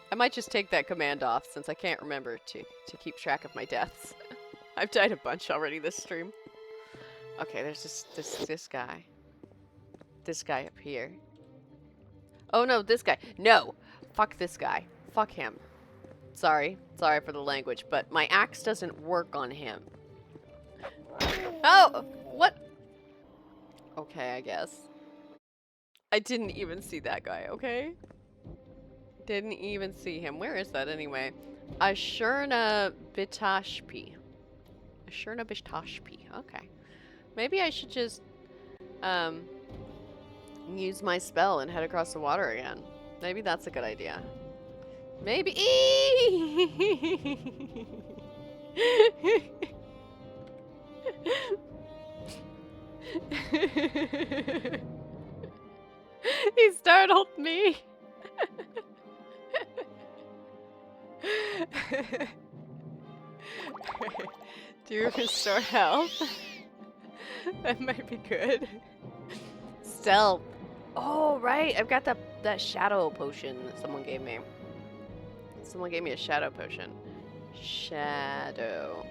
S1: I might just take that command off since I can't remember to keep track of my deaths. I've died a bunch already this stream. Okay, there's this guy. This guy up here. Oh no, this guy. No! Fuck this guy. Fuck him. Sorry. Sorry for the language, but my axe doesn't work on him. Oh! What? Okay, I guess. I didn't even see that guy, okay? Didn't even see him. Where is that anyway? Ashurna Bitashpi. Ashurna Bitashpi. Okay. Maybe I should just use my spell and head across the water again. Maybe that's a good idea. Maybe. He startled me. Do you restore health? That might be good. Stealth. Oh, right. I've got that shadow potion that someone gave me. Someone gave me a shadow potion. Shadow.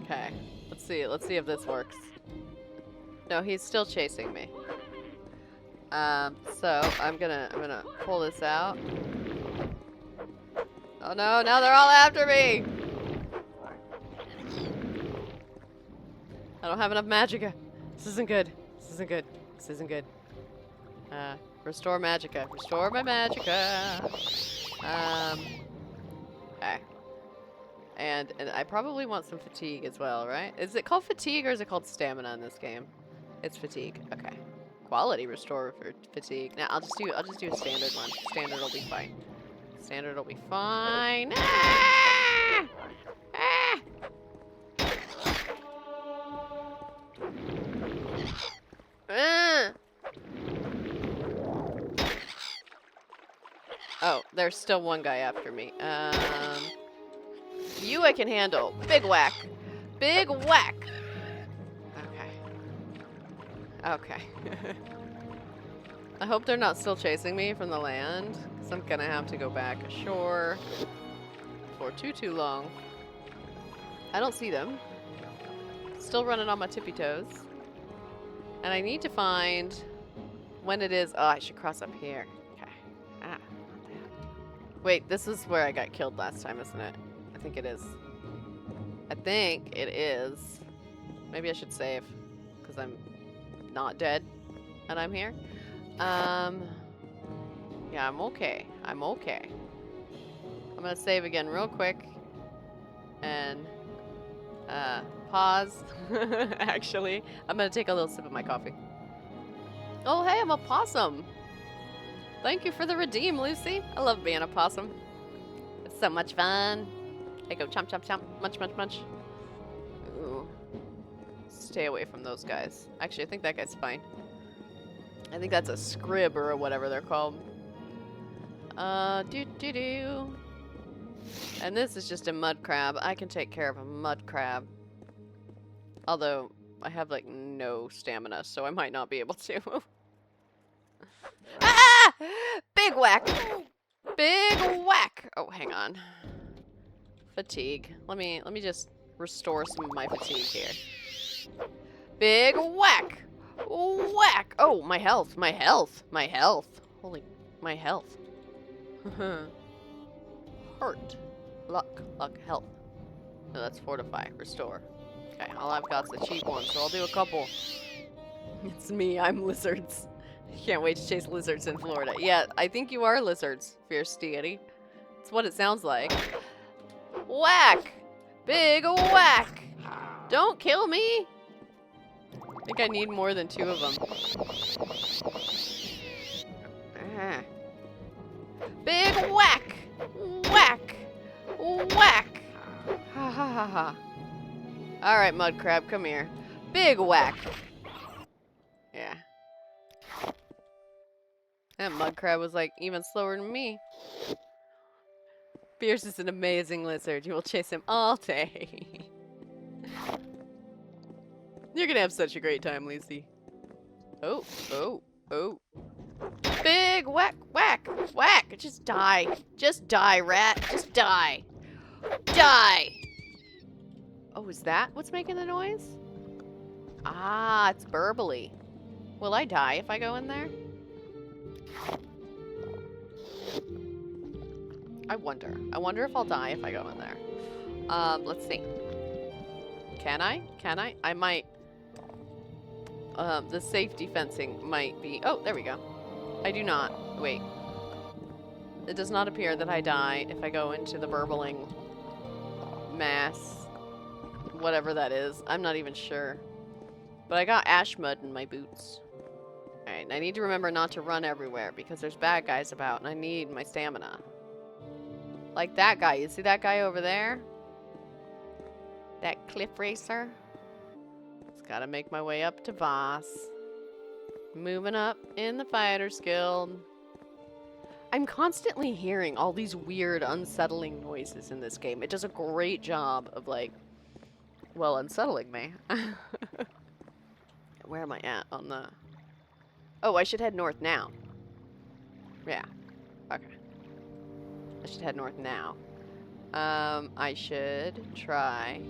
S1: Okay. Let's see. Let's see if this works. No, he's still chasing me. So I'm gonna pull this out. Oh no, now they're all after me! I don't have enough magicka. This isn't good. This isn't good. This isn't good. Restore magicka. Restore my magicka. Okay. And I probably want some fatigue as well, right? Is it called fatigue or is it called stamina in this game? It's fatigue. Okay. Quality restore for fatigue. Now I'll just do a standard one. Standard will be fine. Standard will be fine. Ah! Ah! Ah! Oh, there's still one guy after me. You I can handle. Big whack. Big whack. Okay. Okay. I hope they're not still chasing me from the land, because I'm gonna have to go back ashore for too long. I don't see them. Still running on my tippy toes. And I need to find when it is. Oh, I should cross up here. Okay. Ah, not that. Wait, this is where I got killed last time, isn't it? I think it is. I think it is. Maybe I should save, because I'm not dead and I'm here. Yeah, I'm okay. I'm okay. I'm gonna save again real quick and pause. Actually, I'm gonna take a little sip of my coffee. Oh, hey, I'm a possum. Thank you for the redeem, Lucy. I love being a possum. It's so much fun. I go chomp, chomp, chomp, munch, munch, munch. Ooh. Stay away from those guys. Actually, I think that guy's fine. I think that's a scrib or whatever they're called. Doo-doo-doo. And this is just a mud crab. I can take care of a mud crab. Although, I have, like, no stamina, so I might not be able to. Ah! Big whack! Big whack! Oh, hang on. Fatigue. Let me just restore some of my fatigue here. Big whack! Whack! Oh, my health, my health, my health. Holy, my health. Hurt. Luck, health. No, that's fortify, restore. Okay, all I've got's the cheap one, so I'll do a couple. It's me, I'm lizards. Can't wait to chase lizards in Florida. Yeah, I think you are lizards, fierce deity. That's what it sounds like. Whack! Big whack! Don't kill me! I think I need more than 2 of them. Big whack! Whack! Whack! Ha ha ha ha. Alright, mud crab, come here. Big whack! Yeah. That mud crab was like even slower than me. Fierce is an amazing lizard. You will chase him all day. You're gonna have such a great time, Lucy. Oh, oh, oh. Big whack, whack, whack. Just die. Just die, rat. Just die. Die! Oh, is that what's making the noise? Ah, it's burbly. Will I die if I go in there? I wonder. I wonder if I'll die if I go in there. Let's see. Can I? Can I? I might. The safety fencing might be... Oh, there we go. I do not. Wait. It does not appear that I die if I go into the burbling mass. Whatever that is. I'm not even sure. But I got ash mud in my boots. Alright, I need to remember not to run everywhere because there's bad guys about and I need my stamina. Like that guy. You see that guy over there? That cliff racer? Just gotta make my way up to Voss. Moving up in the Fighters Guild. I'm constantly hearing all these weird, unsettling noises in this game. It does a great job of, like, well, unsettling me. Where am I at on the... Oh, I should head north now. Yeah. Okay. I should head north now. I should try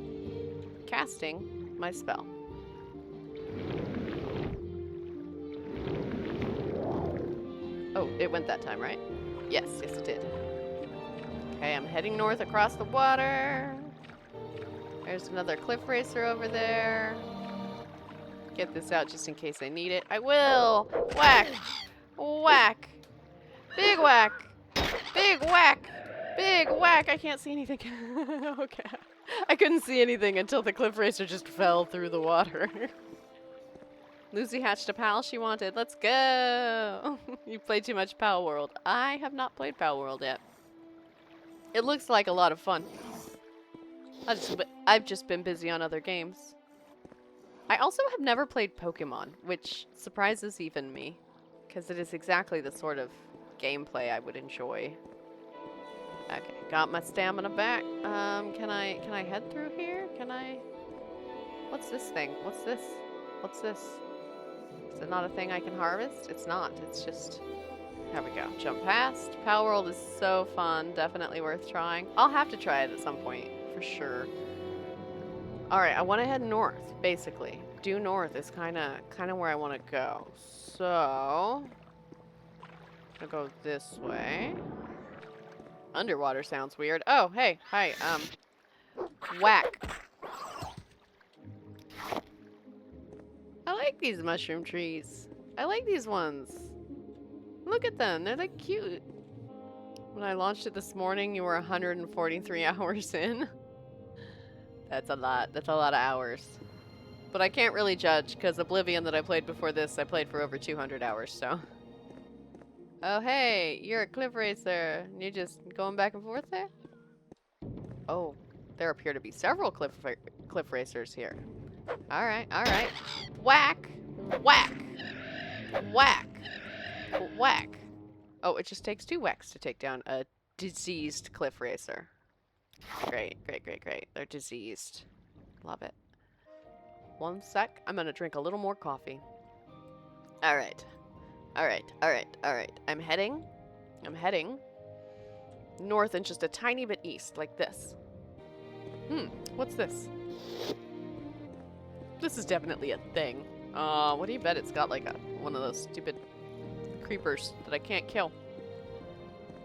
S1: casting my spell. Oh, it went that time, right? Yes, yes it did. Okay, I'm heading north across the water. There's another cliff racer over there. Get this out just in case I need it. I will! Whack! Whack! Big whack! Big whack! Big whack! I can't see anything. Okay. I couldn't see anything until the cliff racer just fell through the water. Lucy hatched a pal she wanted. Let's go! You played too much Pal World. I have not played Pal World yet. It looks like a lot of fun. I've just been busy on other games. I also have never played Pokemon, which surprises even me, because it is exactly the sort of gameplay I would enjoy. Okay, got my stamina back. Can I head through here? Can I? What's this thing? What's this? What's this? Is it not a thing I can harvest? It's not. It's just... There we go. Jump past. Pal World is so fun. Definitely worth trying. I'll have to try it at some point, for sure. Alright, I want to head north, basically. Due north is kind of where I want to go. So... I'll go this way. Underwater sounds weird. Oh, hey. Hi. Whack. I like these mushroom trees. I like these ones. Look at them. They're like cute. When I launched it this morning, you were 143 hours in. That's a lot. That's a lot of hours. But I can't really judge because Oblivion that I played before this, I played for over 200 hours, so. Oh, hey, you're a cliff racer. And you're just going back and forth there? Oh, there appear to be several cliff racers here. Alright, alright. Whack! Whack! Whack! Whack! Oh, it just takes 2 whacks to take down a diseased cliff racer. Great, great, great, great. They're diseased. Love it. 1 sec. I'm gonna drink a little more coffee. Alright. Alright, alright, alright. I'm heading north and just a tiny bit east, like this. What's this? This is definitely a thing. What do you bet it's got, like, one of those stupid creepers that I can't kill?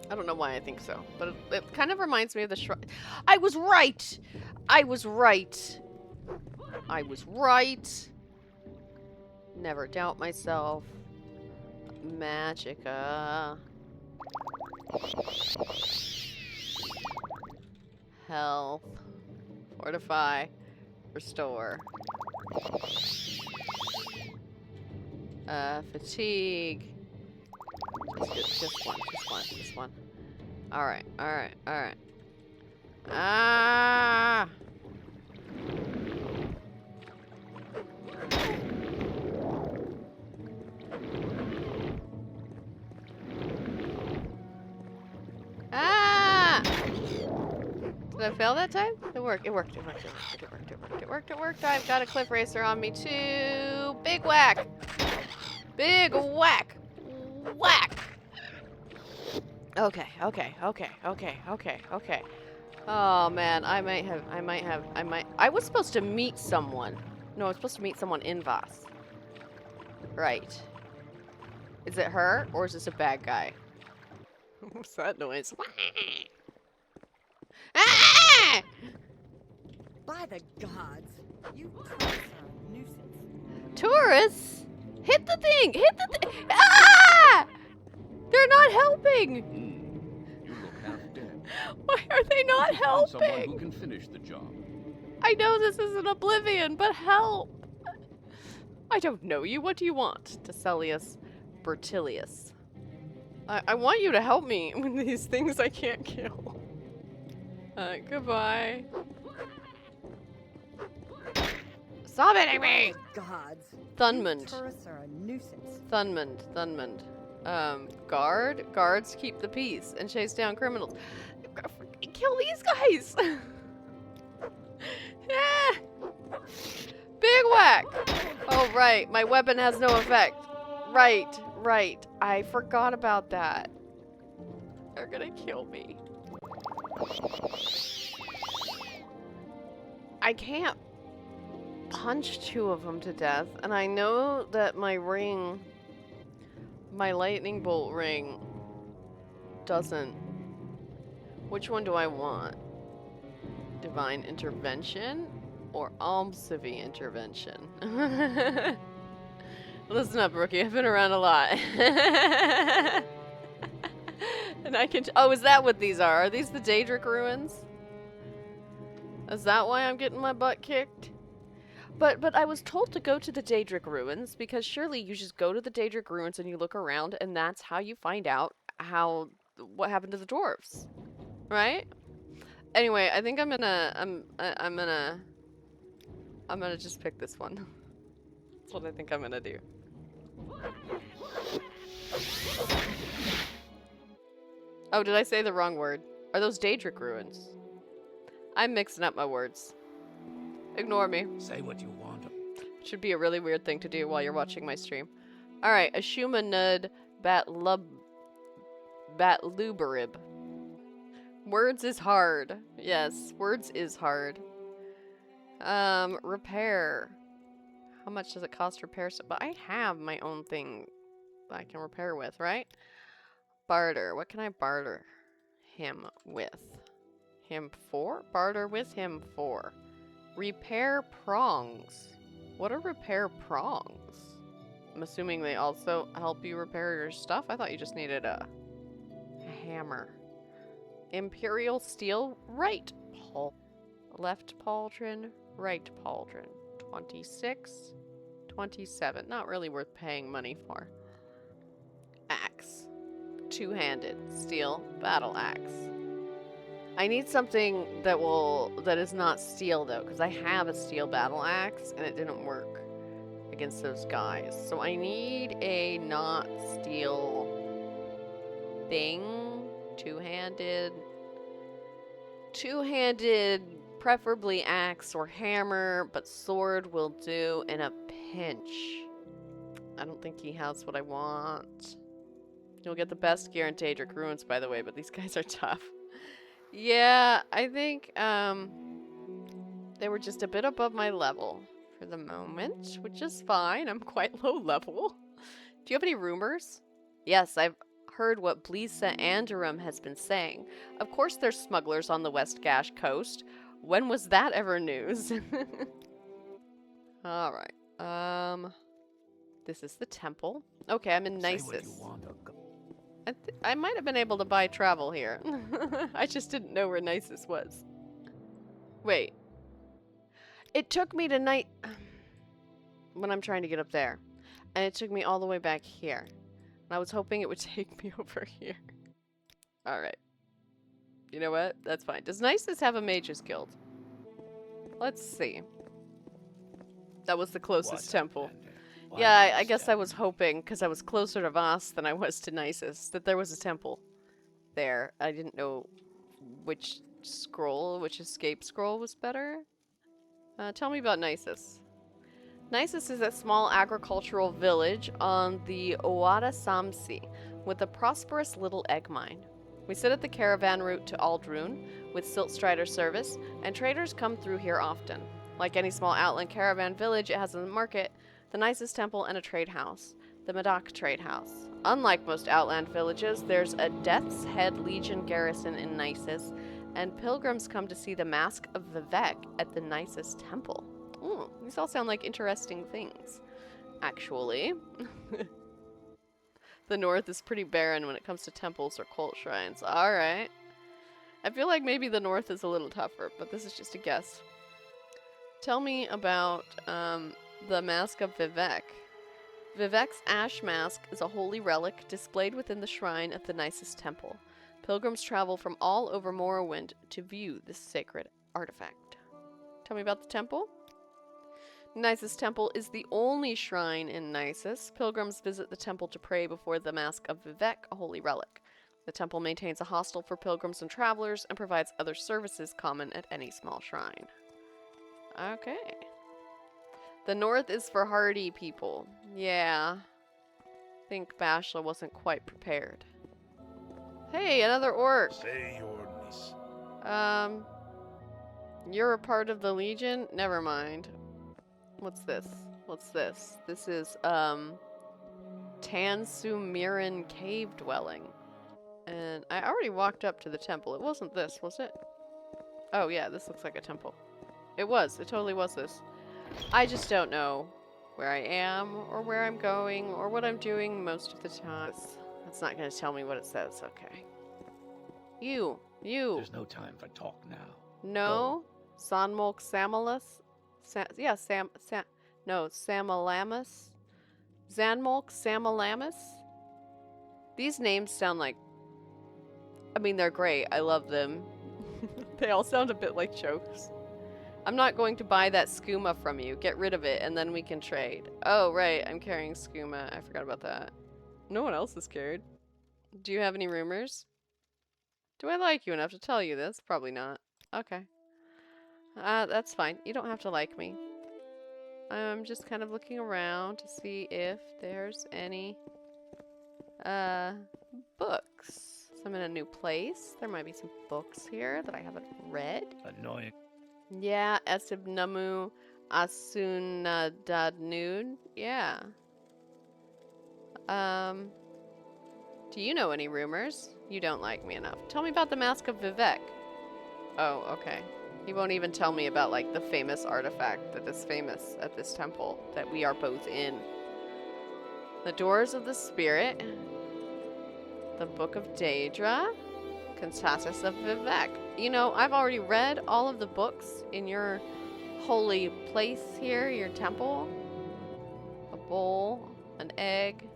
S1: I don't know why I think so, but it kind of reminds me of the shrine. I was right! I was right! I was right! Never doubt myself. Magica. Health. Fortify. Restore. Fatigue. Just one. Alright. Ah! Ah! Did I fail that time? It worked. I've got a cliff racer on me too. Big whack! Big whack! Whack! Okay. Oh man, I was supposed to meet someone. No, I was supposed to meet someone in Voss. Right. Is it her, or is this a bad guy? What's that noise? Ah!
S7: By the gods, you tourists are a nuisance.
S1: Tourists? Hit the thing! Ah! They're not helping!
S5: You look half dead.
S1: Why are they not
S5: Find someone who
S1: helping?
S5: can finish the job.
S1: I know this isn't Oblivion, but help! I don't know you. What do you want? Teselius Bertilius. I want you to help me with these things I can't kill. Goodbye. Stop hitting me!
S7: Gods.
S1: Thunmond.
S7: Tourists are a nuisance.
S1: Thunmond. Guards keep the peace and chase down criminals. Kill these guys! Ah! Big whack! Oh, right. My weapon has no effect. Right. I forgot about that. They're gonna kill me. I can't punch 2 of them to death, and I know that my lightning bolt ring doesn't. Which one do I want? Divine intervention or Almsivy intervention? Listen up, rookie. I've been around a lot. And I can. Oh, is that what these are? Are these the Daedric ruins? Is that why I'm getting my butt kicked? But I was told to go to the Daedric ruins because surely you just go to the Daedric ruins and you look around and that's how you find out what happened to the dwarves, right? Anyway, I think I'm gonna just pick this one. That's what I think I'm gonna do. Oh, did I say the wrong word? Are those Daedric ruins? I'm mixing up my words. Ignore me.
S2: Say what you want.
S1: Should be a really weird thing to do while you're watching my stream. Alright, Ashuma Nud Batluberib. Words is hard. Yes, words is hard. Repair. How much does it cost to repair stuff? But I have my own thing that I can repair with, right? Barter. What can I barter him with? Him for? Barter with him for. Repair prongs. What are repair prongs? I'm assuming they also help you repair your stuff. I thought you just needed a hammer. Imperial steel right left pauldron, right pauldron. 26, 27. Not really worth paying money for. Axe. two-handed steel battle axe. I need something that is not steel though, because I have a steel battle axe and it didn't work against those guys. So I need a not steel thing. Two-handed, preferably axe or hammer, but sword will do in a pinch. I don't think he has what I want. You'll get the best gear in Daedric Ruins, by the way, but these guys are tough. Yeah, I think they were just a bit above my level for the moment, which is fine. I'm quite low level. Do you have any rumors? Yes, I've heard what Blisa Andarum has been saying. Of course there's smugglers on the West Gash coast. When was that ever news? Alright. This is the temple. Okay, I'm in Nisus. I might have been able to buy travel here. I just didn't know where Nisus was. Wait. It took me to when I'm trying to get up there. And it took me all the way back here. And I was hoping it would take me over here. Alright. You know what? That's fine. Does Nisus have a mage's guild? Let's see. That was the closest temple. Yeah, I guess I was hoping, because I was closer to Voss than I was to Nisus, that there was a temple there. I didn't know which escape scroll was better. Tell me about Nisus. Nisus is a small agricultural village on the Owada Samsi, with a prosperous little egg mine. We sit at the caravan route to Aldrune, with Siltstrider service, and traders come through here often. Like any small outland caravan village, it has a market, the Nisus Temple, and a trade house, the Medak Trade House. Unlike most outland villages, there's a Death's Head Legion garrison in Nisus, and pilgrims come to see the Mask of Vivec at the Nisus Temple. Ooh, these all sound like interesting things. Actually, the north is pretty barren when it comes to temples or cult shrines. Alright. I feel like maybe the north is a little tougher, but this is just a guess. Tell me about, the Mask of Vivec. Vivec's ash mask is a holy relic displayed within the shrine at the Nisus Temple. Pilgrims travel from all over Morrowind to view this sacred artifact. Tell me about the temple. Nisus Temple is the only shrine in Nisus. Pilgrims visit the temple to pray before the Mask of Vivec, a holy relic. The temple maintains a hostel for pilgrims and travelers and provides other services common at any small shrine. Okay. The north is for hardy people. Yeah. I think Bashla wasn't quite prepared. Hey, another orc.
S2: Say your niece.
S1: You're a part of the Legion? Never mind. What's this? What's this? This is, Tansumiran Cave Dwelling. And I already walked up to the temple. It wasn't this, was it? Oh yeah, this looks like a temple. It was. It totally was this. I just don't know where I am, or where I'm going, or what I'm doing most of the time. That's not going to tell me what it says. Okay. You.
S2: There's no time for talk now.
S1: No? Sanmolk Samalas? Samalamus? Zanmolk Samalamus? These names sound like... I mean, they're great. I love them. They all sound a bit like jokes. I'm not going to buy that skooma from you. Get rid of it, and then we can trade. Oh, right. I'm carrying skooma. I forgot about that. No one else is scared. Do you have any rumors? Do I like you enough to tell you this? Probably not. Okay. That's fine. You don't have to like me. I'm just kind of looking around to see if there's any, books. So I'm in a new place. There might be some books here that I haven't read.
S2: Annoying.
S1: Yeah, Esibnamu Asunadadnud. Yeah. Do you know any rumors? You don't like me enough. Tell me about the Mask of Vivec. Oh, okay. He won't even tell me about, like, the famous artifact that is famous at this temple that we are both in. The Doors of the Spirit. The Book of Daedra. Cantatus of Vivec. You know, I've already read all of the books in your holy place here, your temple. A bowl, an egg.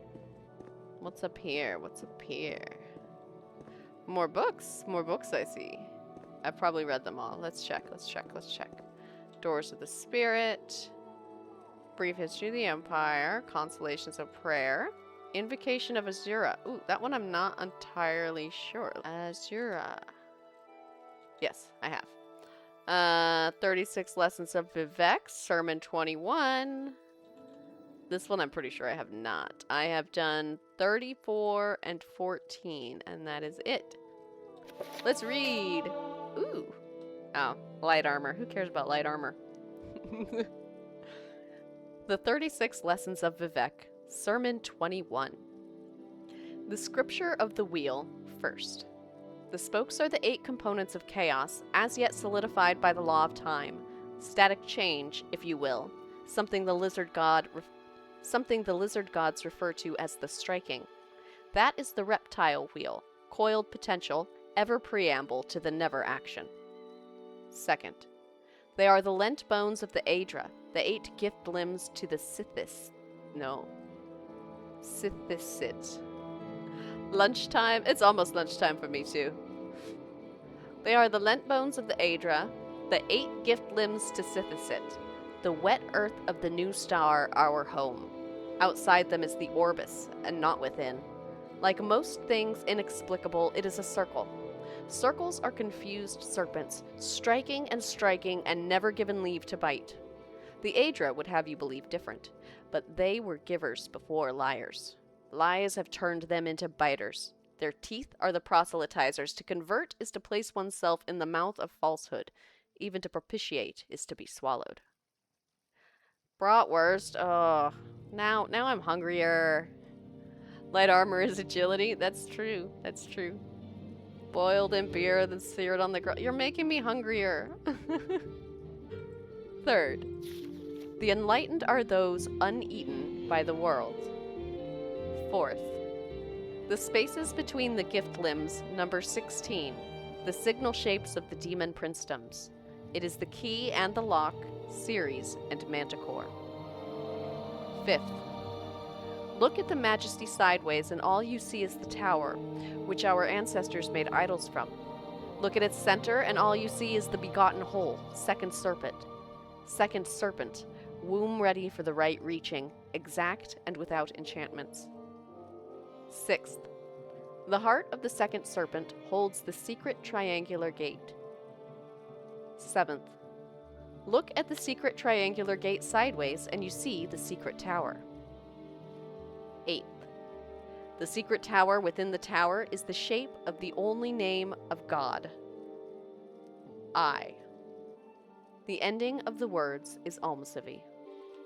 S1: What's up here? What's up here? More books. More books I see. I've probably read them all. Let's check. Doors of the Spirit. Brief History of the Empire. Consolations of Prayer. Invocation of Azura. Ooh, that one I'm not entirely sure. Azura. Yes, I have. 36 Lessons of Vivec. Sermon 21. This one I'm pretty sure I have not. I have done 34 and 14, and that is it. Let's read. Ooh. Oh, light armor. Who cares about light armor? The 36 Lessons of Vivec, Sermon 21. The Scripture of the Wheel, first. The spokes are the 8 components of chaos, as yet solidified by the law of time. Static change, if you will. Something the lizard gods refer to as the striking. That is the reptile wheel, coiled potential, ever preamble to the never action. Second, they are the lent bones of the Aedra, the 8 gift limbs to the Sithis. No. Sithisit. Lunchtime. It's almost lunchtime for me, too. They are the lent bones of the Aedra, the 8 gift limbs to Sithisit, the wet earth of the new star, our home. Outside them is the Orbis, and not within. Like most things inexplicable, it is a circle. Circles are confused serpents, striking and never given leave to bite. The Aedra would have you believe different, but they were givers before liars. Lies have turned them into biters. Their teeth are the proselytizers. To convert is to place oneself in the mouth of falsehood. Even to propitiate is to be swallowed. Bratwurst. Oh, now I'm hungrier. Light armor is agility. That's true. Boiled in beer, then seared on the grill. You're making me hungrier. Third, the enlightened are those uneaten by the world. Fourth, the spaces between the gift limbs number 16, the signal shapes of the demon princedoms. It is the key and the lock, Ceres and Manticore. Fifth, look at the Majesty sideways and all you see is the tower, which our ancestors made idols from. Look at its center and all you see is the begotten whole, second serpent. Second serpent, womb ready for the right reaching, exact and without enchantments. Sixth, the heart of the second serpent holds the secret triangular gate. Seventh, look at the secret triangular gate sideways and you see the secret tower. Eighth, the secret tower within the tower is the shape of the only name of God. I. The ending of the words is Almasivi.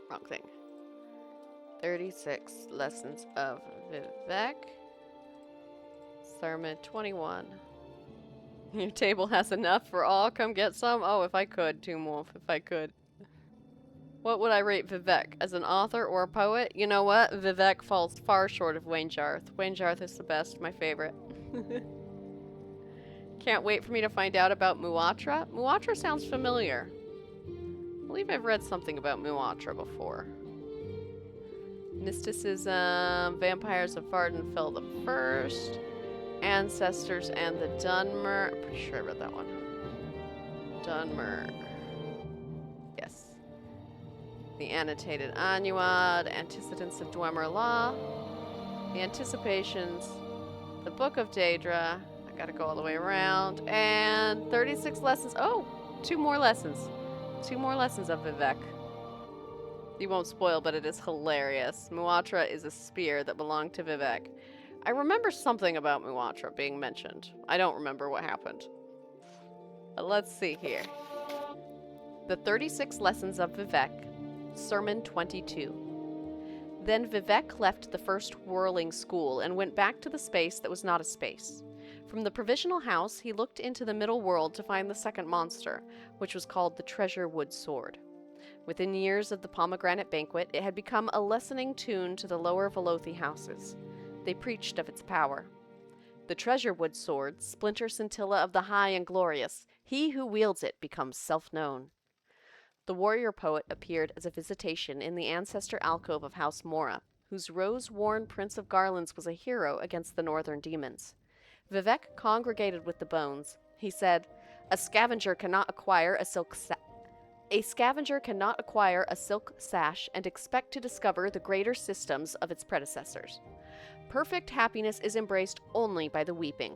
S1: Wrong thing. 36 Lessons of Vivec. Sermon 21. Your table has enough for all. Come get some. Oh, if I could, Tomb Wolf, if I could. What would I rate Vivec? As an author or a poet? You know what? Vivec falls far short of Wayne Jarth. Wayne Jarth is the best, my favorite. Can't wait for me to find out about Muatra. Muatra sounds familiar. I believe I've read something about Muatra before. Mysticism, Vampires of Vardenfell the First, Ancestors and the Dunmer. I'm pretty sure I read that one. Dunmer. Yes. The Annotated Annuad, Antecedents of Dwemer Law, The Anticipations, The Book of Daedra. I gotta go all the way around. And 36 lessons. Oh, 2 more lessons. 2 more lessons of Vivec. You won't spoil, but it is hilarious. Muatra is a spear that belonged to Vivec. I remember something about Muatra being mentioned. I don't remember what happened. But let's see here. The 36 Lessons of Vivec, Sermon 22. Then Vivec left the first whirling school and went back to the space that was not a space. From the provisional house, he looked into the middle world to find the second monster, which was called the Treasure Wood Sword. Within years of the pomegranate banquet, it had become a lessening tune to the lower Velothi houses. They preached of its power. The Treasure Wood Sword, splinter scintilla of the high and glorious, he who wields it becomes self-known. The warrior poet appeared as a visitation in the ancestor alcove of House Mora, whose rose-worn Prince of Garlands was a hero against the northern demons. Vivec congregated with the bones. He said, A scavenger cannot acquire a silk sash and expect to discover the greater systems of its predecessors. Perfect happiness is embraced only by the weeping.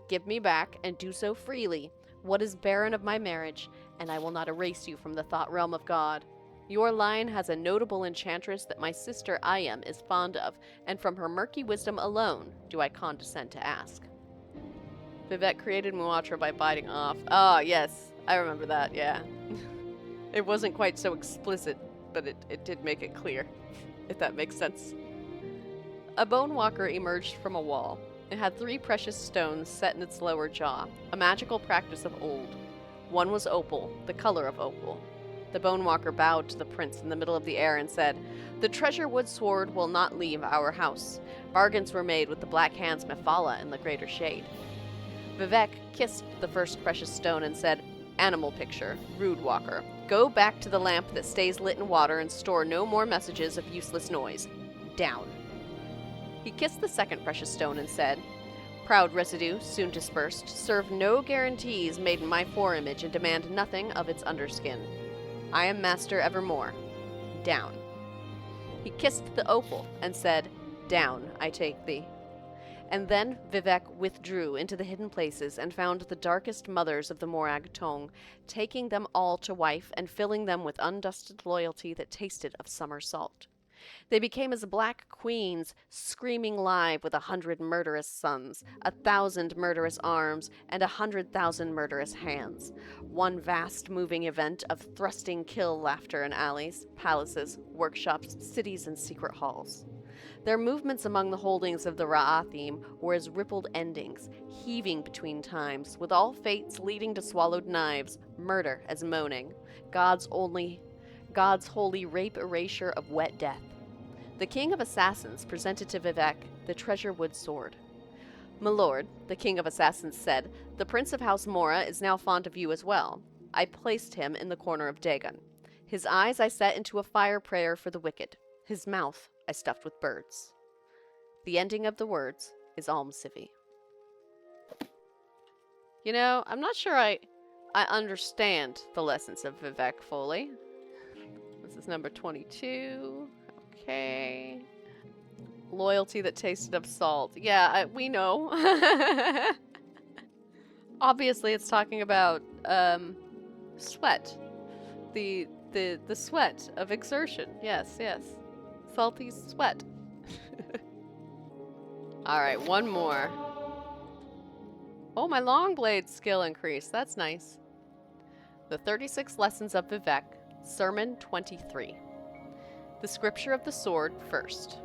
S1: Give me back, and do so freely, what is barren of my marriage, and I will not erase you from the thought realm of God. Your line has a notable enchantress that my sister Ayem is fond of, and from her murky wisdom alone do I condescend to ask. Vivec created Muatra by biting off. Ah, yes, I remember that, yeah. It wasn't quite so explicit, but it did make it clear, if that makes sense. A bone walker emerged from a wall. It had 3 precious stones set in its lower jaw, a magical practice of old. One was opal, the color of opal. The bone walker bowed to the prince in the middle of the air and said, The treasure wood sword will not leave our house. Bargains were made with the black hands Mephala in the greater shade. Vivec kissed the first precious stone and said, Animal picture, rude walker. Go back to the lamp that stays lit in water and store no more messages of useless noise. Down. He kissed the second precious stone and said, Proud residue, soon dispersed, serve no guarantees made in my foreimage and demand nothing of its underskin. I am master evermore. Down. He kissed the opal and said, Down, I take thee. And then Vivec withdrew into the hidden places and found the darkest mothers of the Morag tongue, taking them all to wife and filling them with undusted loyalty that tasted of summer salt. They became as black queens, screaming live with 100 murderous sons, 1,000 murderous arms, and 100,000 murderous hands. One vast moving event of thrusting kill laughter in alleys, palaces, workshops, cities, and secret halls. Their movements among the holdings of the Ra'athim were as rippled endings, heaving between times, with all fates leading to swallowed knives, murder as moaning, God's holy rape erasure of wet death. The king of assassins presented to Vivec the treasure wood sword. My lord, the king of assassins said, the prince of House Mora is now fond of you as well. I placed him in the corner of Dagon. His eyes I set into a fire prayer for the wicked. His mouth I stuffed with birds. The ending of the words is Almsivi. You know, I'm not sure I understand the lessons of Vivec fully. This is number 22. Okay. Loyalty that tasted of salt. Yeah, we know. Obviously, it's talking about sweat. The sweat of exertion. Yes, yes. Salty sweat. Alright, one more. Oh, my long blade skill increased. That's nice. The 36 Lessons of Vivec, Sermon 23. The scripture of the sword first.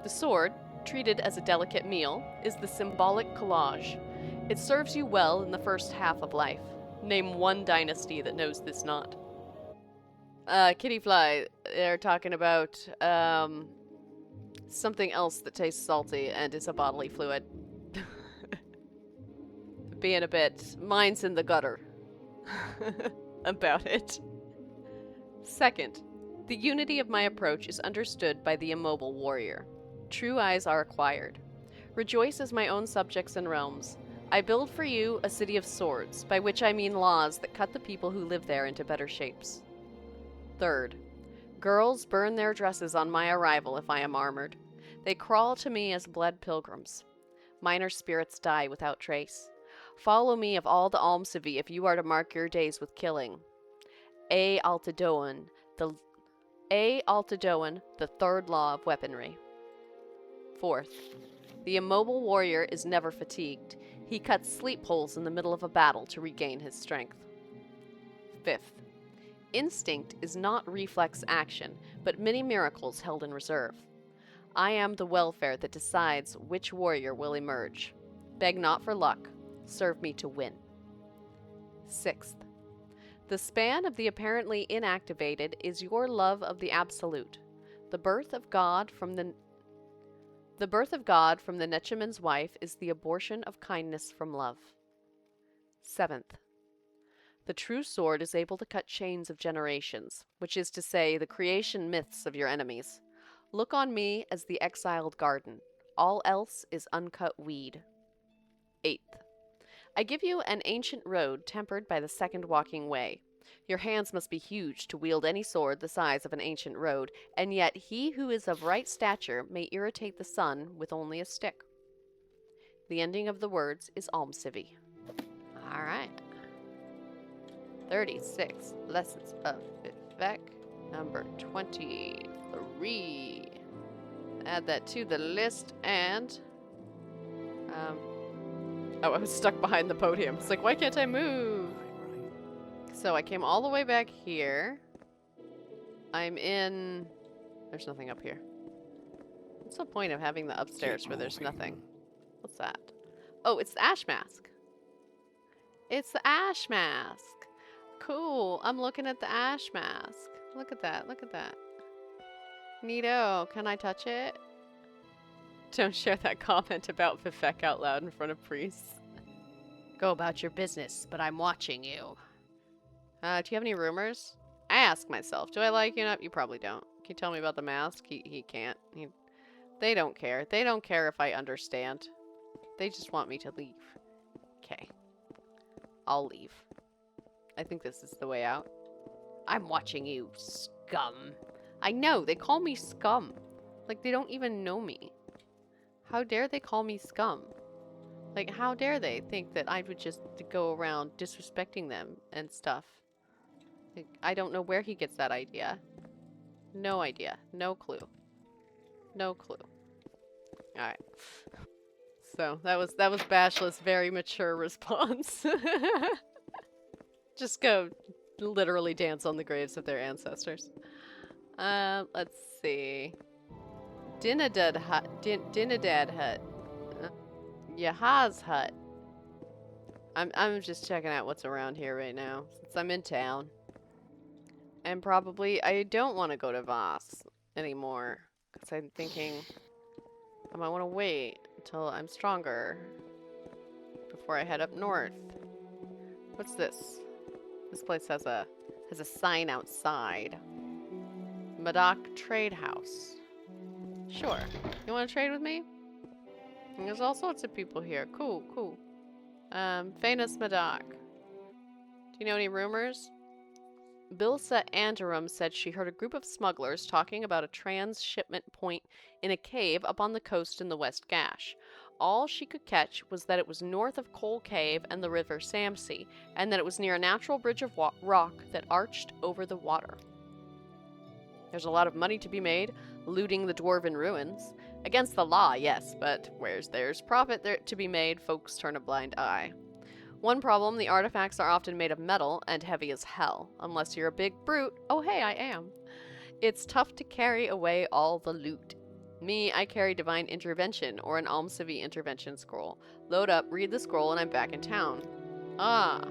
S1: The sword, treated as a delicate meal, is the symbolic collage. It serves you well in the first half of life. Name one dynasty that knows this not. Kittyfly, they're talking about something else that tastes salty and is a bodily fluid. Being a bit, mine's in the gutter about it. Second, the unity of my approach is understood by the immobile warrior. True eyes are acquired. Rejoice as my own subjects and realms. I build for you a city of swords, by which I mean laws that cut the people who live there into better shapes. Third, girls burn their dresses on my arrival if I am armored. They crawl to me as bled pilgrims. Minor spirits die without trace. Follow me of all the Almsivi if you are to mark your days with killing. Altadoan, the third law of weaponry. Fourth, the immobile warrior is never fatigued. He cuts sleep holes in the middle of a battle to regain his strength. Fifth, instinct is not reflex action, but many miracles held in reserve. I am the welfare that decides which warrior will emerge. Beg not for luck, serve me to win. Sixth, the span of the apparently inactivated is your love of the absolute. The birth of God from the Nechaman's wife is the abortion of kindness from love. Seventh, the true sword is able to cut chains of generations, which is to say, the creation myths of your enemies. Look on me as the exiled garden. All else is uncut weed. 8th. I give you an ancient road tempered by the second walking way. Your hands must be huge to wield any sword the size of an ancient road, and yet he who is of right stature may irritate the sun with only a stick. The ending of the words is Almsivy. Alright. 36 Lessons of Vivec, number 23. Add that to the list, and... oh, I was stuck behind the podium. It's like, why can't I move? So I came all the way back here. I'm in... There's nothing up here. What's the point of having the upstairs where there's nothing? What's that? Oh, it's the ash mask. It's the ash mask. Cool. I'm looking at the ash mask. Look at that. Look at that. Neato. Can I touch it? Don't share that comment about Vivec out loud in front of priests. Go about your business, but I'm watching you. Do you have any rumors? I ask myself, do I like you? You probably don't. Can you tell me about the mask? He can't. They don't care. They don't care if I understand. They just want me to leave. Okay. I'll leave. I think this is the way out. I'm watching you, scum. I know, they call me scum. Like, they don't even know me. How dare they call me scum? Like, how dare they think that I would just go around disrespecting them and stuff? Like, I don't know where he gets that idea. No idea. No clue. No clue. Alright. So, that was Bashla's very mature response. Just go literally dance on the graves of their ancestors. Let's see. Dinadad hut. Dinadad hut. Yahaz hut. I'm just checking out what's around here right now, since I'm in town. And probably I don't want to go to Voss anymore, because I'm thinking I might want to wait until I'm stronger before I head up north. What's this? This place has a sign outside. Madak Trade House. Sure. You want to trade with me? And there's all sorts of people here. Cool, cool. Famous Madak. Do you know any rumors? Bilsa Antarum said she heard a group of smugglers talking about a transshipment point in a cave up on the coast in the West Gash. All she could catch was that it was north of Coal Cave and the river Samsea, and that it was near a natural bridge of rock that arched over the water. There's a lot of money to be made looting the dwarven ruins. Against the law, yes, but where's there's profit there to be made, folks turn a blind eye. One problem, the artifacts are often made of metal and heavy as hell. Unless you're a big brute. Oh hey, I am. It's tough to carry away all the loot. Me, I carry Divine Intervention or an Almsivy Intervention scroll. Load up, read the scroll, and I'm back in town. Ah.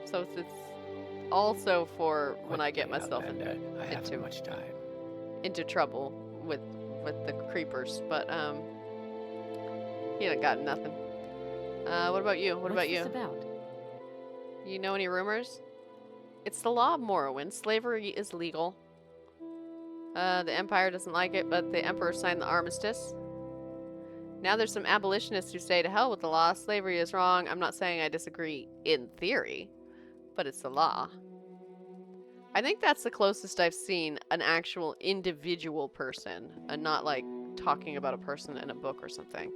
S1: So it's also for when I get myself into trouble with the creepers, but he done got nothing. What about you? What about you?
S3: What's this about?
S1: You know any rumors? It's the law of Morrowind. Slavery is legal. The Empire doesn't like it, but the Emperor signed the armistice. Now there's some abolitionists who say to hell with the law. Slavery is wrong. I'm not saying I disagree in theory, but it's the law. I think that's the closest I've seen an actual individual person, and not like talking about a person in a book or something.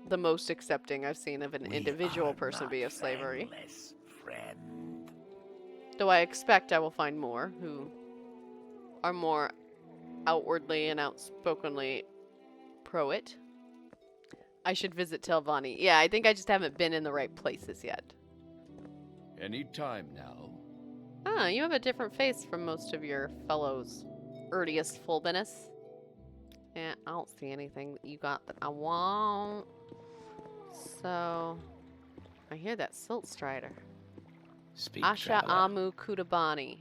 S1: The most accepting I've seen of an individual person be of slavery.
S2: Friend.
S1: Though I expect I will find more who are more outwardly and outspokenly pro it. I should visit Telvanni. Yeah, I think I just haven't been in the right places yet.
S5: Any time now.
S1: Ah, you have a different face from most of your fellows. Erdius Fulbinus. Yeah, I don't see anything that you got that I want. So, I hear that Silt Strider.
S2: Speak,
S1: Asha
S2: traveler.
S1: Amu Kutabani.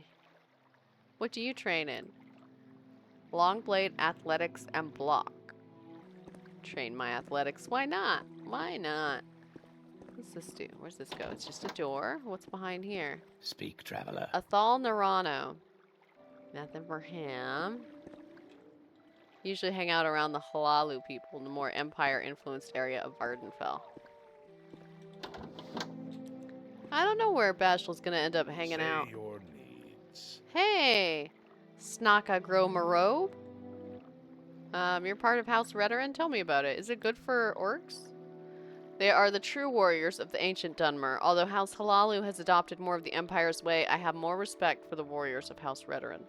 S1: What do you train in? Longblade, athletics, and block. Train my athletics. Why not? Why not? What's this do? Where's this go? It's just a door. What's behind here?
S2: Speak, traveler.
S1: Athal Narano. Nothing for him. Usually hang out around the Halalu people in the more Empire-influenced area of Vardenfell. I don't know where Bashla's gonna end up hanging out.
S2: Your needs.
S1: Hey! Snaka Gro Morobe? You're part of House Redoran? Tell me about it. Is it good for orcs? They are the true warriors of the ancient Dunmer. Although House Halalu has adopted more of the Empire's way, I have more respect for the warriors of House Redoran.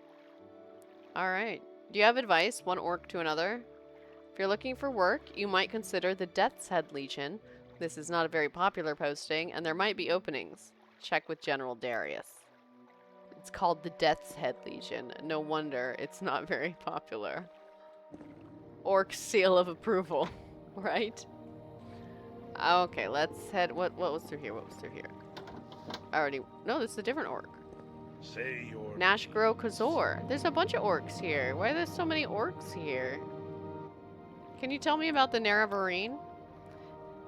S1: Alright. Do you have advice, one orc to another? If you're looking for work, you might consider the Death's Head Legion. This is not a very popular posting, and there might be openings. Check with General Darius. It's called the Death's Head Legion. No wonder it's not very popular. Orc seal of approval, right? Okay, let's head. What was through here? What was through here? I already. No, this is a different orc.
S2: Say your
S1: Nashgro Kazor. There's a bunch of orcs here. Why are there so many orcs here? Can you tell me about the Nerevarine?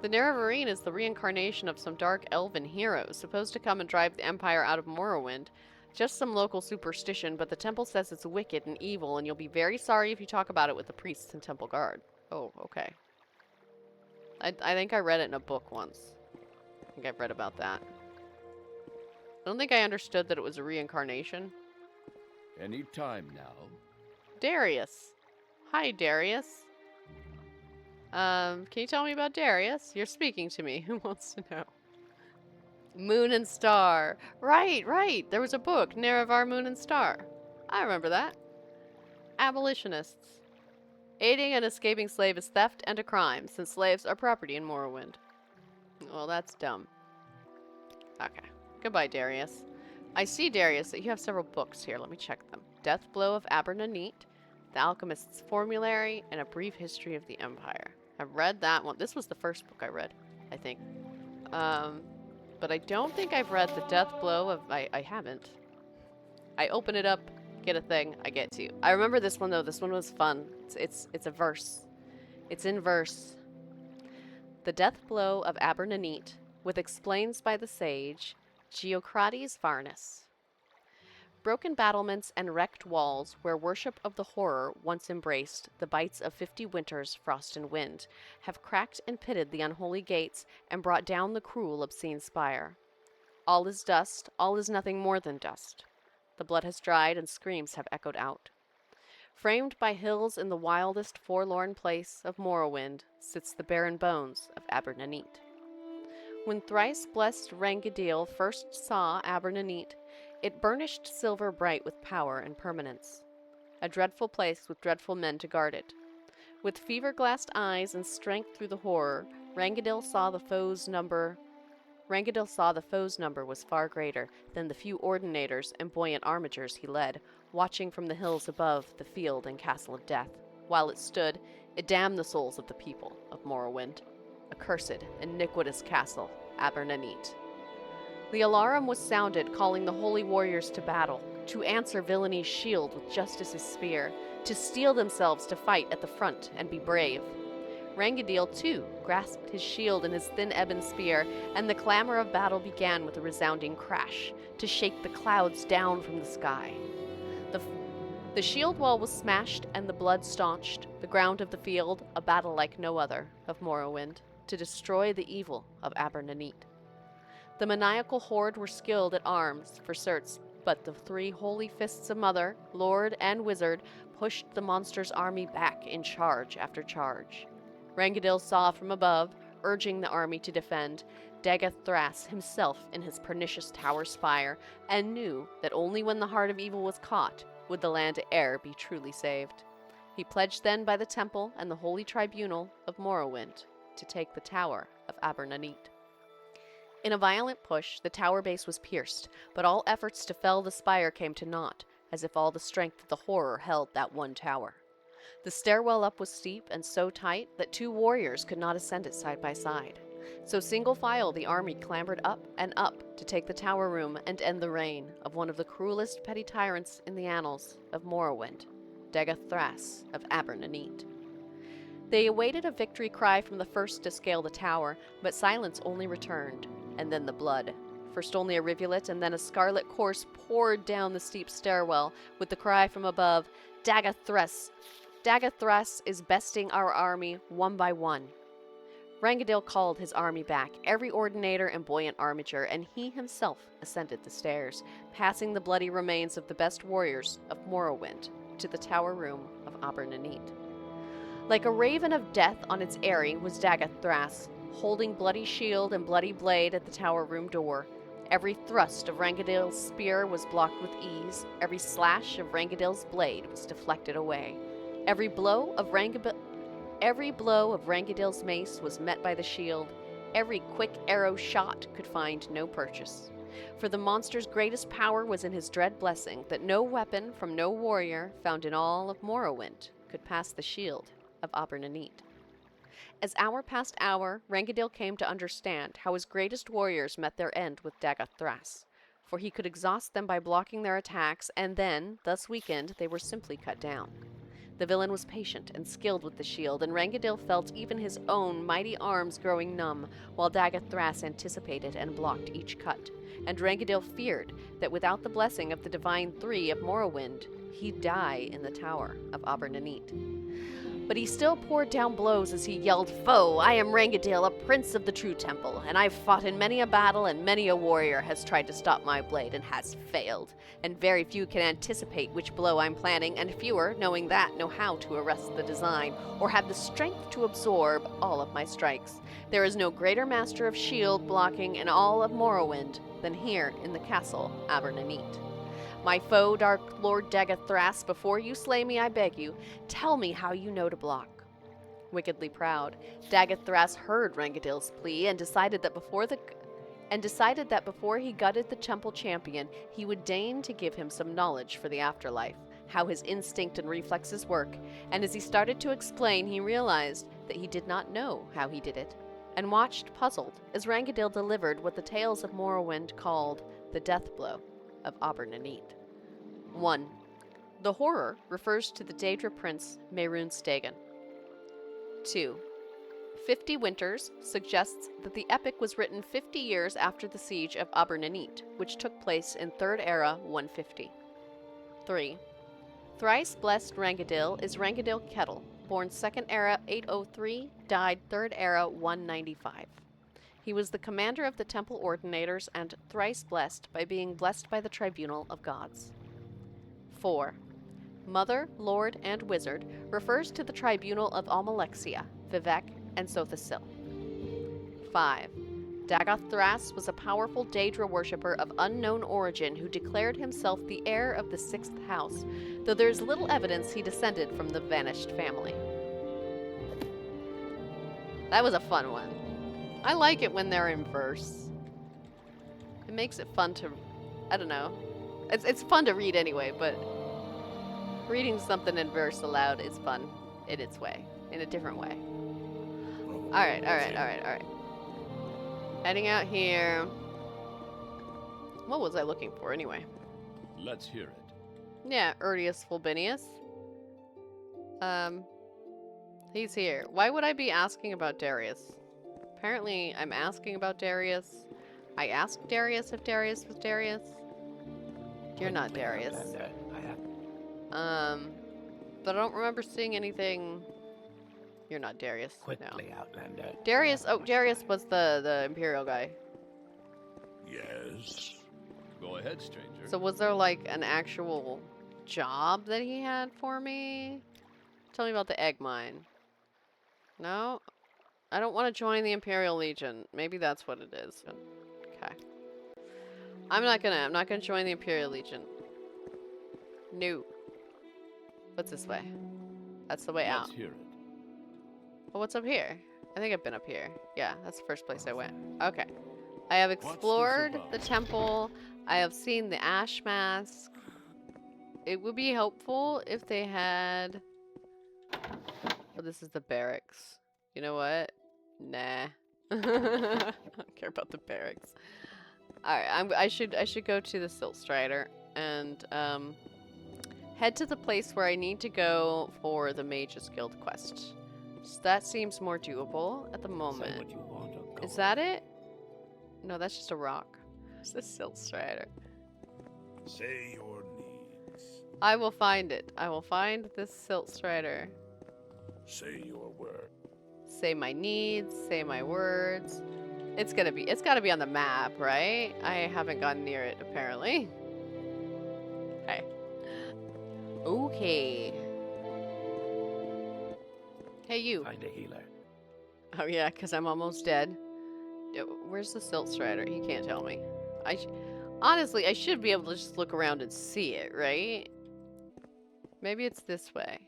S1: The Nerevarine is the reincarnation of some dark elven hero, supposed to come and drive the Empire out of Morrowind. Just some local superstition, but the temple says it's wicked and evil, and you'll be very sorry if you talk about it with the priests and temple guard. Oh, okay. I think I read it in a book once. I think I've read about that. I don't think I understood that it was a reincarnation.
S5: Any time now.
S1: Darius. Hi, Darius. Can you tell me about Darius? You're speaking to me. Who wants to know? Moon and Star. Right. There was a book, Nerevar Moon and Star. I remember that. Abolitionists. Aiding an escaping slave is theft and a crime, since slaves are property in Morrowind. Well, that's dumb. Okay. Goodbye, Darius. I see, Darius, that you have several books here. Let me check them. Death Blow of Abernanit, The Alchemist's Formulary, and A Brief History of the Empire. I've read that one. This was the first book I read, I think. But I don't think I've read The Death Blow of... I haven't. I open it up, get a thing, I get to. I remember this one, though. This one was fun. It's a verse. It's in verse. The Death Blow of Abernanit, with explains by the sage Geocrates Frernis. Broken battlements and wrecked walls where worship of the horror once embraced the bites of 50 winters, frost and wind, have cracked and pitted the unholy gates and brought down the cruel, obscene spire. All is dust, all is nothing more than dust. The blood has dried and screams have echoed out. Framed by hills in the wildest forlorn place of Morrowind sits the barren bones of Abernanit. When thrice blessed Rangadil first saw Abernanit, it burnished silver bright with power and permanence. A dreadful place with dreadful men to guard it. With fever-glassed eyes and strength through the horror, Rangadil saw the foe's number was far greater than the few ordinators and buoyant armigers he led, watching from the hills above the field and castle of death. While it stood, it damned the souls of the people of Morrowind. Accursed, iniquitous castle, Abernanit. The alarum was sounded, calling the holy warriors to battle, to answer villainy shield with justice's spear, to steel themselves to fight at the front and be brave. Rangadil, too, grasped his shield and his thin ebon spear, and the clamor of battle began with a resounding crash, to shake the clouds down from the sky. The shield wall was smashed and the blood staunched, the ground of the field, a battle like no other of Morrowind, to destroy the evil of Abernanit. The maniacal horde were skilled at arms, for certes, but the 3 holy fists of Mother, Lord, and Wizard pushed the monster's army back in charge after charge. Rangadil saw from above, urging the army to defend, Dagoth Thras himself in his pernicious tower spire, and knew that only when the heart of evil was caught would the land e'er be truly saved. He pledged then by the temple and the holy tribunal of Morrowind to take the tower of Abernanit. In a violent push, the tower base was pierced, but all efforts to fell the spire came to naught, as if all the strength of the horror held that one tower. The stairwell up was steep and so tight that 2 warriors could not ascend it side by side. So single file the army clambered up and up to take the tower room and end the reign of one of the cruelest petty tyrants in the annals of Morrowind, Dagoth Thras of Abernanit. They awaited a victory cry from the first to scale the tower, but silence only returned, and then the blood. First only a rivulet, and then a scarlet course poured down the steep stairwell, with the cry from above, Dagoth Thras, Dagathras is besting our army one by one. Rangadil called his army back, every ordinator and buoyant armature, and he himself ascended the stairs, passing the bloody remains of the best warriors of Morrowind to the tower room of Abernanit. Like a raven of death on its eyrie was Dagathras, holding bloody shield and bloody blade at the tower room door. Every thrust of Rangadil's spear was blocked with ease. Every slash of Rangadil's blade was deflected away. Every blow of Rangadil's mace was met by the shield. Every quick arrow shot could find no purchase. For the monster's greatest power was in his dread blessing that no weapon from no warrior found in all of Morrowind could pass the shield of Abernanit. As hour passed hour, Rangadil came to understand how his greatest warriors met their end with Dagathras, for he could exhaust them by blocking their attacks, and then, thus weakened, they were simply cut down. The villain was patient and skilled with the shield, and Rangadil felt even his own mighty arms growing numb, while Dagathras anticipated and blocked each cut. And Rangadil feared that without the blessing of the Divine Three of Morrowind, he'd die in the tower of Abernanit. But he still poured down blows as he yelled, "Foe, I am Rangadil, a prince of the true temple, and I've fought in many a battle, and many a warrior has tried to stop my blade and has failed. And very few can anticipate which blow I'm planning, and fewer, knowing that, know how to arrest the design, or have the strength to absorb all of my strikes. There is no greater master of shield blocking in all of Morrowind than here in the castle Abernanit. My foe, Dark Lord Dagathras, before you slay me, I beg you, tell me how you know to block." Wickedly proud, Dagathras heard Rangadil's plea and decided that before he gutted the temple champion, he would deign to give him some knowledge for the afterlife, how his instinct and reflexes work, and as he started to explain, he realized that he did not know how he did it, and watched puzzled as Rangadil delivered what the tales of Morrowind called the death blow of Abernanit. 1. The horror refers to the Daedra prince Mehrunes Dagon. 2. 50 Winters suggests that the epic was written 50 years after the siege of Abernanit, which took place in 3rd Era 150. 3. Thrice blessed Rangadil is Rangadil Kettle, born 2nd Era 803, died 3rd Era 195. He was the commander of the Temple Ordinators and thrice blessed by being blessed by the Tribunal of Gods. 4. Mother, Lord, and Wizard refers to the Tribunal of Almalexia, Vivec, and Sothasil. 5. Dagathras was a powerful Daedra worshipper of unknown origin who declared himself the heir of the 6th house, though there is little evidence he descended from the vanished family. That was a fun one. I like it when they're in verse. It makes it fun to, I don't know. It's fun to read anyway, but reading something in verse aloud is fun in its way, in a different way. Alright. Heading out here. What was I looking for anyway?
S5: Let's hear it.
S1: Yeah, Urdius Fulbinius. He's here. Why would I be asking about Darius? Apparently, I'm asking about Darius. I asked Darius if Darius was Darius. You're not Darius. But I don't remember seeing anything. You're not Darius.
S2: Quickly, Outlander.
S1: Darius. Oh, Darius was the Imperial guy.
S5: Yes. Go ahead, stranger.
S1: So was there like an actual job that he had for me? Tell me about the egg mine. No? I don't want to join the Imperial Legion. Maybe that's what it is. Okay. I'm not gonna join the Imperial Legion. No. What's this way? That's the way out.
S5: Let's hear it.
S1: Well, what's up here? I think I've been up here. Yeah, that's the first place I went. Okay. I have explored the temple. I have seen the ash mask. It would be helpful if they had... Oh, this is the barracks. You know what? Nah. I don't care about the barracks. Alright, I should go to the Silt Strider and head to the place where I need to go for the Mage's Guild quest. So that seems more doable at the moment. Is that it? No, that's just a rock. It's the Silt Strider.
S5: Say your needs.
S1: I will find it. I will find this silt strider.
S5: Say your word.
S1: Say my needs, say my words. It's gotta be on the map, right? I haven't gone near it, apparently. Okay. Okay. Hey, you.
S2: Find a healer.
S1: Oh, yeah, because I'm almost dead. Where's the silt strider? He can't tell me. Honestly, I should be able to just look around and see it, right? Maybe it's this way.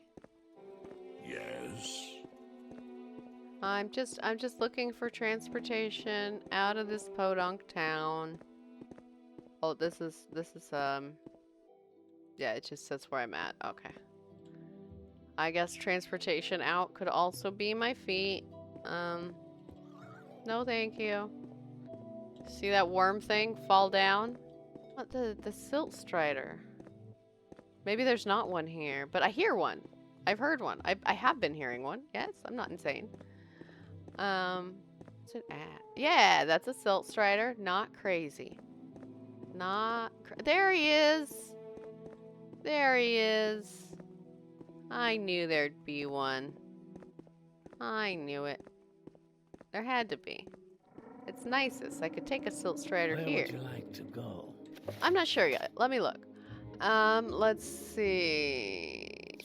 S5: Yes.
S1: I'm just looking for transportation out of this podunk town. Oh, this is yeah, it just says where I'm at. Okay. I guess transportation out could also be my feet. No thank you. See that worm thing fall down? What, the silt strider? Maybe there's not one here, but I hear one. I've heard one. I have been hearing one. Yes, I'm not insane. What's it at? Yeah, that's a silt strider. Not crazy. There he is. There he is. I knew there'd be one. I knew it. There had to be. It's nicest. I could take a silt strider
S2: Where
S1: here.
S2: would you like to go?
S1: I'm not sure yet. Let me look. Let's see.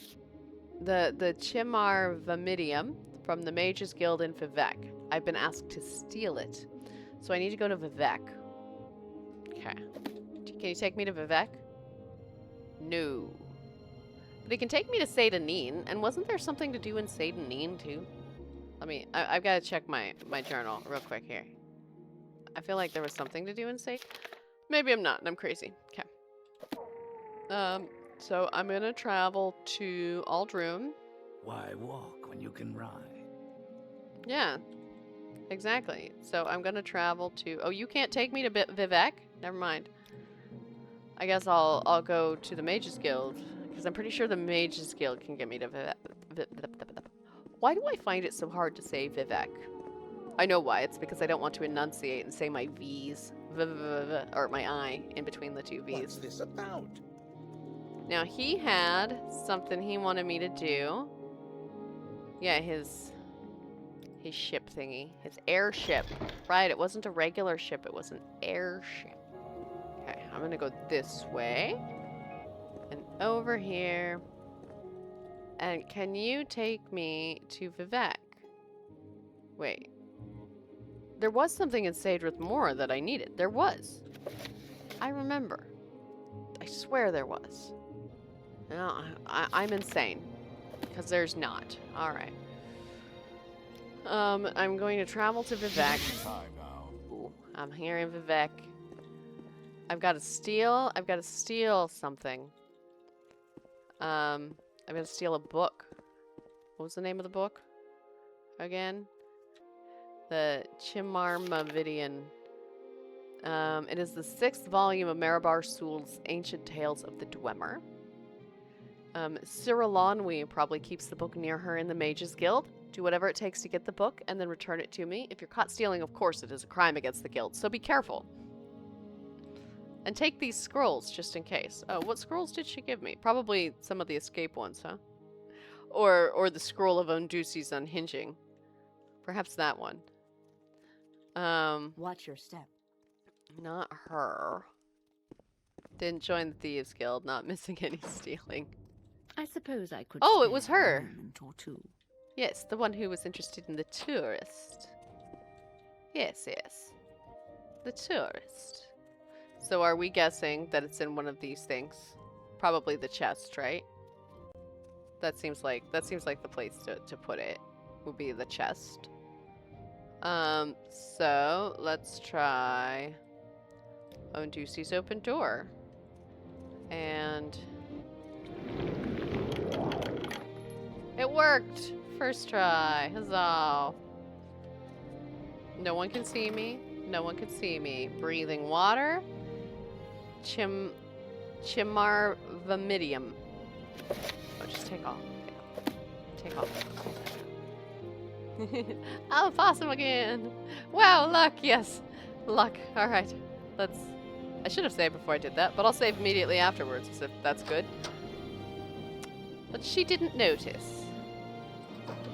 S1: The Chimar Vamidium from the Mages Guild in Vivec. I've been asked to steal it. So I need to go to Vivec. Okay. Can you take me to Vivec? No. But it can take me to Seydanine, and wasn't there something to do in Seydanine too? I've got to check my journal real quick here. I feel like there was something to do in Seyd. Maybe I'm not, and I'm crazy. Okay. So I'm gonna travel to Aldroom.
S2: Why walk when you can ride?
S1: Yeah, exactly. So I'm gonna travel to. Oh, you can't take me to Vivec? Never mind. I guess I'll go to the Mages Guild because I'm pretty sure the Mages Guild can get me to Vivec. Why do I find it so hard to say Vivec? I know why. It's because I don't want to enunciate and say my V's, or my I in between the two V's.
S4: What's this about?
S1: Now, he had something he wanted me to do. Yeah, his ship thingy. His airship. Right, it wasn't a regular ship. It was an airship. Okay, I'm gonna go this way. And over here. And can you take me to Vivec? Wait. There was something in Sadrith Mora that I needed. There was. I remember. I swear there was. No, I'm insane. Because there's not. Alright. I'm going to travel to Vivec.
S5: Time now.
S1: Ooh, I'm here in Vivec. I've got to steal something. I'm going to steal a book. What was the name of the book? Again? The Chimarmavidian. It is the 6th volume of Marabar Soul's Ancient Tales of the Dwemer. Cyrilanwi probably keeps the book near her in the Mages Guild. Do whatever it takes to get the book and then return it to me. If you're caught stealing, of course it is a crime against the guild, so be careful. And take these scrolls just in case. Oh, what scrolls did she give me? Probably some of the escape ones, huh? Or the scroll of Undusi's unhinging. Perhaps that one.
S7: Watch your step.
S1: Not her. Didn't join the Thieves Guild, not missing any stealing.
S3: I suppose I could.
S1: Oh, it was
S3: spare
S1: her.
S3: a moment or two.
S1: Yes, the one who was interested in the tourist. Yes, yes. The tourist. So are we guessing that it's in one of these things? Probably the chest, right? That seems like the place to put it. Would be the chest. So let's try Undusi's open door. And it worked! First try. Huzzah! No one can see me. No one can see me. Breathing water. Chimarvamidium. Oh, just take off. Take off. I'll possum again! Wow, luck! Yes! Luck. Alright. I should have saved before I did that, but I'll save immediately afterwards, if that's good. But she didn't notice.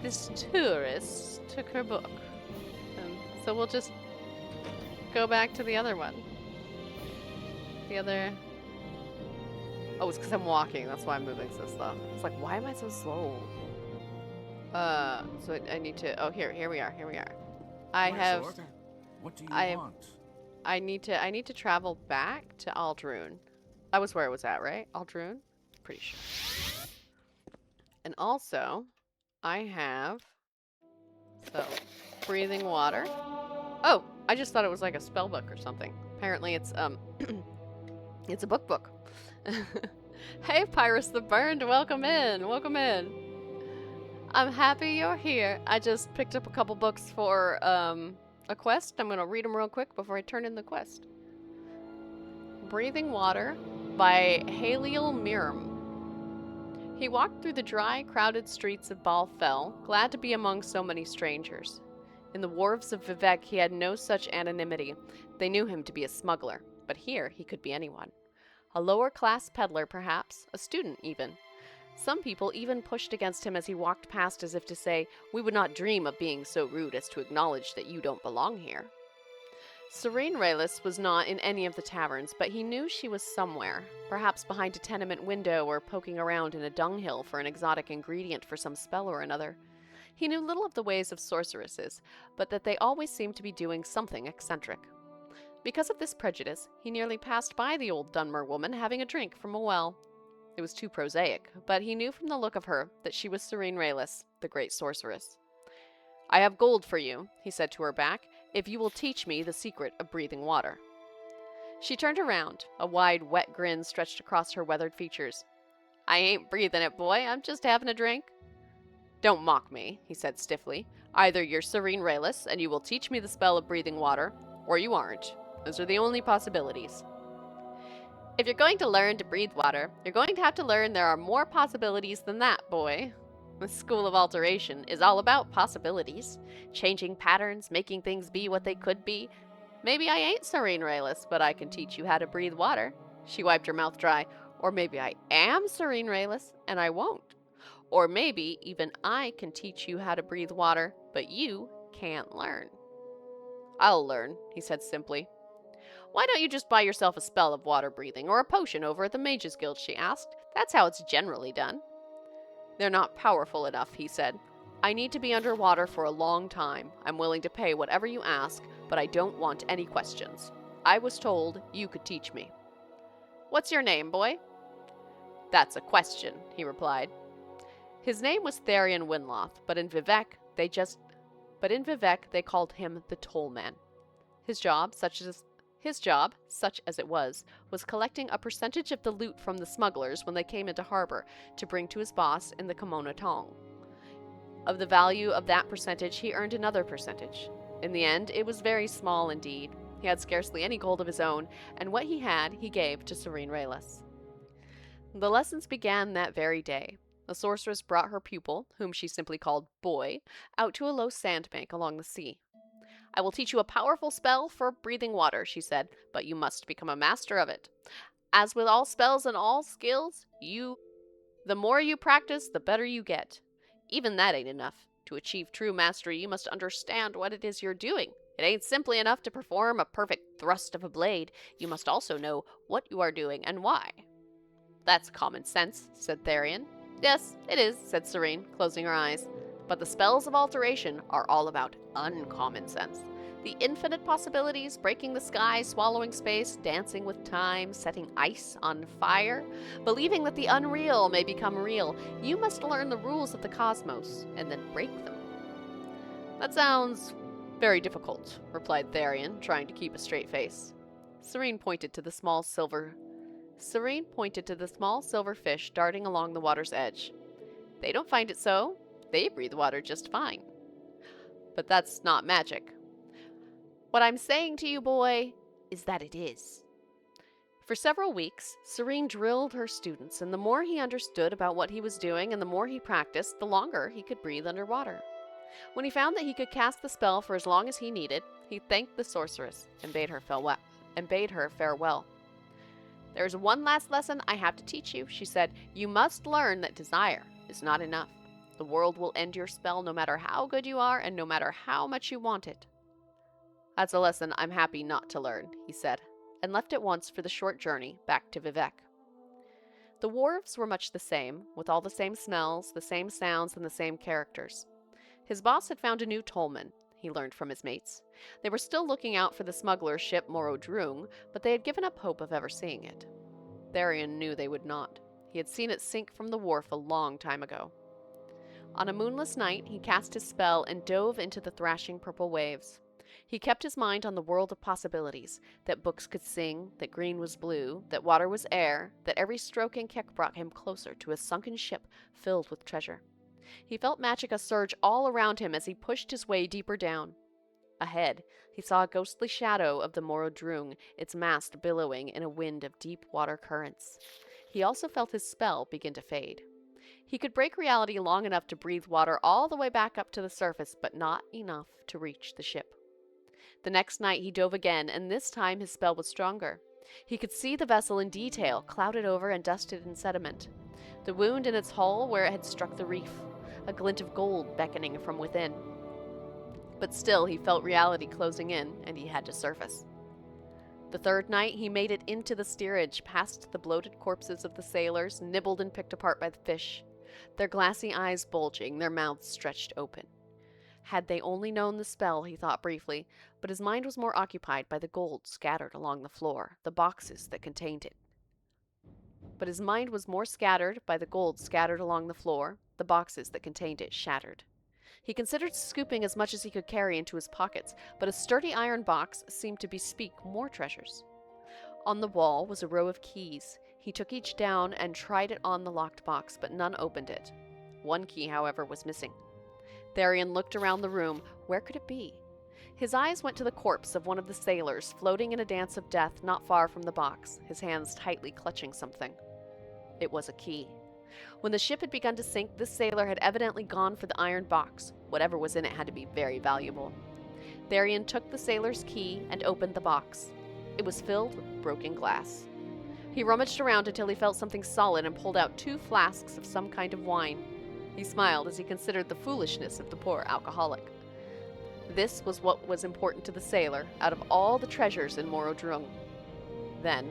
S1: This tourist took her book. So we'll just go back to the other one. The other... Oh, it's because I'm walking. That's why I'm moving so slow. It's like, why am I so slow? So I need to... Oh, here we are. I have...
S5: What do you want?
S1: I need to travel back to Aldrune. That was where it was at, right? Aldrune? Pretty sure. And also, I have... So, breathing water. Oh, I just thought it was like a spell book or something. Apparently it's, it's a book. Hey, Pyrus the Burned, welcome in. I'm happy you're here. I just picked up a couple books for, a quest. I'm gonna read them real quick before I turn in the quest. Breathing Water by Haliel Miram. He walked through the dry, crowded streets of Balfell, glad to be among so many strangers. In the wharves of Vivec, he had no such anonymity. They knew him to be a smuggler, but here he could be anyone. A lower-class peddler, perhaps, a student even. Some people even pushed against him as he walked past as if to say, "We would not dream of being so rude as to acknowledge that you don't belong here." Serene Raylis was not in any of the taverns, but he knew she was somewhere, perhaps behind a tenement window or poking around in a dunghill for an exotic ingredient for some spell or another. He knew little of the ways of sorceresses, but that they always seemed to be doing something eccentric. Because of this prejudice, he nearly passed by the old Dunmer woman having a drink from a well. It was too prosaic, but he knew from the look of her that she was Serene Raylis, the great sorceress. "I have gold for you," he said to her back, "if you will teach me the secret of breathing water." She turned around, a wide, wet grin stretched across her weathered features. "I ain't breathing it, boy. I'm just having a drink." "Don't mock me," he said stiffly. "Either you're Serene Raylis, and you will teach me the spell of breathing water, or you aren't. Those are the only possibilities." "If you're going to learn to breathe water, you're going to have to learn there are more possibilities than that, boy. The School of Alteration is all about possibilities. Changing patterns, making things be what they could be. Maybe I ain't Serene Raylis, but I can teach you how to breathe water." She wiped her mouth dry. "Or maybe I am Serene Raylis, and I won't. Or maybe even I can teach you how to breathe water, but you can't learn." "I'll learn," he said simply. "Why don't you just buy yourself a spell of water breathing, or a potion over at the Mages Guild?" she asked. "That's how it's generally done." "They're not powerful enough," he said. "I need to be underwater for a long time. I'm willing to pay whatever you ask, but I don't want any questions. I was told you could teach me." "What's your name, boy?" "That's a question," he replied. His name was Therian Winloth, but in Vivec they called him the Tollman. His job, such as it was collecting a percentage of the loot from the smugglers when they came into harbor to bring to his boss in the Kimona Tong. Of the value of that percentage, he earned another percentage. In the end, it was very small indeed. He had scarcely any gold of his own, and what he had, he gave to Serene Raylis. The lessons began that very day. The sorceress brought her pupil, whom she simply called Boy, out to a low sandbank along the sea. "I will teach you a powerful spell for breathing water," she said, "but you must become a master of it. As with all spells and all skills, the more you practice, the better you get. Even that ain't enough. To achieve true mastery, you must understand what it is you're doing. It ain't simply enough to perform a perfect thrust of a blade. You must also know what you are doing and why." "That's common sense," said Therian. "Yes, it is," said Serene, closing her eyes. "But the spells of alteration are all about uncommon sense. The infinite possibilities, breaking the sky, swallowing space, dancing with time, setting ice on fire, believing that the unreal may become real. You must learn the rules of the cosmos and then break them." "That sounds very difficult," replied Therian, trying to keep a straight face. Serene pointed to the small silver fish darting along the water's edge. "They don't find it so. They breathe water just fine." "But that's not magic." "What I'm saying to you, boy, is that it is." For several weeks, Serene drilled her students, and the more he understood about what he was doing and the more he practiced, the longer he could breathe underwater. When he found that he could cast the spell for as long as he needed, he thanked the sorceress and bade her farewell. There's one last lesson I have to teach you, she said. You must learn that desire is not enough. The world will end your spell no matter how good you are and no matter how much you want it. That's a lesson I'm happy not to learn, he said, and left at once for the short journey back to Vivec. The wharves were much the same, with all the same smells, the same sounds, and the same characters. His boss had found a new tollman, he learned from his mates. They were still looking out for the smuggler ship Morrowind, but they had given up hope of ever seeing it. Tharion knew they would not. He had seen it sink from the wharf a long time ago. On a moonless night, he cast his spell and dove into the thrashing purple waves. He kept his mind on the world of possibilities, that books could sing, that green was blue, that water was air, that every stroke and kick brought him closer to a sunken ship filled with treasure. He felt magicka surge all around him as he pushed his way deeper down. Ahead, he saw a ghostly shadow of the Morrowind, its mast billowing in a wind of deep water currents. He also felt his spell begin to fade. He could break reality long enough to breathe water all the way back up to the surface, but not enough to reach the ship. The next night he dove again, and this time his spell was stronger. He could see the vessel in detail, clouded over and dusted in sediment. The wound in its hull where it had struck the reef, a glint of gold beckoning from within. But still he felt reality closing in, and he had to surface. The third night he made it into the steerage, past the bloated corpses of the sailors, nibbled and picked apart by the fish, their glassy eyes bulging, their mouths stretched open. Had they only known the spell, he thought briefly, but his mind was more occupied by the gold scattered along the floor, the boxes that contained it. But his mind was more scattered by the gold scattered along the floor, the boxes that contained it shattered. He considered scooping as much as he could carry into his pockets, but a sturdy iron box seemed to bespeak more treasures. On the wall was a row of keys. He took each down and tried it on the locked box, but none opened it. One key, however, was missing. Tharion looked around the room. Where could it be? His eyes went to the corpse of one of the sailors, floating in a dance of death not far from the box, his hands tightly clutching something. It was a key. When the ship had begun to sink, this sailor had evidently gone for the iron box. Whatever was in it had to be very valuable. Tharion took the sailor's key and opened the box. It was filled with broken glass. He rummaged around until he felt something solid and pulled out 2 flasks of some kind of wine. He smiled as he considered the foolishness of the poor alcoholic. This was what was important to the sailor out of all the treasures in Morrowind. Then,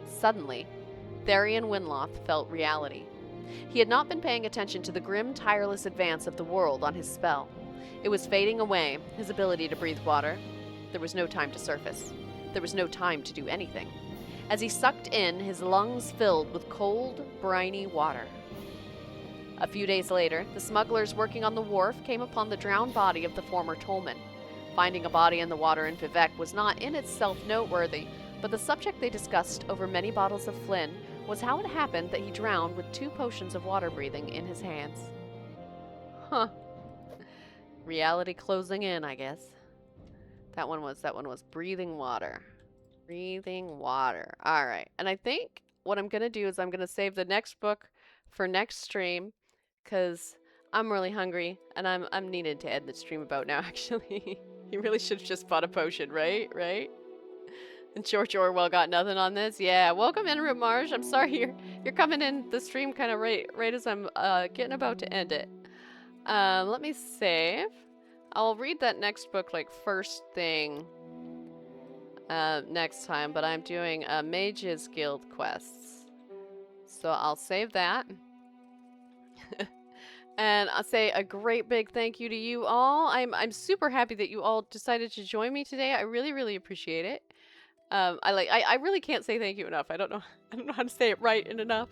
S1: suddenly, Tharion Winloth felt reality. He had not been paying attention to the grim, tireless advance of the world on his spell. It was fading away, his ability to breathe water. There was no time to surface. There was no time to do anything. As he sucked in, his lungs filled with cold, briny water. A few days later, the smugglers working on the wharf came upon the drowned body of the former tollman. Finding a body in the water in Vivec was not in itself noteworthy, but the subject they discussed over many bottles of Flynn was how it happened that he drowned with 2 potions of water breathing in his hands. Huh. Reality closing in, I guess. That one was breathing water. Breathing water. All right. And I think what I'm going to do is I'm going to save the next book for next stream because I'm really hungry and I'm needed to end the stream about now, actually. You really should have just bought a potion, right? Right? And George Orwell got nothing on this. Yeah, welcome in, Marge. I'm sorry you're coming in the stream kind of right as I'm getting about to end it. Let me save. I'll read that next book like first thing next time, but I'm doing Mages Guild quests, so I'll save that. And I'll say a great big thank you to you all. I'm super happy that you all decided to join me today. I really appreciate it. I really can't say thank you enough. I don't know how to say it right and enough.